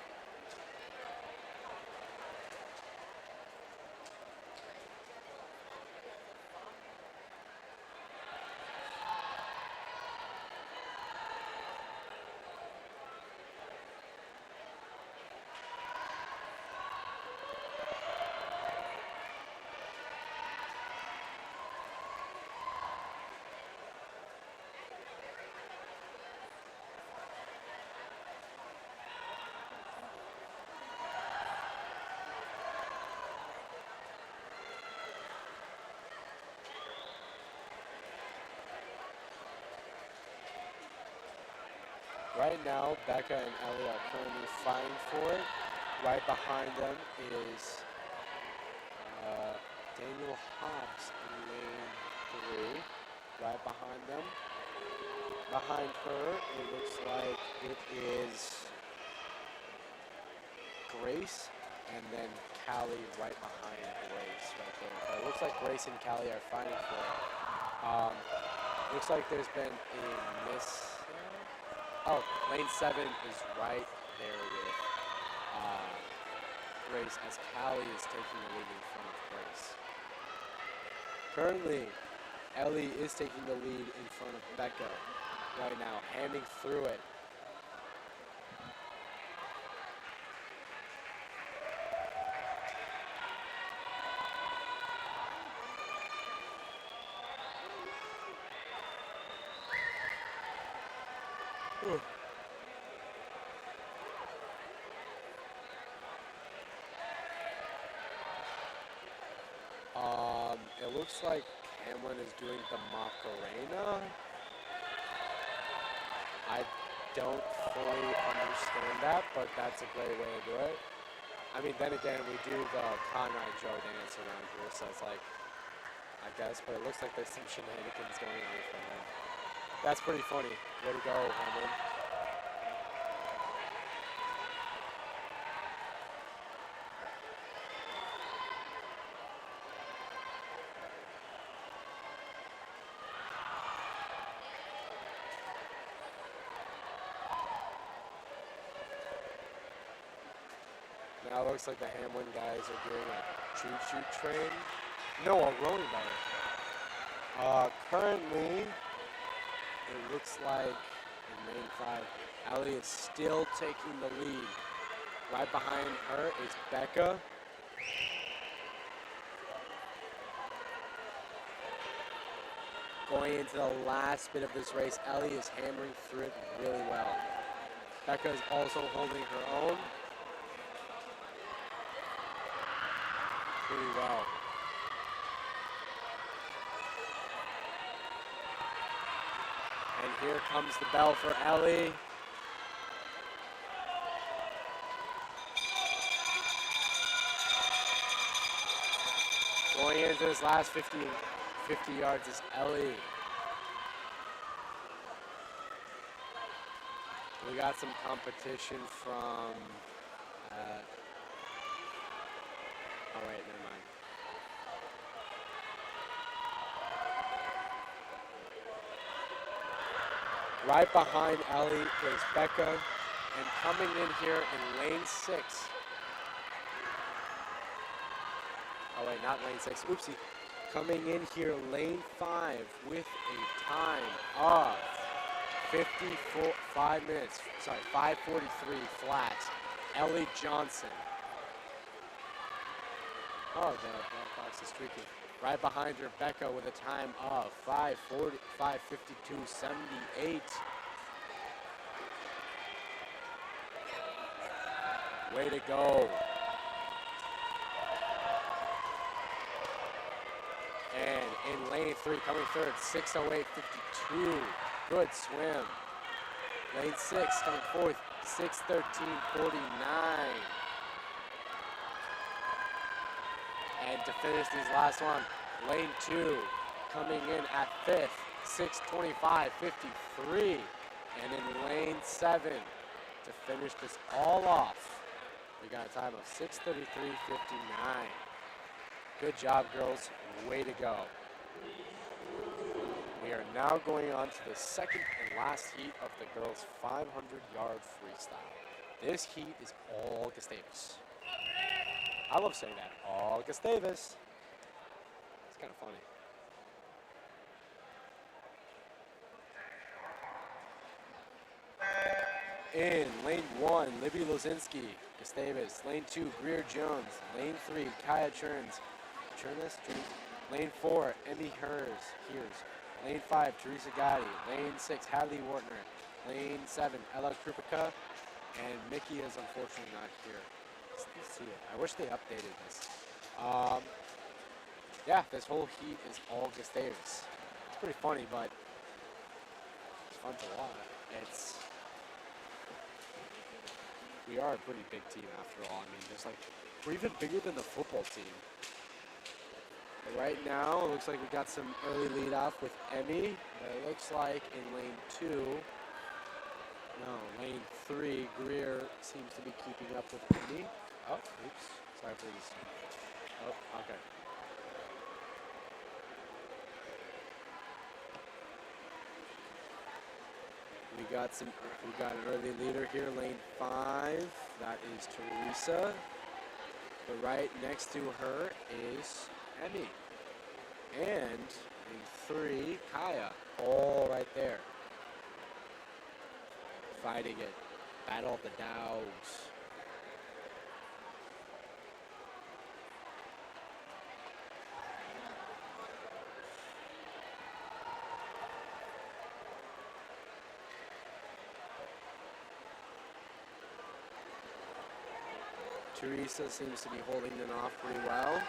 Right now, Becca and Ellie are currently fighting for it. Right behind them is Daniel Hobbs in lane 3. Right behind them. Behind her, it looks like it is Grace, and then Callie right behind Grace right there. But it looks like Grace and Callie are fighting for it. Looks like there's been a miss. Oh, lane 7 is right there with Grace as Callie is taking the lead in front of Grace. Currently, Ellie is taking the lead in front of Becca right now, handing through it. It looks like Hamlin is doing the Macarena. I don't fully understand that, but that's a great way to do it. I mean, then again, we do the Conrad Joe dance around here, so it's like, I guess, but it looks like there's some shenanigans going on from him. That's pretty funny. Way to go, Hamlin. Now it looks like the Hamlin guys are doing a choo-choo train. No, a rowing boat. Currently, it looks like in lane 5, Ellie is still taking the lead. Right behind her is Becca. Going into the last bit of this race, Ellie is hammering through it really well. Becca is also holding her own pretty well. And here comes the bell for Ellie. Going into this last 50 yards is Ellie. We got some competition from, oh wait, never mind. Right behind Ellie is Becca, and coming in here in lane 6. Oh wait, not lane 6, oopsie. Coming in here lane 5 with a time of 5:43 flat. Ellie Johnson. Oh, the black box is streaky. Right behind her, Becca with a time of 5:52.78. Way to go. And in lane 3, coming third, 6:08.52. Good swim. Lane 6 coming fourth, 6:13.49. And to finish these last one, lane 2 coming in at 5th, 6:25.53. And in lane 7 to finish this all off, we got a time of 6:33.59. Good job, girls. Way to go. We are now going on to the second and last heat of the girls' 500-yard freestyle. This heat is all Gustavus. I love saying that, all Gustavus. It's kind of funny. In lane 1, Libby Lozinski, Gustavus. Lane 2, Greer Jones. Lane 3, Kaya Cherns. Lane 4, Emmy Hears. Lane 5, Teresa Gotti. Lane 6, Hadley Wartner. Lane 7, Ella Krupica. And Mickey is unfortunately not here. Let's see it. I wish they updated this. Yeah, this whole heat is all Gustavus. It's pretty funny, but it's fun to watch. It's we are a pretty big team after all. I mean, there's like, we're even bigger than the football team. But right now, it looks like we got some early lead off with Emmy. But it looks like in lane 2, no, lane 3, Greer seems to be keeping up with Emmy. Oh, oops. Sorry for this. Oh, okay. We got an early leader here, lane 5. That is Teresa. But right next to her is Emmy. And lane 3, Kaya. All right there. Fighting it. Battle of the Dogs. Teresa seems to be holding them off pretty well.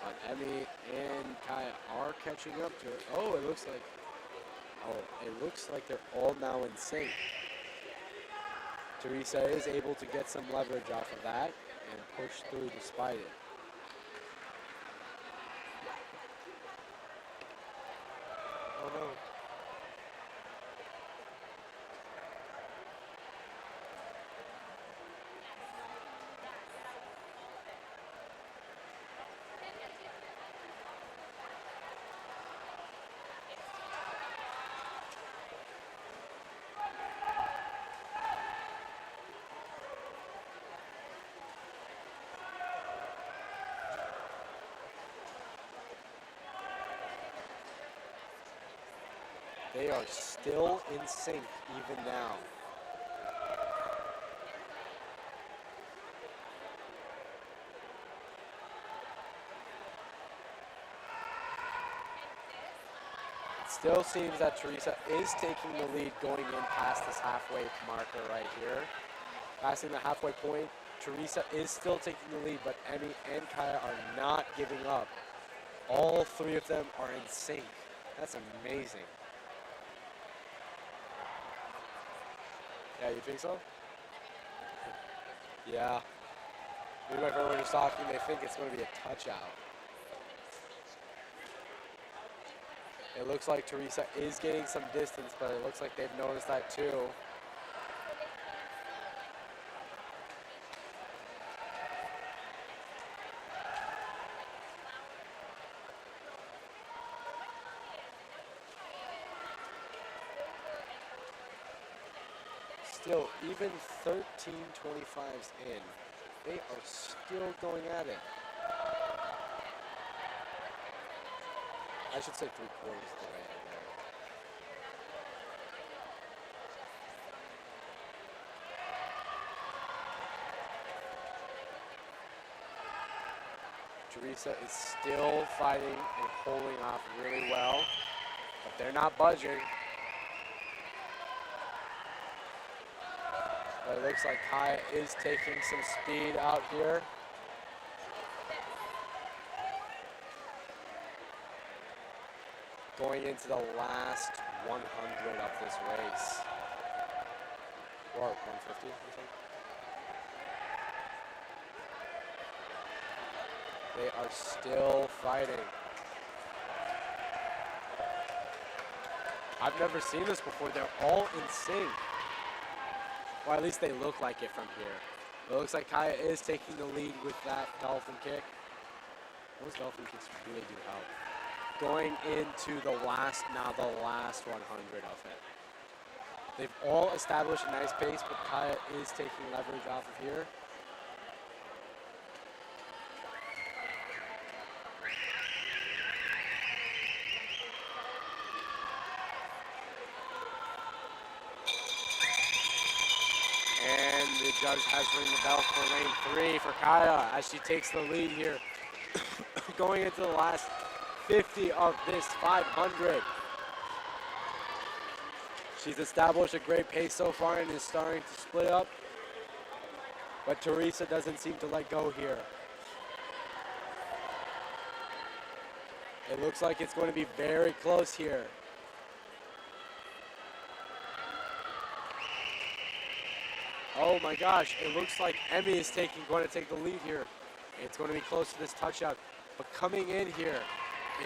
But Emmy and Kaya are catching up to her. Oh, it looks like they're all now in sync. Teresa is able to get some leverage off of that and push through despite it. Oh no. They are still in sync even now. It still seems that Teresa is taking the lead going in past this halfway marker right here. Passing the halfway point, Teresa is still taking the lead, but Emmy and Kaya are not giving up. All 3 of them are in sync. That's amazing. Yeah, you think so? Yeah. Me and my friend were just talking, they think it's going to be a touch out. It looks like Teresa is getting some distance, but it looks like they've noticed that too. Still, even 13:25s in, they are still going at it. I should say 3/4 of the way there. Teresa is still fighting and holding off really well, but they're not budging. But it looks like Kaya is taking some speed out here. Going into the last 100 of this race. Or 150 or something. They are still fighting. I've never seen this before. They're all in sync. Or at least they look like it from here. It looks like Kaya is taking the lead with that dolphin kick. Those dolphin kicks really do help. Going into the last 100 of it. They've all established a nice pace, but Kaya is taking leverage off of here. And the judge has ring the bell for lane 3 for Kaya as she takes the lead here. Going into the last 50 of this 500. She's established a great pace so far and is starting to split up. But Teresa doesn't seem to let go here. It looks like it's going to be very close here. Oh my gosh, it looks like Emmy is going to take the lead here. It's going to be close to this touchdown. But coming in here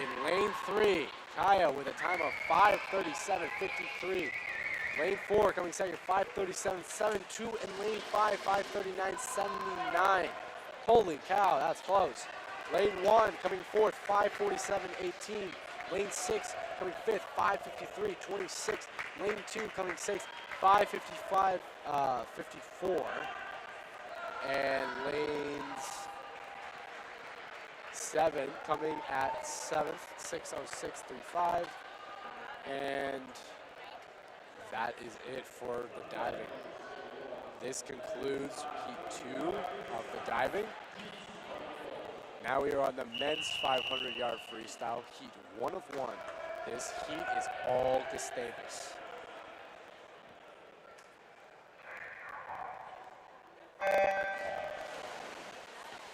in lane 3, Kaya with a time of 5:37.53. Lane 4 coming second, 5:37.72. And lane 5, 5:39.79. Holy cow, that's close. Lane 1 coming fourth, 5:47.18. Lane 6 coming fifth, 5:53.26. Lane 2 coming sixth, 5:55.54. And lanes 7 coming at 7th, 6:06.35. And that is it for the diving. This concludes heat 2 of the diving. Now we are on the men's 500-yard freestyle, heat 1 of 1. This heat is all Gustavus.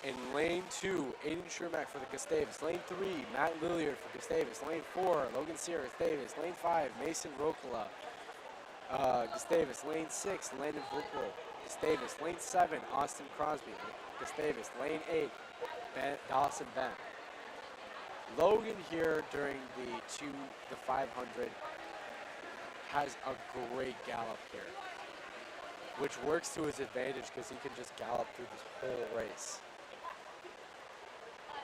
In lane 2, Aiden Shermack for the Gustavus. Lane 3, Matt Lilliard for Gustavus. Lane 4, Logan Sear, Gustavus. Lane 5, Mason Rokola, Gustavus. Lane 6, Landon Vuklo, Gustavus. Lane 7, Austin Crosby, Gustavus. Lane 8, Dawson Ben. Logan here during the 500 has a great gallop here, which works to his advantage because he can just gallop through this whole race.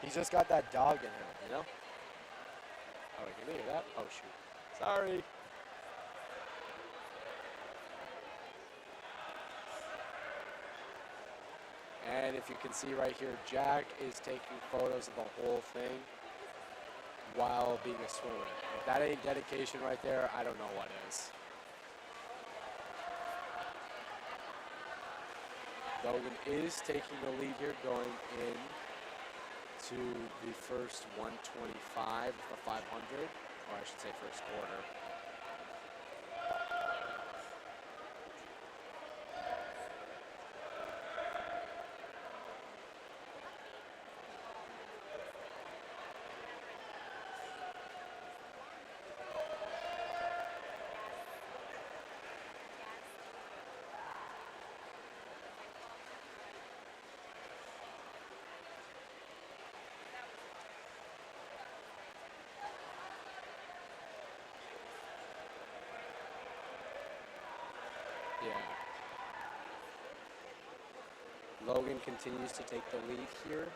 He's just got that dog in him, you know? Oh, you can hear that? Oh, shoot. Sorry. And if you can see right here, Jack is taking photos of the whole thing while being a swimmer. If that ain't dedication right there, I don't know what is. Logan is taking the lead here going in to the first 125 of the 500, or I should say first quarter. Yeah. Logan continues to take the lead here.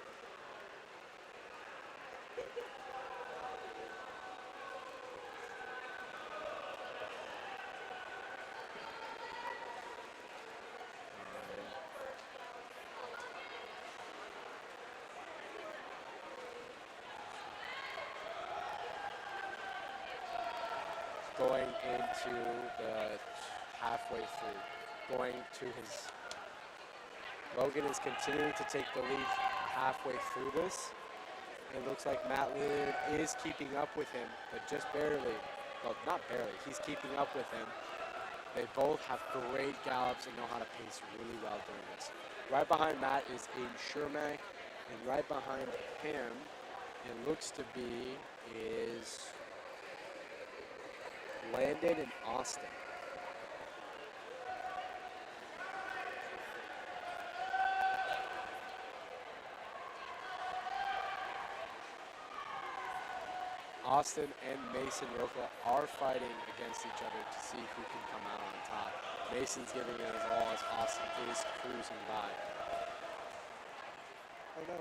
Going into the halfway through, going to his, Logan is continuing to take the lead halfway through this. It looks like Matt Lillard is keeping up with him, but just barely. Well, not barely, he's keeping up with him. They both have great gallops and know how to pace really well during this. Right behind Matt is Aiden Shermack, and right behind him, it looks to be, is Landon and Austin. Austin and Mason Rokola are fighting against each other to see who can come out on top. Mason's giving it his all as Austin is cruising by. Oh no.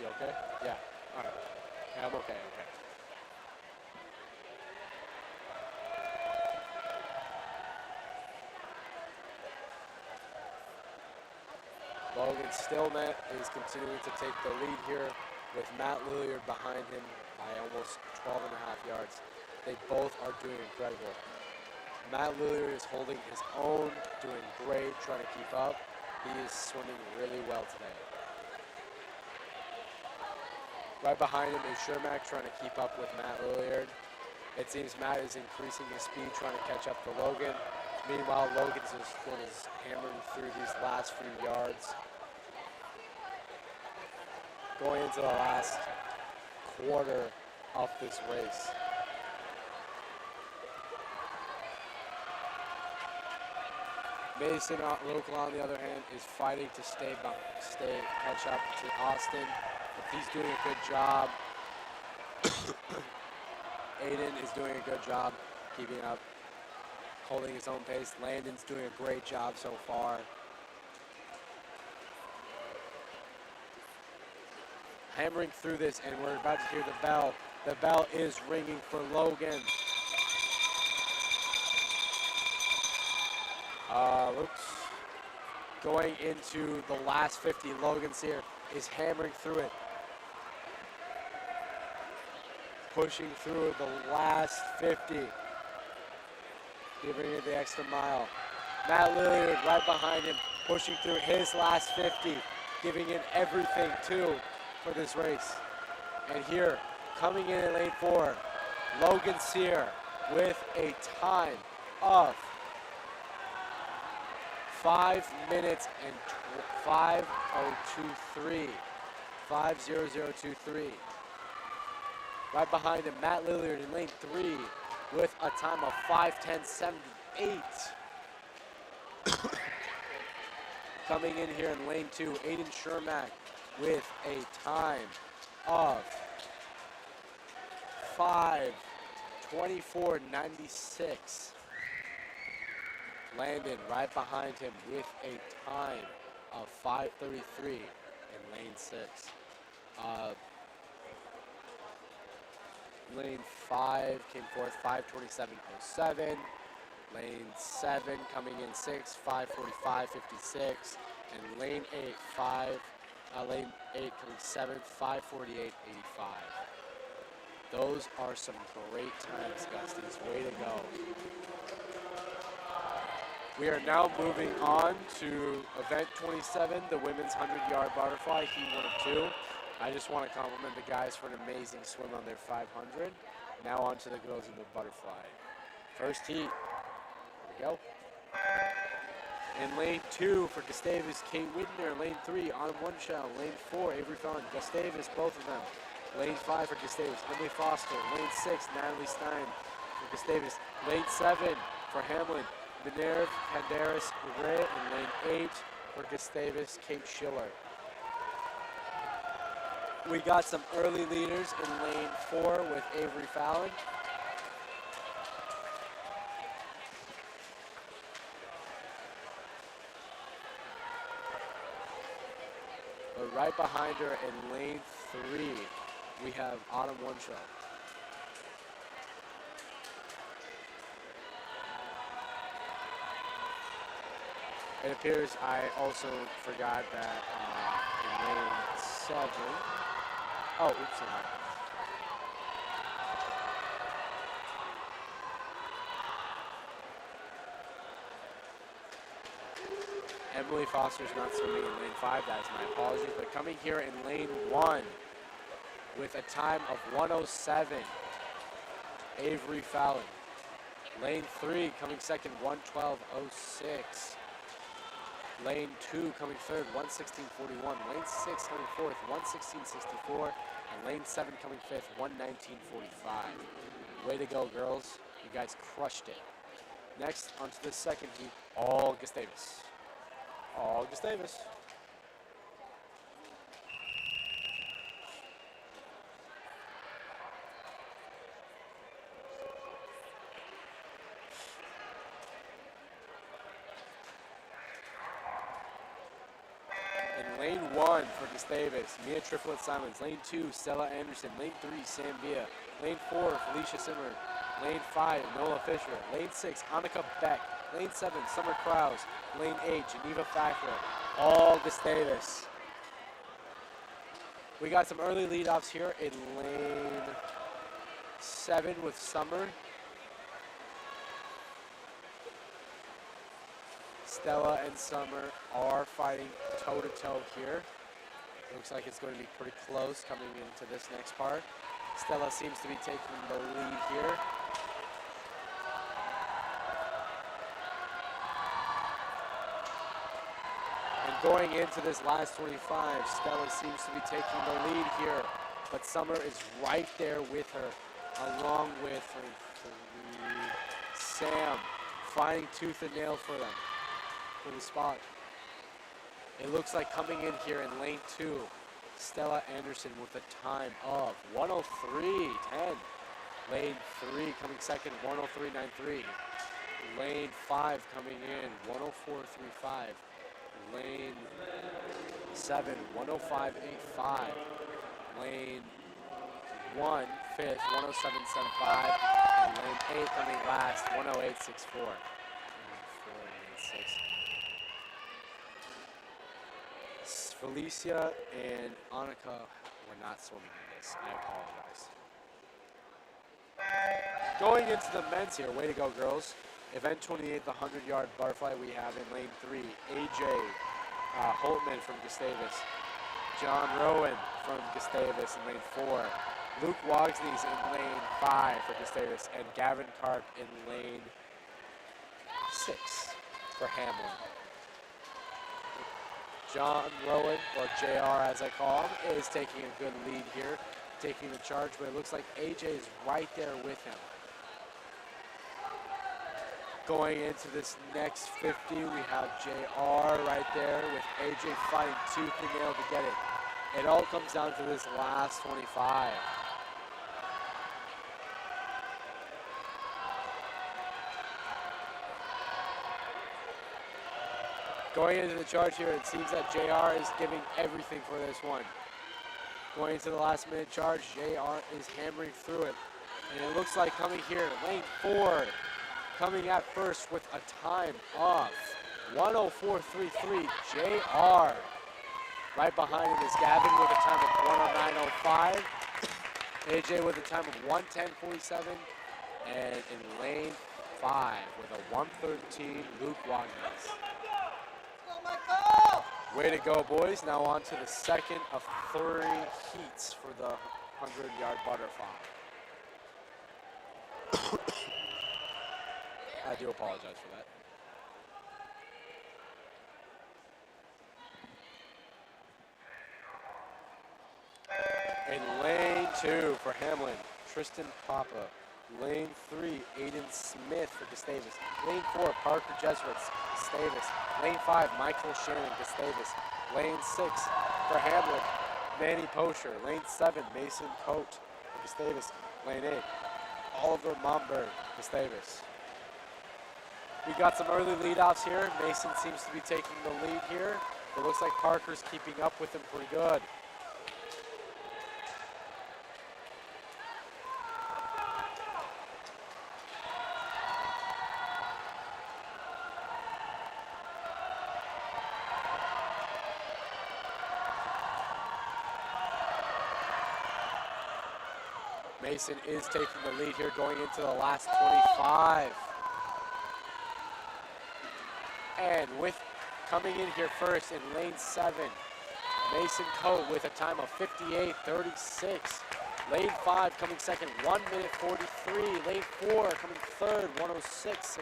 You okay? Yeah. All right. Yeah, I'm okay. Logan Stillnet is continuing to take the lead here with Matt Lilliard behind him by almost 12 and a half yards. They both are doing incredible. Matt Lilliard is holding his own, doing great, trying to keep up. He is swimming really well today. Right behind him is Shermack trying to keep up with Matt Lilliard. It seems Matt is increasing his speed, trying to catch up to Logan. Meanwhile, Logan's is hammering through these last few yards. Going into the last quarter of this race. Mason Local, on the other hand, is fighting to catch up to Austin, but he's doing a good job. Aiden is doing a good job keeping up, holding his own pace. Landon's doing a great job so far. Hammering through this, and we're about to hear the bell. The bell is ringing for Logan. Oops. Going into the last 50, Logan Sear is hammering through it. Pushing through the last 50. Giving it the extra mile. Matt Lilliard right behind him, pushing through his last 50. Giving it everything, too, for this race. And here, coming in at lane 4, Logan Sear with a time of 5 minutes and 5:023. 5:0023. Right behind him, Matt Lilliard in lane 3 with a time of 5:10.78. Coming in here in lane 2, Aiden Shermack with a time of 5:24.96. Landon right behind him with a time of 5:33 in lane 6. Lane 5 came forth 5:27.07. Lane 7 coming in 6, 5:45.56. And lane 8 coming 7th, 5:48.85. Those are some great times, Gusties. Way to go. We are now moving on to event 27, the women's 100-yard butterfly, heat 1 of 2. I just want to compliment the guys for an amazing swim on their 500. Now on to the girls in the butterfly. First heat. Here we go. In lane 2 for Gustavus, Kate Widner. Lane 3, Autumn One-Shell. Lane 4, Avery Fallon. Gustavus, both of them. Lane 5 for Gustavus, Emily Foster. Lane 6, Natalie Stein for Gustavus. Lane 7 for Hamline, Minerve Candaris Gray. And lane 8 for Gustavus, Kate Schiller. We got some early leaders in lane 4 with Avery Fallon. But right behind her in lane 3, we have Autumn One-Shell. It appears I also forgot that in lane 7, oh, oops, sorry. Emily Foster's not swimming in lane 5, that is my apologies, but coming here in lane 1 with a time of 1:07, Avery Fallon. Lane 3 coming second, 1:12.06. Lane 2 coming third, 1:16.41. Lane 6 coming fourth, 1:16.64. And lane 7 coming fifth, 1:19.45. Way to go, girls. You guys crushed it. Next, onto the second heat, all Gustavus. All Gustavus. Lane 1 for Gustavus, Mia Triplet Simons. Lane 2, Stella Anderson. Lane 3, Sam Villa. Lane 4, Felicia Simmer. Lane 5, Nola Fisher. Lane 6, Annika Beck. Lane 7, Summer Krause. Lane 8, Geneva Fackler. All Gustavus. We got some early leadoffs here in lane 7 with Summer. Stella and Summer are fighting toe-to-toe here. Looks like it's going to be pretty close coming into this next part. Stella seems to be taking the lead here. And going into this last 25, Stella seems to be taking the lead here. But Summer is right there with her, along with Sam, fighting tooth and nail for them. with a spot. It looks like coming in here in lane 2, Stella Anderson with a time of 103.10. Lane 3 coming second, 103.93. Lane 5 coming in, 104.35. Lane 7, 105.85. Lane 1, fifth, 107.75. And lane 8 coming last, 108.64. Felicia and Annika were not swimming in this. I apologize. Going into the men's here, way to go, girls. Event 28, the 100-yard butterfly, we have in lane 3, AJ Holtman from Gustavus, John Rowan from Gustavus in lane 4, Luke Wogsney's in lane 5 for Gustavus, and Gavin Karp in lane 6 for Hamline. John Rowan, or JR as I call him, is taking a good lead here, taking the charge, but it looks like AJ is right there with him. Going into this next 50, we have JR right there with AJ fighting tooth and nail to get it. It all comes down to this last 25. Going into the charge here, it seems that JR is giving everything for this one. Going into the last minute charge, JR is hammering through it. And it looks like coming here, lane 4, coming at first with a time of 104.33, JR. Right behind him is Gavin with a time of 109.05. AJ with a time of 110.47. And in lane 5 with a 113, Luke Wagner. Way to go, boys. Now on to the second of 3 heats for the 100-yard butterfly. I do apologize for that. In lane 2 for Hamline, Tristan Papa. Lane 3, Aiden Smith for Gustavus. Lane 4, Parker Jesuits, Gustavus. Lane 5, Michael Shannon, Gustavus. Lane 6 for Hamline, Manny Pocher. Lane 7, Mason Coate for Gustavus. Lane 8, Oliver Momberg, Gustavus. We got some early lead-offs here. Mason seems to be taking the lead here. It looks like Parker's keeping up with him pretty good. Mason is taking the lead here going into the last 25. And with coming in here first in lane 7, Mason Coate with a time of 58.36. Lane 5 coming second, 1 minute 43. Lane 4 coming third, 106,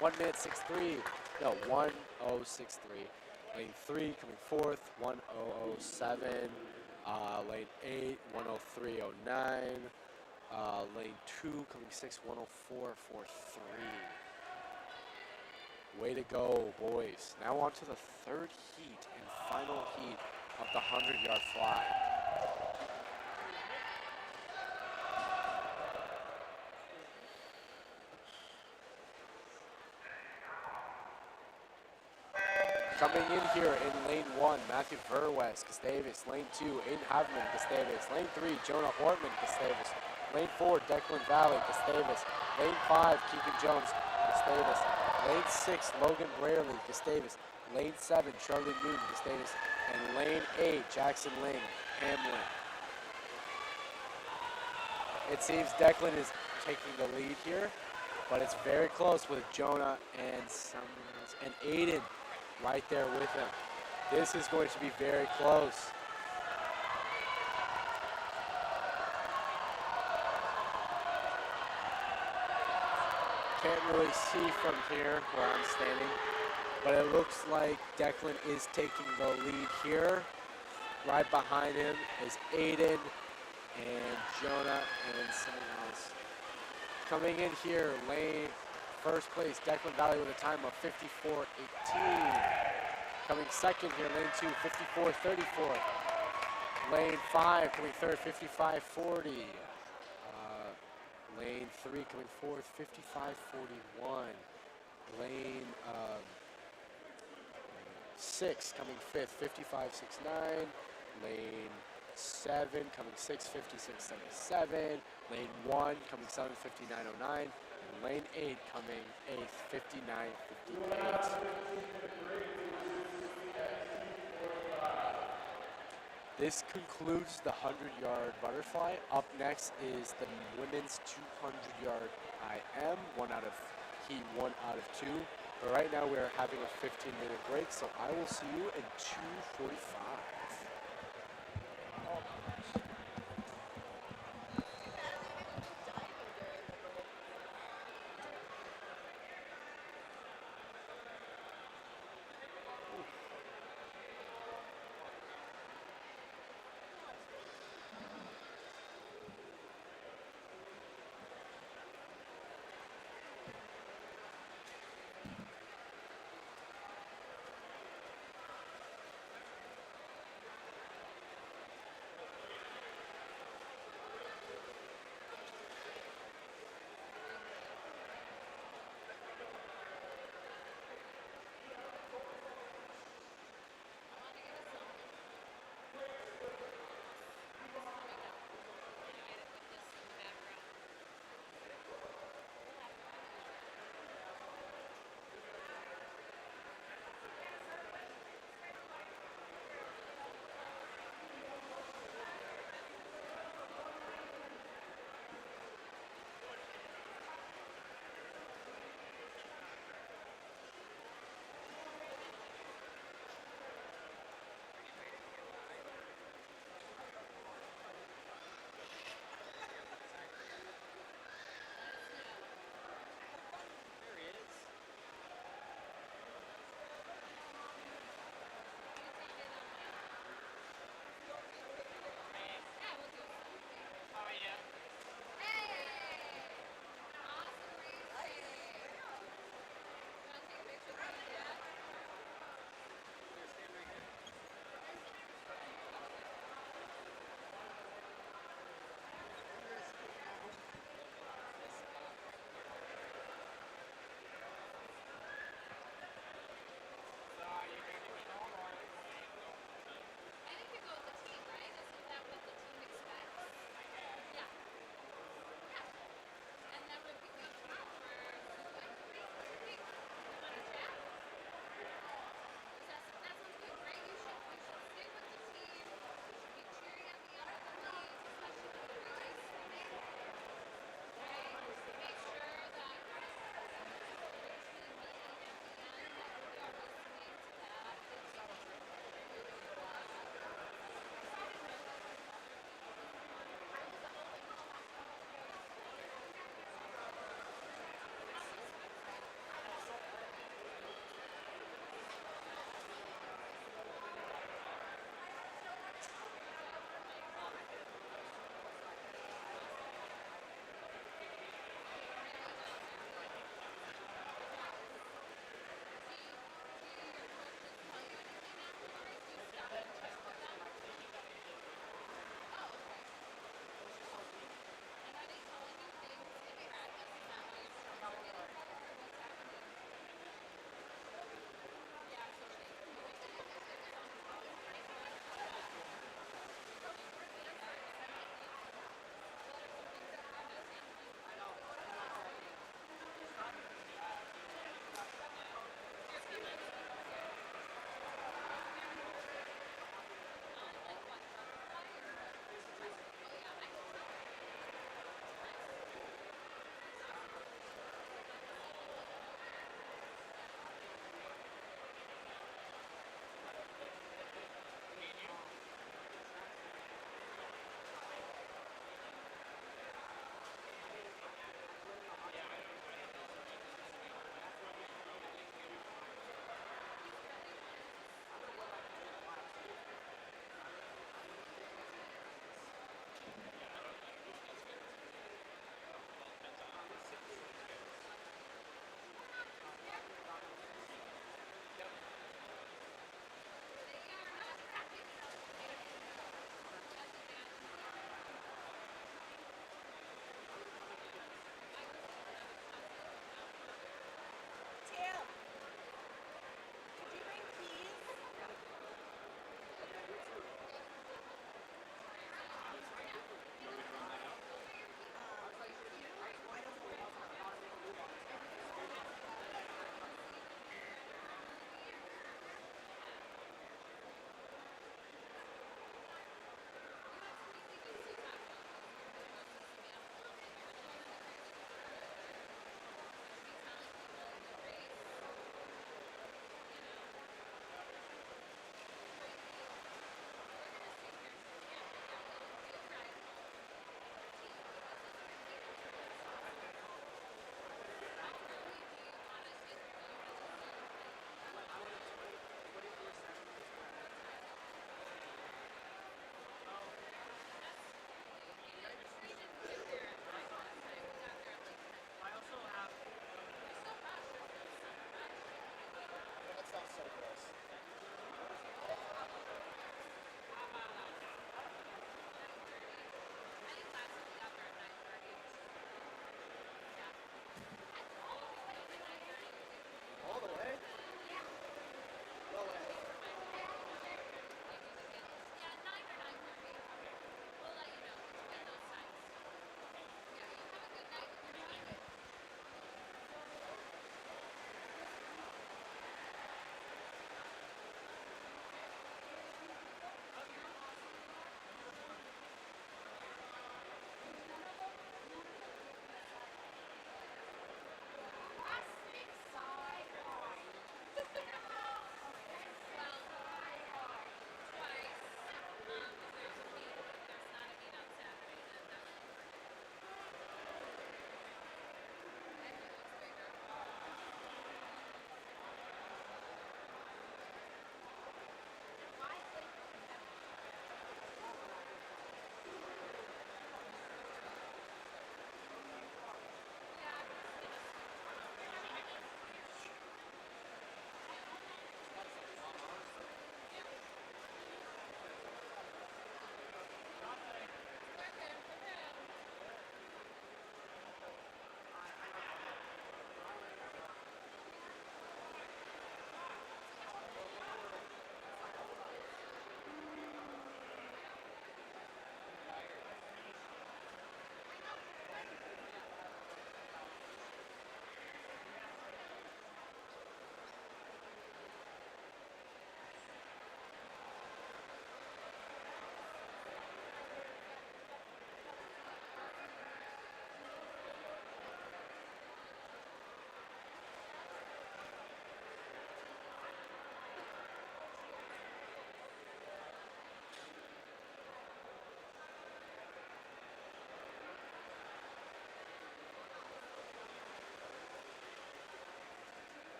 1 minute 63. No, 1063. Lane 3 coming fourth, 1007. Lane 8, 103.09. Lane 2 coming 6, 104.43. Way to go, boys. Now on to the third heat and final heat of the 100-yard fly. Coming in here in lane 1, Matthew Verwest, Gustavus. Lane 2, Aiden Havman, Gustavus. Lane 3, Jonah Ortman, Gustavus. Lane 4, Declan Valley, Gustavus. Lane 5, Keegan Jones, Gustavus. Lane 6, Logan Brierley, Gustavus. Lane 7, Charlie Moon, Gustavus. And lane 8, Jackson Ling, Hamline. It seems Declan is taking the lead here, but it's very close with Jonah and someone else, and Aiden right there with him. This is going to be very close. Can't really see from here where I'm standing, but it looks like Declan is taking the lead here. Right behind him is Aiden and Jonah and someone else. Coming in here, lane first place. Declan Valley with a time of 54:18. Coming second here, lane 2, 54:34. Lane 5 coming third, 55:40. Lane 3 coming fourth, 55:41. Lane 6 coming fifth, 55:69. Lane 7 coming sixth, 56:77. Lane 1 coming seventh, 59:09. And lane 8 coming eighth, 59:58. This concludes the 100-yard butterfly. Up next is the women's 200-yard IM, heat 1 out of 2. But right now we're having a 15-minute break, so I will see you in 2:45.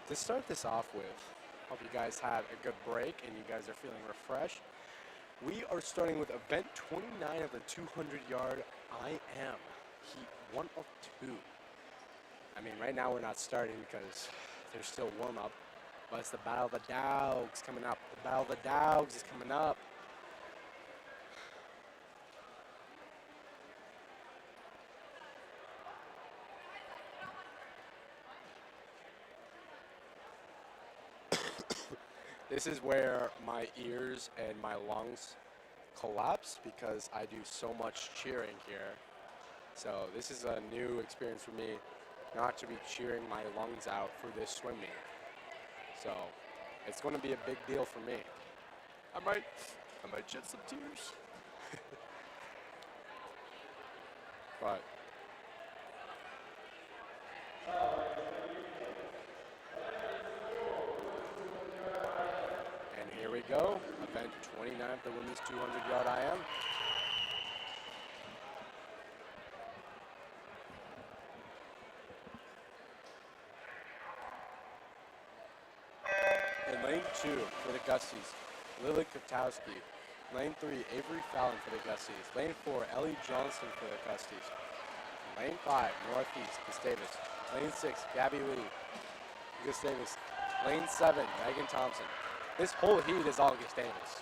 to start this off with, hope you guys had a good break and you guys are feeling refreshed. We are starting with event 29 of the 200-yard I Am Heat 1 of 2. I mean, right now we're not starting because there's still warm-up, but it's the Battle of the Dogs coming up. The Battle of the Dogs is coming up. This is where my ears and my lungs collapse because I do so much cheering here. So this is a new experience for me, not to be cheering my lungs out for this swim meet. So it's going to be a big deal for me. I might shed some tears. But and here we go, event 29 of the women's 200-yard I Am. In lane 2 for the Gusties, Lily Kotowski. Lane 3, Avery Fallon for the Gusties. Lane 4, Ellie Johnson for the Gusties. Lane 5, Northeast, Gustavus. Lane 6, Gabby Lee, Gustavus. Lane 7, Megan Thompson. This whole heat is all Gustavus.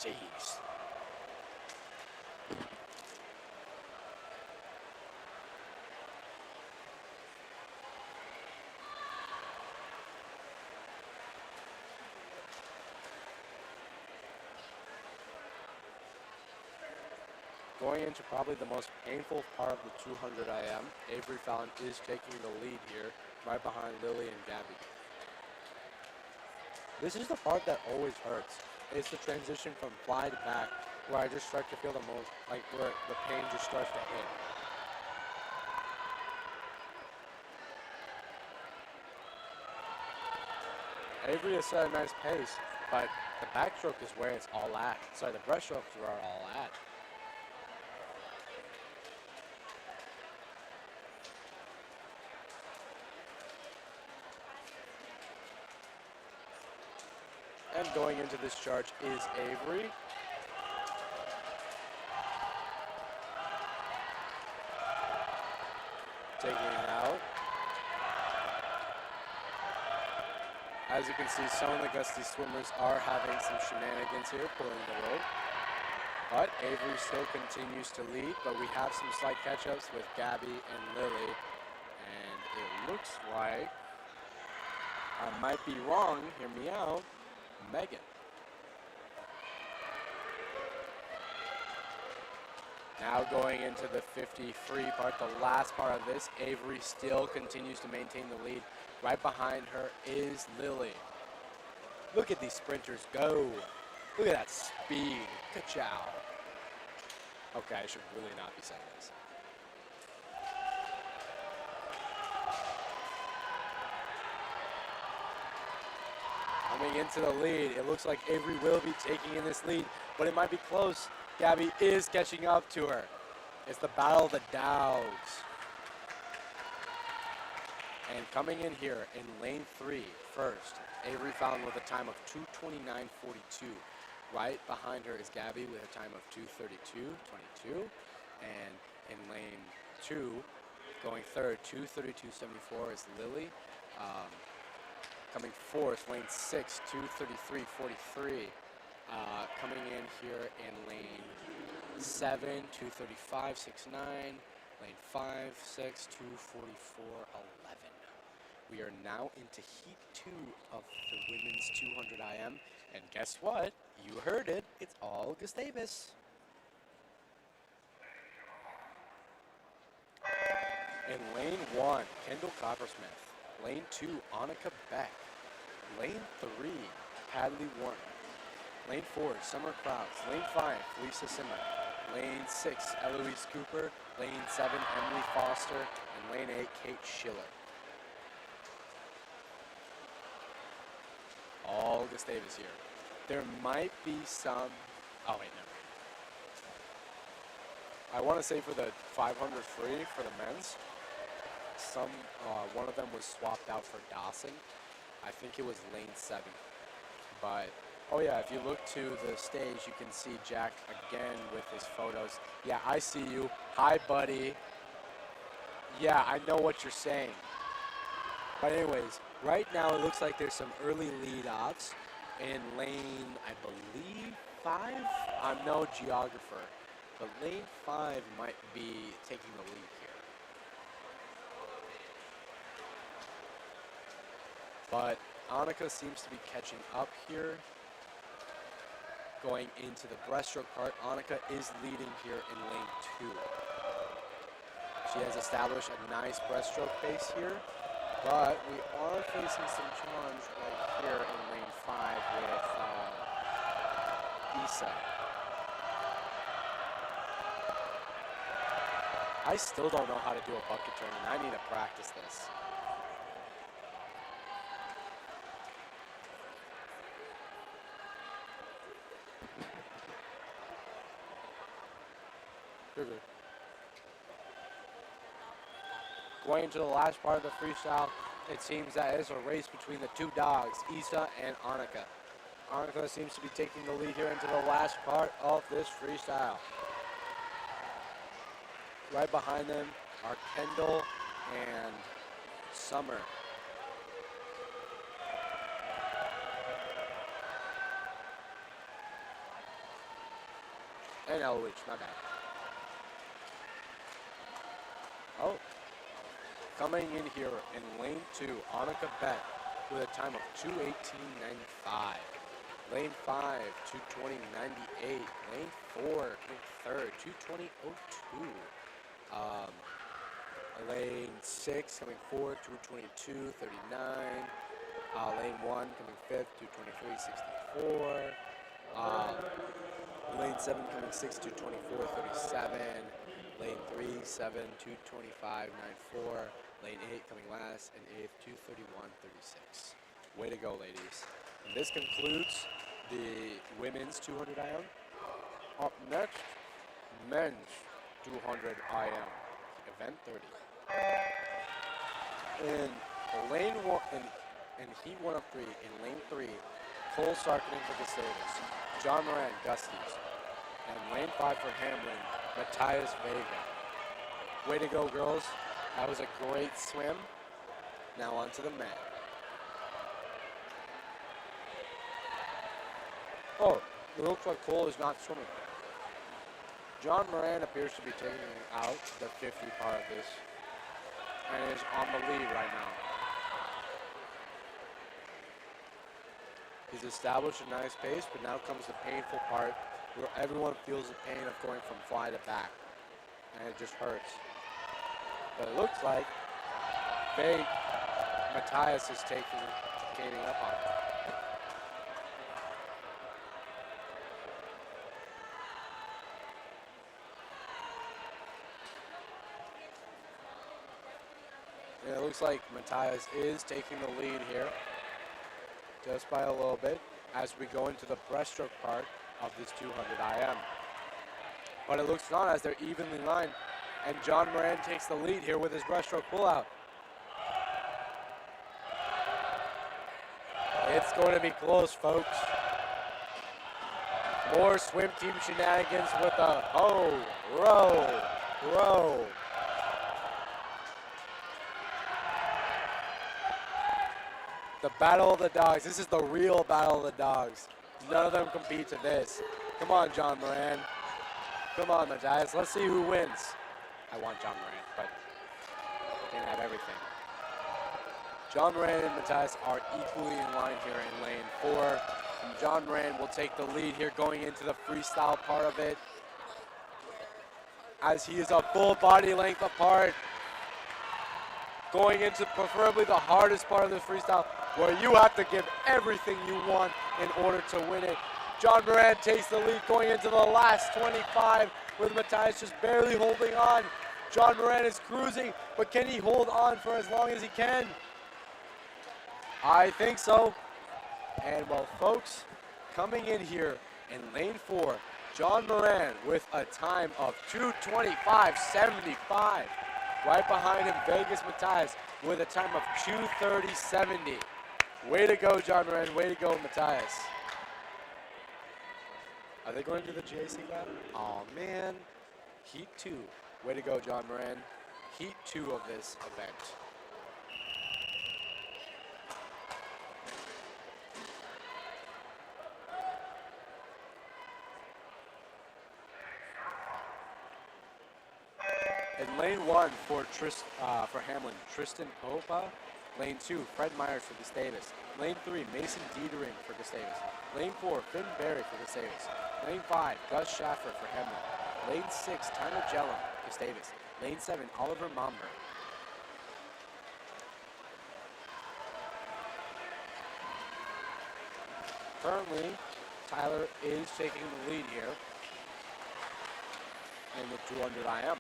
Jeez. Going into probably the most painful part of the 200 IM, Avery Fallon is taking the lead here, right behind Lily and Gabby. This is the part that always hurts. It's the transition from fly to back, where I just start to feel the most, like where the pain just starts to hit. Avery has set a nice pace, but the backstroke is where it's all at. Sorry, the breaststroke is where it's all at. And going into this charge is Avery. Taking it out. As you can see, some of the Gusty swimmers are having some shenanigans here, pulling the rope. But Avery still continues to lead, but we have some slight catch-ups with Gabby and Lily. And it looks like, I might be wrong, hear me out, Megan. Now going into the 50 free part, the last part of this, Avery still continues to maintain the lead. Right behind her is Lily. Look at these sprinters go. Look at that speed. Ka-chow. Okay, I should really not be saying this. Coming into the lead, it looks like Avery will be taking in this lead, but it might be close. Gabby is catching up to her. It's the Battle of the Dogs. And coming in here in lane 3 first, Avery Fallon with a time of 2:29.42. Right behind her is Gabby with a time of 2:32.22. And in lane 2, going third, 2:32.74 is Lily. Coming fourth, lane 6, 2:33.43. Coming in here in lane 7, 2:35.69. Lane 5, 6, 2:44.11. We are now into Heat 2 of the Women's 200 IM. And guess what? You heard it. It's all Gustavus. In lane 1, Kendall Coppersmith. Lane 2, Annika Beck. Lane 3, Hadley Warren. Lane 4, Summer Krause. Lane 5, Lisa Simmer. Lane 6, Eloise Cooper. Lane 7, Emily Foster. And lane 8, Kate Schiller. All Gustavus here. There might be some, oh wait, no. I want to say for the 500 free for the men's, one of them was swapped out for Dawson. I think it was lane 7. But, oh yeah, if you look to the stage, you can see Jack again with his photos. Yeah, I see you. Hi, buddy. Yeah, I know what you're saying. But anyways, right now it looks like there's some early lead-offs in lane, I believe, 5? I'm no geographer, but lane 5 might be taking the lead here. But Annika seems to be catching up here. Going into the breaststroke part, Annika is leading here in lane 2. She has established a nice breaststroke pace here, but we are facing some challenge right here in lane 5 with Isa. I still don't know how to do a bucket turn, and I need to practice this. Going into the last part of the freestyle, it seems that it's a race between the two dogs, Isa and Annika. Annika seems to be taking the lead here into the last part of this freestyle. Right behind them are Kendall and Summer. And Elwich, my bad. Oh. Coming in here in lane 2, Annika Beck with a time of 2:18.95. Lane 5, 2:20.98. Lane 4, coming third, 2:20.02. Lane 6, coming fourth, 2:22.39. Lane 1, coming fifth, 2:23.64. Lane 7, coming sixth, 2:24.37. Lane 3, 7, 2:25.94. Lane 8 coming last, and 8th, 2:31.36. Way to go, ladies. And this concludes the women's 200 IM. Up next, men's 200 IM, event 30. In lane 1, in heat 1 of 3, in lane 3, Cole Sarkinen for Gustavus, John Moran, Gustavus, and lane 5 for Hamline, Matthias Vega. Way to go, girls. That was a great swim. Now on to the men. Oh, it looks like Cole is not swimming. John Moran appears to be taking out the 50 part of this and is on the lead right now. He's established a nice pace, but now comes the painful part where everyone feels the pain of going from fly to back, and it just hurts. But it looks like Matthias is gaining up on it. And it looks like Matthias is taking the lead here, just by a little bit, as we go into the breaststroke part of this 200 IM. But it looks not, as they're evenly lined, and John Moran takes the lead here with his breaststroke pullout. It's going to be close, folks. More swim team shenanigans with a row. The battle of the dogs. This is the real battle of the dogs. None of them compete to this. Come on, John Moran. Come on, Matthias. Let's see who wins. I want John Moran, but can't have everything. John Moran and Matthias are equally in line here in lane 4. And John Moran will take the lead here going into the freestyle part of it, as he is a full body length apart. Going into preferably the hardest part of the freestyle, where you have to give everything you want in order to win it. John Moran takes the lead going into the last 25, with Matthias just barely holding on. John Moran is cruising, but can he hold on for as long as he can? I think so. And well, folks, coming in here in lane 4, John Moran with a time of 2:25.75. Right behind him, Vegas Matthias with a time of 2:30.70. Way to go, John Moran. Way to go, Matthias. Are they going to the JC lap? Oh, man. Heat 2. Way to go, John Moran. Heat 2 of this event. In lane 1 for Hamline, Tristan Popa. Lane 2, Fred Myers for Gustavus. Lane 3, Mason Dietering for Gustavus. Lane 4, Finn Berry for Gustavus. Lane 5, Gus Schaffer for Hamline. Lane 6, Tyler Jellum, Gustavus. Lane 7, Oliver Momber. Currently, Tyler is taking the lead here in the 200 IM.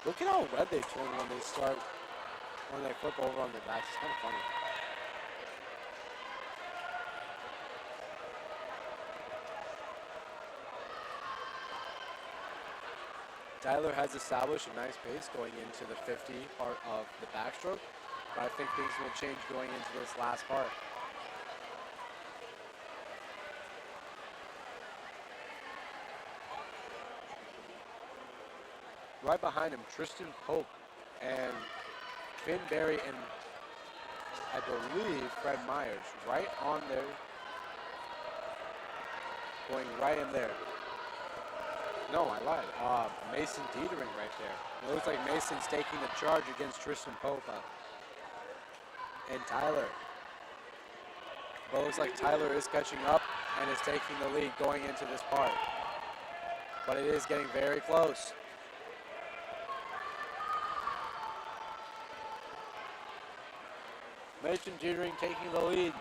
Look at how red they turn when they flip over on their backs. It's kind of funny. Tyler has established a nice pace going into the 50 part of the backstroke, but I think things will change going into this last part. Right behind him, Tristan Pope and Finn Berry and I believe Fred Myers right on there, going right in there. No, I lied. Mason Dietering right there. It looks like Mason's taking the charge against Tristan Popa and Tyler. But it looks like Tyler is catching up and is taking the lead going into this part. But it is getting very close. Mason Dietering taking the lead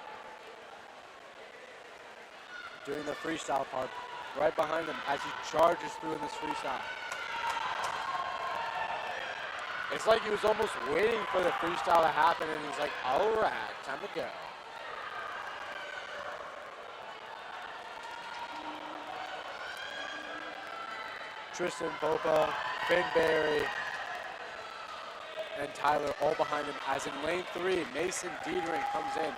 during the freestyle part. Right behind him as he charges through in this freestyle. It's like he was almost waiting for the freestyle to happen and he's like, all right, time to go. Tristan Popa, Finn Berry, and Tyler all behind him as in lane 3, Mason Dietering comes in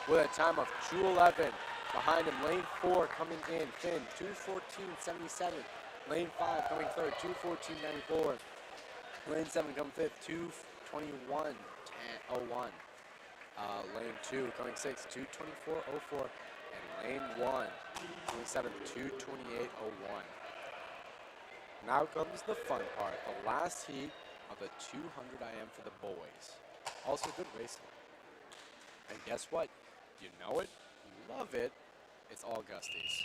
with a time of 2:11. Behind him, lane 4 coming in, Finn, 2:14.77. Lane 5 coming third, 2:14.94. Lane 7 coming fifth, 2:21.01. Lane 2 coming sixth, 2:24.04. And lane 1 coming seventh, 2:28.01. Now comes the fun part, the last heat of the 200 IM for the boys. Also good racing. And guess what? You know it, you love it, it's all Gusties.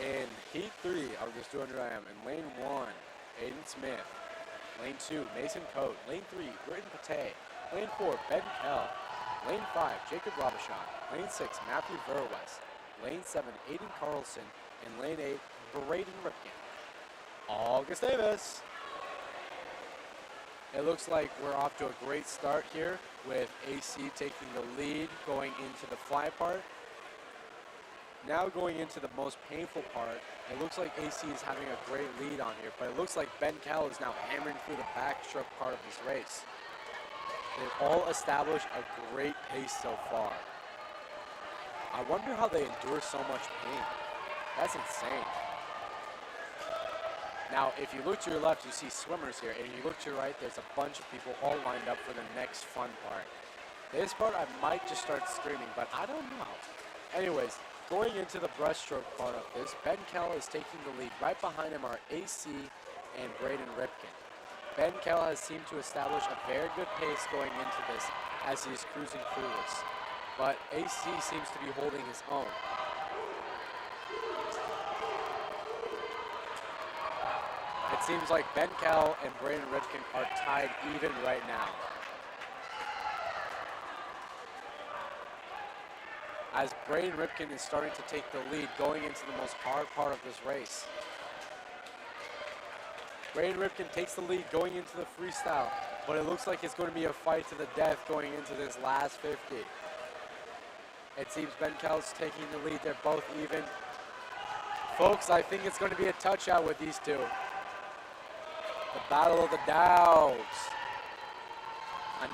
In heat 3 of this 200 IM, in lane 1, Aiden Smith. Lane 2, Mason Cote. Lane 3, Britton Pate. Lane 4, Ben Kell. Lane 5, Jacob Robichaud. Lane 6, Matthew Verwest. Lane 7, Aiden Carlson. And lane 8, Braden Ripken. All Gustavus. It looks like we're off to a great start here with AC taking the lead going into the fly part. Now going into the most painful part, it looks like AC is having a great lead on here, but it looks like Ben Kell is now hammering through the backstroke part of this race. They've all established a great pace so far. I wonder how they endure so much pain. That's insane. Now, if you look to your left, you see swimmers here, and if you look to your right, there's a bunch of people all lined up for the next fun part. This part, I might just start screaming, but I don't know. Anyways, going into the breaststroke part of this, Ben Kell is taking the lead. Right behind him are AC and Braden Ripken. Ben Kell has seemed to establish a very good pace going into this as he's cruising through this. But AC seems to be holding his own. It seems like Ben Kell and Braden Ripken are tied even right now. As Braden Ripken is starting to take the lead going into the most hard part of this race. Braden Ripken takes the lead going into the freestyle, but it looks like it's going to be a fight to the death going into this last 50. It seems Ben Kel's taking the lead. They're both even. Folks, I think it's going to be a touch-out with these two. The battle of the dogs.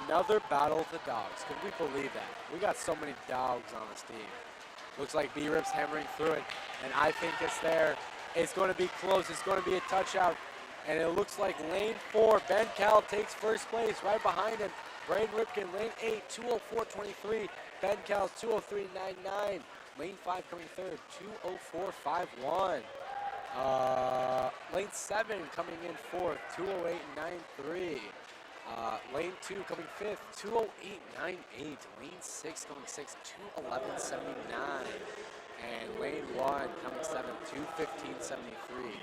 Another battle of the dogs. Can we believe that? We got so many dogs on this team. Looks like B-Rip's hammering through it, and I think it's there. It's going to be close. It's going to be a touch-out, and it looks like lane 4, Ben Cal takes first place. Right behind him, Braden Ripken, lane 8, 2:04.23. Ben Cal, 2:03.99. Lane 5 coming third, 2:04.51. Lane 7 coming in fourth, 2:08.93. Lane 2 coming fifth, 2:08.98. Lane 6 coming sixth, 2:11.79. And lane 1 coming seventh, 2:15.73.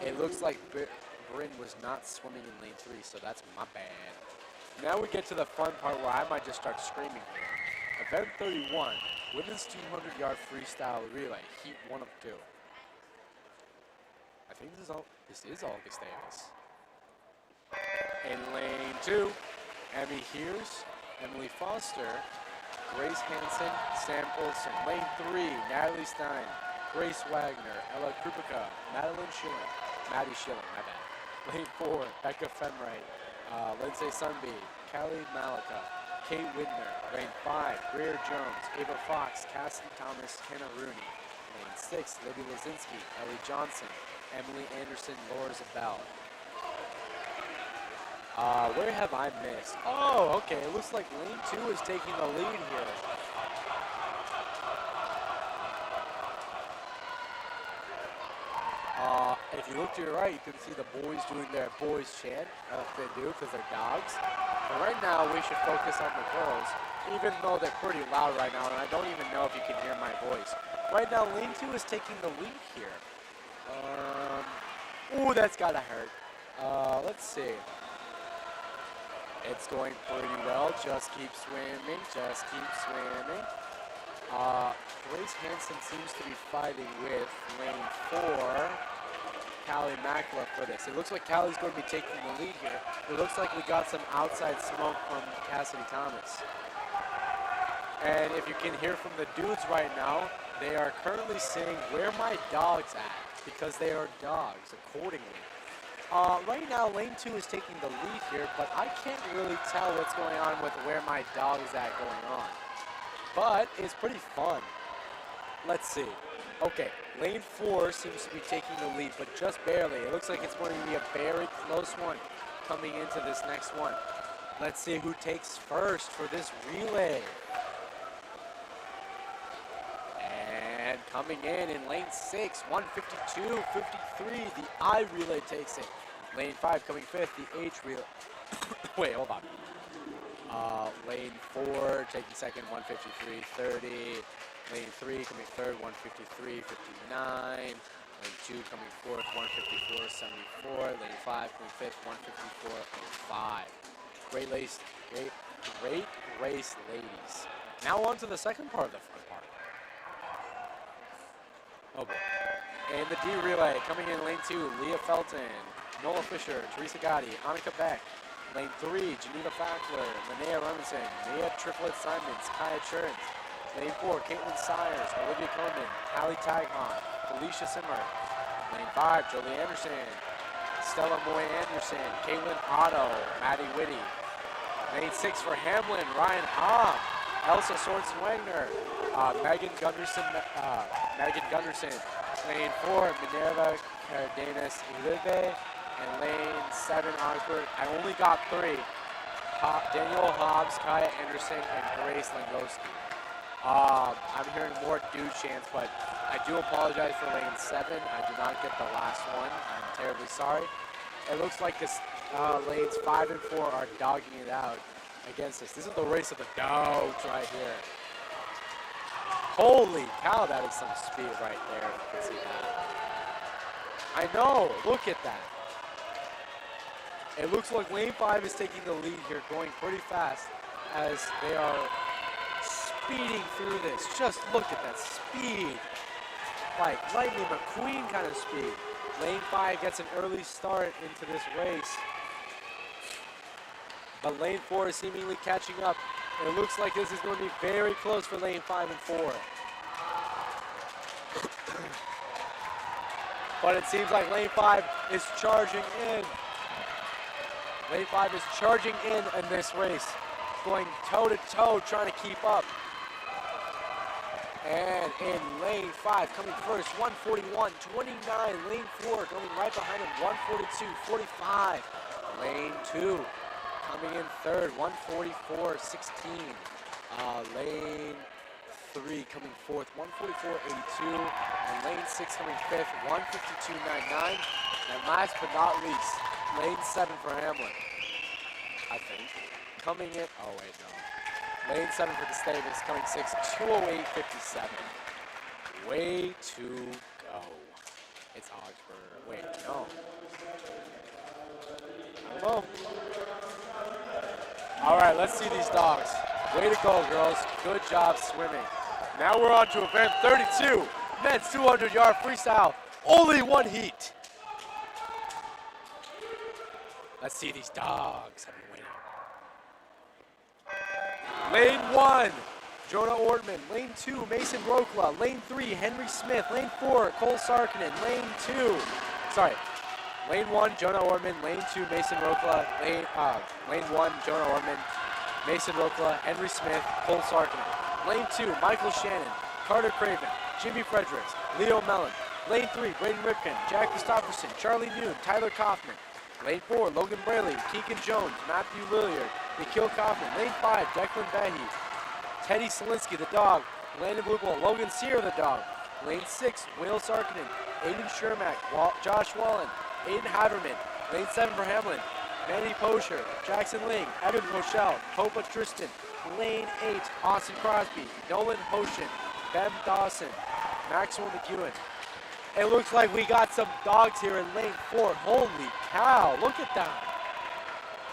It looks like Bryn was not swimming in lane 3, so that's my bad. Now we get to the fun part where I might just start screaming here. Event 31, women's 200-yard freestyle relay, heat 1 of 2. I think this is all Gustavus. In lane 2, Emmy Hears, Emily Foster, Grace Hansen, Sam Olson. Lane 3, Natalie Stein, Grace Wagner, Ella Krupica, Madeline Schilling, Maddie Schilling, my bad. Lane 4, Becca Femright, Lindsay Sunby, Kelly Malika, Kate Widner. Lane 5, Greer Jones, Ava Fox, Cassidy Thomas, Kenna Rooney. Lane 6, Libby Lazinski, Ellie Johnson, Emily Anderson, Laura Zabel. Where have I missed? Oh, okay, it looks like lane 2 is taking the lead here. If you look to your right, you can see the boys doing their boys chant, as they do, because they're dogs. But right now, we should focus on the girls, even though they're pretty loud right now, and I don't even know if you can hear my voice. Right now, lane 2 is taking the lead here. Ooh, that's gotta hurt. Let's see. It's going pretty well. Just keep swimming. Just keep swimming. Grace Hansen seems to be fighting with lane 4, Callie Makla for this. It looks like Callie's going to be taking the lead here. It looks like we got some outside smoke from Cassidy Thomas. And if you can hear from the dudes right now, they are currently saying, "Where my dogs at?" Because they are dogs, accordingly. Right now, lane 2 is taking the lead here, but I can't really tell what's going on with where my dog is at going on. But it's pretty fun. Let's see. Okay, lane 4 seems to be taking the lead, but just barely. It looks like it's going to be a very close one coming into this next one. Let's see who takes first for this relay. And coming in lane 6, 1:52.53, the I relay takes it. Lane 5 coming 5th, the H relay. Wait, hold on. Lane 4 taking second, 1:53.30. Lane 3 coming third, 1:53.59. Lane 2 coming fourth, 1:54.74. Lane 5 coming fifth, 1:54.05. Great race, ladies. Now on to the second part of the front part. Oh boy. And the D relay coming in lane 2, Leah Felton, Nola Fisher, Teresa Gotti, Annika Beck. Lane 3, Janita Fackler, Linnea Robinson, Mia Triplet Simons, Kaya Churns. Lane 4, Caitlin Sires, Olivia Coleman, Hallie Taghon, Felicia Simmer. Lane 5, Jolie Anderson, Stella Moy Anderson, Caitlin Otto, Maddie Whitty. Lane 6 for Hamlin, Ryan Hobb, Elsa Sorensen-Wagner, Megan Gunderson. Lane 4, Minerva Cardenas Ilive, and lane 7, Augsburg. I only got 3. Daniel Hobbs, Kaya Anderson, and Grace Langowski. I'm hearing more dude chants, but I do apologize for lane 7. I did not get the last one. I'm terribly sorry. It looks like this, lanes 5 and 4 are dogging it out against us. This is the race of the dogs right here. Holy cow, that is some speed right there. You can see that. I know, look at that. It looks like lane 5 is taking the lead here, going pretty fast as they are speeding through this. Just look at that speed. Like Lightning McQueen kind of speed. Lane 5 gets an early start into this race. But lane 4 is seemingly catching up. And it looks like this is going to be very close for lane 5 and 4. But it seems like lane 5 is charging in. Lane 5 is charging in this race. Going toe-to-toe, trying to keep up. And in lane 5, coming first, 141.29. Lane 4 coming right behind him, 142.45. Lane 2 coming in third, 144.16. Lane 3 coming fourth, 144.82. And lane 6 coming fifth, 152.99. And last but not least, lane 7 for Hamline, I think. Coming in, oh wait, no. Lane 7 for the Stavens, coming sixth, 208.57. Way to go. It's Augsburg. Wait, no. I don't know. All right, let's see these dogs. Way to go, girls. Good job swimming. Now we're on to event 32, men's 200-yard freestyle. Only one heat. Let's see these dogs. I've been waiting. Lane 1, Jonah Ortman. Lane 2, Mason Rokla. Lane 3, Henry Smith. Lane 4, Cole Sarkinen. Lane 1, Jonah Ortman. Lane 2, Mason Rokla. Lane 1, Jonah Ortman. Mason Rokla, Henry Smith, Cole Sarkinen. Lane 2, Michael Shannon, Carter Craven, Jimmy Fredericks, Leo Mellon. Lane 3, Braden Ripken, Jack Gustafson, Charlie Noon, Tyler Kaufman. Lane 4, Logan Braley, Keegan Jones, Matthew Lilliard, Nikhil Kaufman. Lane 5, Declan Behe, Teddy Selinsky, the dog. Landon Blueball, Logan Sear, the dog. Lane 6, Will Sarkinen, Aiden Shermack, Josh Wallen, Aiden Haverman. Lane 7 for Hamline, Manny Posher, Jackson Ling, Evan Rochelle, Popa Tristan. Lane 8, Austin Crosby, Nolan Hoshin, Ben Dawson, Maxwell McEwen. It looks like we got some dogs here in lane 4. Holy cow, look at them.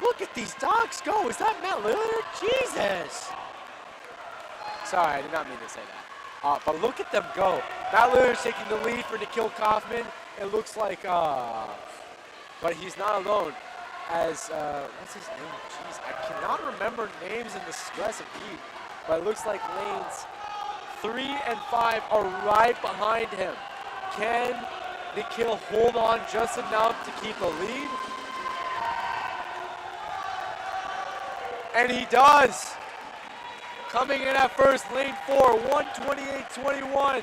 Look at these dogs go. Is that Matt Lillard? Jesus. Sorry, I did not mean to say that. But look at them go. Matt Lillard's taking the lead for Nikhil Kaufman. It looks like, but he's not alone. As, what's his name? Jeez, I cannot remember names in the stress of heat. But it looks like lanes 3 and 5 are right behind him. Can Nikhil hold on just enough to keep the lead? And he does. Coming in at first, lane 4, 128.21.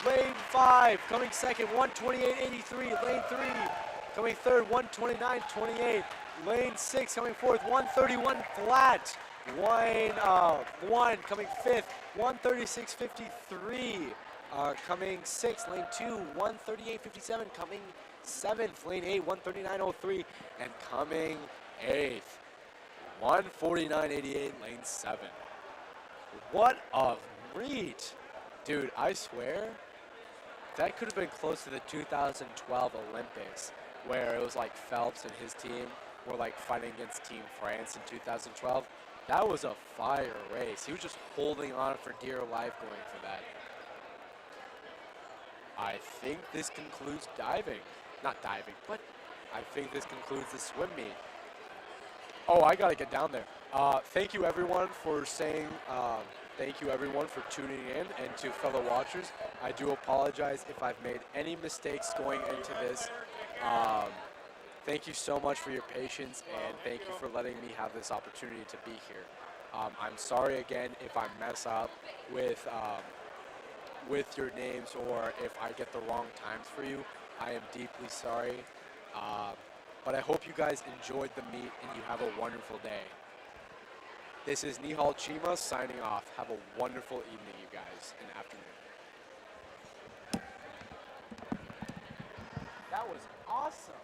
Lane 5 coming second, 128.83. Lane 3 coming third, 129.28. Lane 6 coming fourth, 131 flat. Lane 1 coming fifth, 136.53. Coming sixth, lane 2, 138.57. Coming seventh, lane 8, 139.03. And coming eighth, 149.88, lane 7. What a reach. Dude, I swear, that could have been close to the 2012 Olympics, where it was like Phelps and his team were like fighting against Team France in 2012. That was a fire race. He was just holding on for dear life going for that. I think this concludes diving. Not diving, but I think this concludes the swim meet. Oh, I gotta get down there. Thank you everyone for saying, thank you everyone for tuning in, and to fellow watchers. I do apologize if I've made any mistakes going into this. Thank you so much for your patience, and thank you for letting me have this opportunity to be here. I'm sorry again if I mess up with your names or if I get the wrong times for you. I am deeply sorry. But I hope you guys enjoyed the meet and you have a wonderful day. This is Nihal Chima signing off. Have a wonderful evening, you guys, and afternoon. That was awesome.